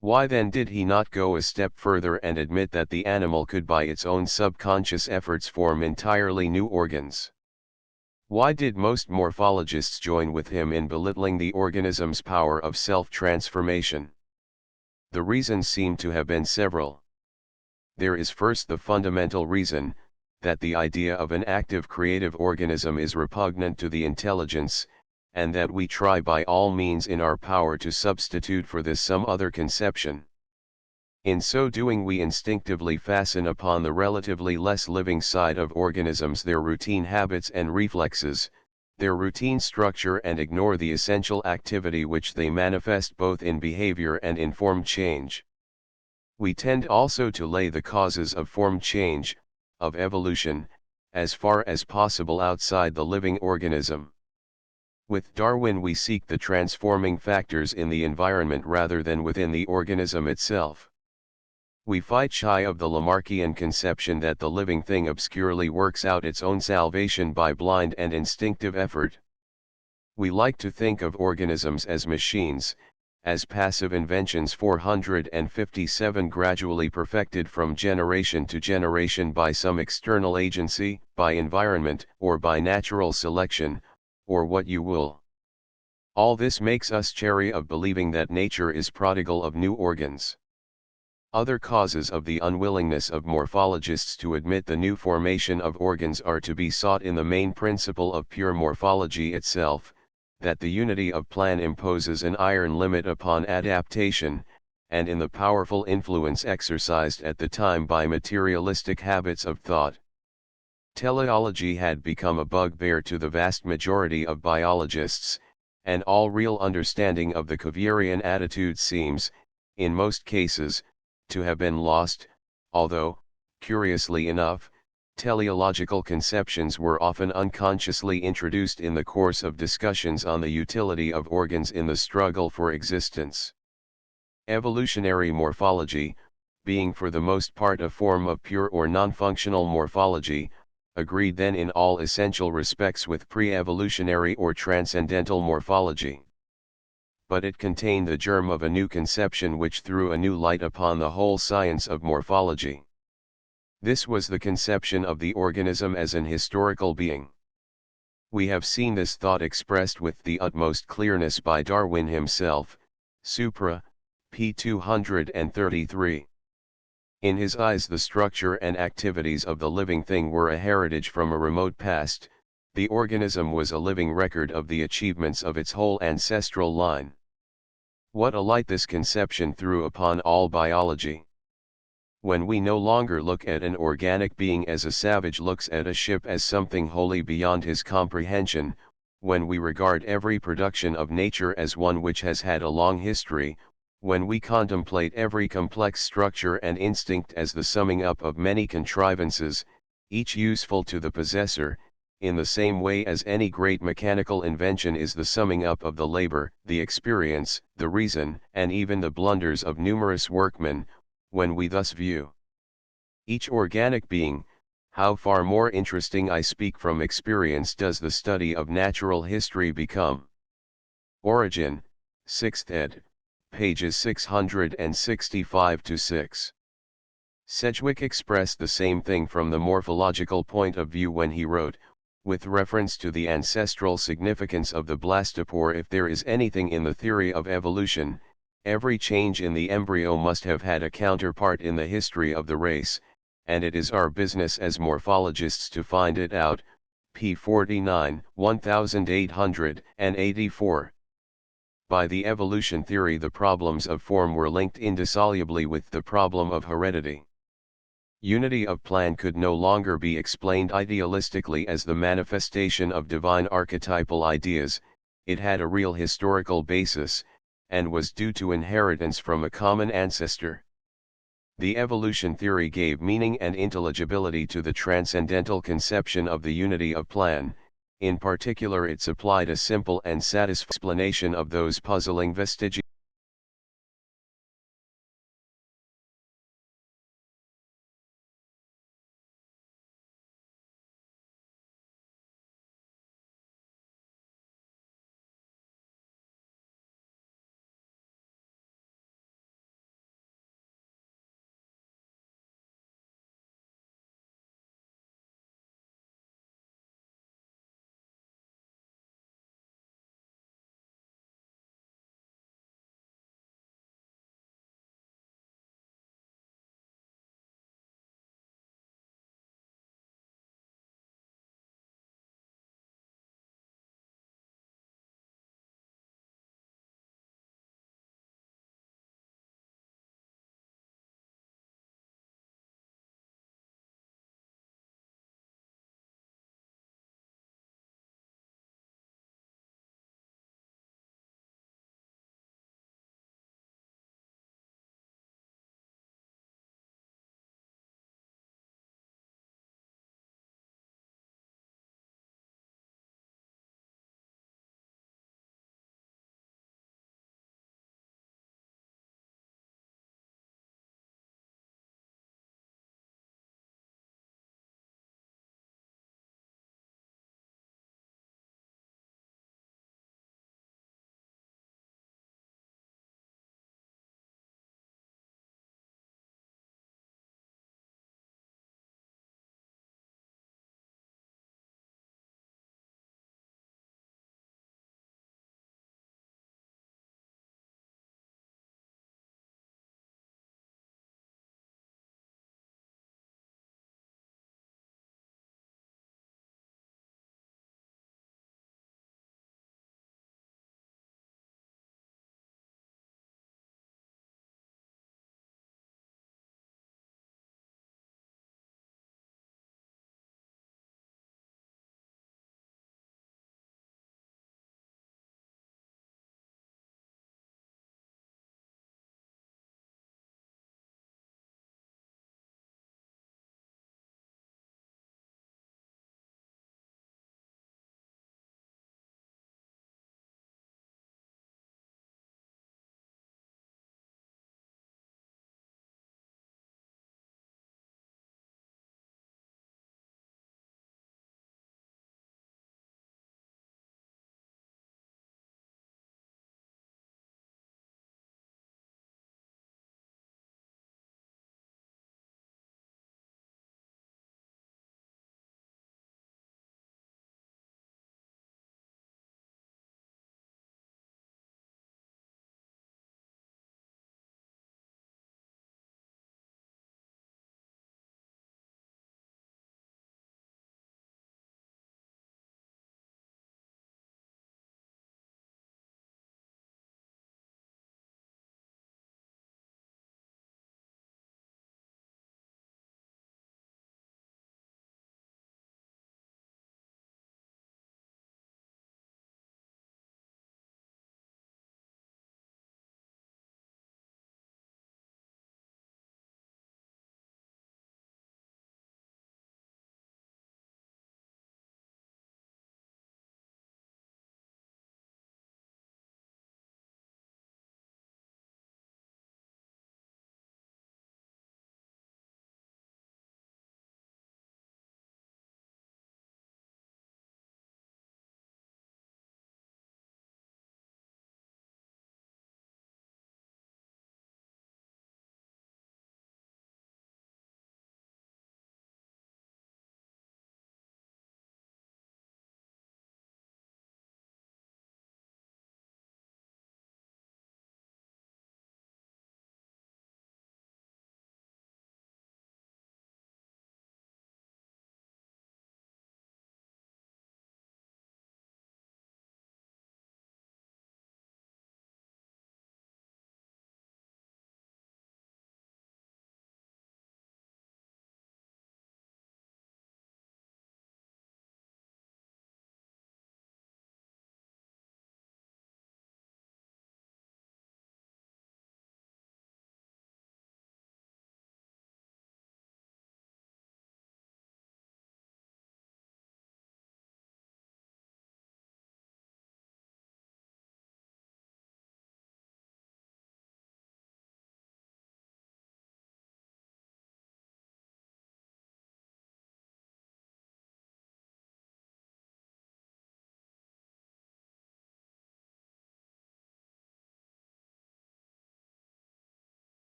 Why then did he not go a step further and admit that the animal could by its own subconscious efforts form entirely new organs? Why did most morphologists join with him in belittling the organism's power of self-transformation? The reasons seem to have been several. There is first the fundamental reason, that the idea of an active creative organism is repugnant to the intelligence, and that we try by all means in our power to substitute for this some other conception. In so doing we instinctively fasten upon the relatively less living side of organisms their routine habits and reflexes, their routine structure, and ignore the essential activity which they manifest both in behavior and in form change. We tend also to lay the causes of form change, of evolution, as far as possible outside the living organism. With Darwin we seek the transforming factors in the environment rather than within the organism itself. We fight shy of the Lamarckian conception that the living thing obscurely works out its own salvation by blind and instinctive effort. We like to think of organisms as machines, as passive inventions 457 gradually perfected from generation to generation by some external agency, by environment, or by natural selection, or what you will. All this makes us chary of believing that nature is prodigal of new organs. Other causes of the unwillingness of morphologists to admit the new formation of organs are to be sought in the main principle of pure morphology itself, that the unity of plan imposes an iron limit upon adaptation, and in the powerful influence exercised at the time by materialistic habits of thought. Teleology had become a bugbear to the vast majority of biologists, and all real understanding of the Cuvierian attitude seems, in most cases, to have been lost, although, curiously enough, teleological conceptions were often unconsciously introduced in the course of discussions on the utility of organs in the struggle for existence. Evolutionary morphology, being for the most part a form of pure or non-functional morphology, agreed then in all essential respects with pre-evolutionary or transcendental morphology. But it contained the germ of a new conception which threw a new light upon the whole science of morphology. This was the conception of the organism as an historical being. We have seen this thought expressed with the utmost clearness by Darwin himself, Supra, p. 233. In his eyes the structure and activities of the living thing were a heritage from a remote past, the organism was a living record of the achievements of its whole ancestral line. What a light this conception threw upon all biology! When we no longer look at an organic being as a savage looks at a ship as something wholly beyond his comprehension, when we regard every production of nature as one which has had a long history, when we contemplate every complex structure and instinct as the summing up of many contrivances, each useful to the possessor, in the same way as any great mechanical invention is the summing up of the labor, the experience, the reason, and even the blunders of numerous workmen, when we thus view each organic being, how far more interesting, I speak from experience, does the study of natural history become. Origin, 6th ed., pages 665-6. Sedgwick expressed the same thing from the morphological point of view when he wrote, with reference to the ancestral significance of the blastopore: if there is anything in the theory of evolution, every change in the embryo must have had a counterpart in the history of the race, and it is our business as morphologists to find it out. p. 49, 1884. By the evolution theory the problems of form were linked indissolubly with the problem of heredity. Unity of plan could no longer be explained idealistically as the manifestation of divine archetypal ideas, it had a real historical basis, and was due to inheritance from a common ancestor. The evolution theory gave meaning and intelligibility to the transcendental conception of the unity of plan. In particular, it supplied a simple and satisfying explanation of those puzzling vestigia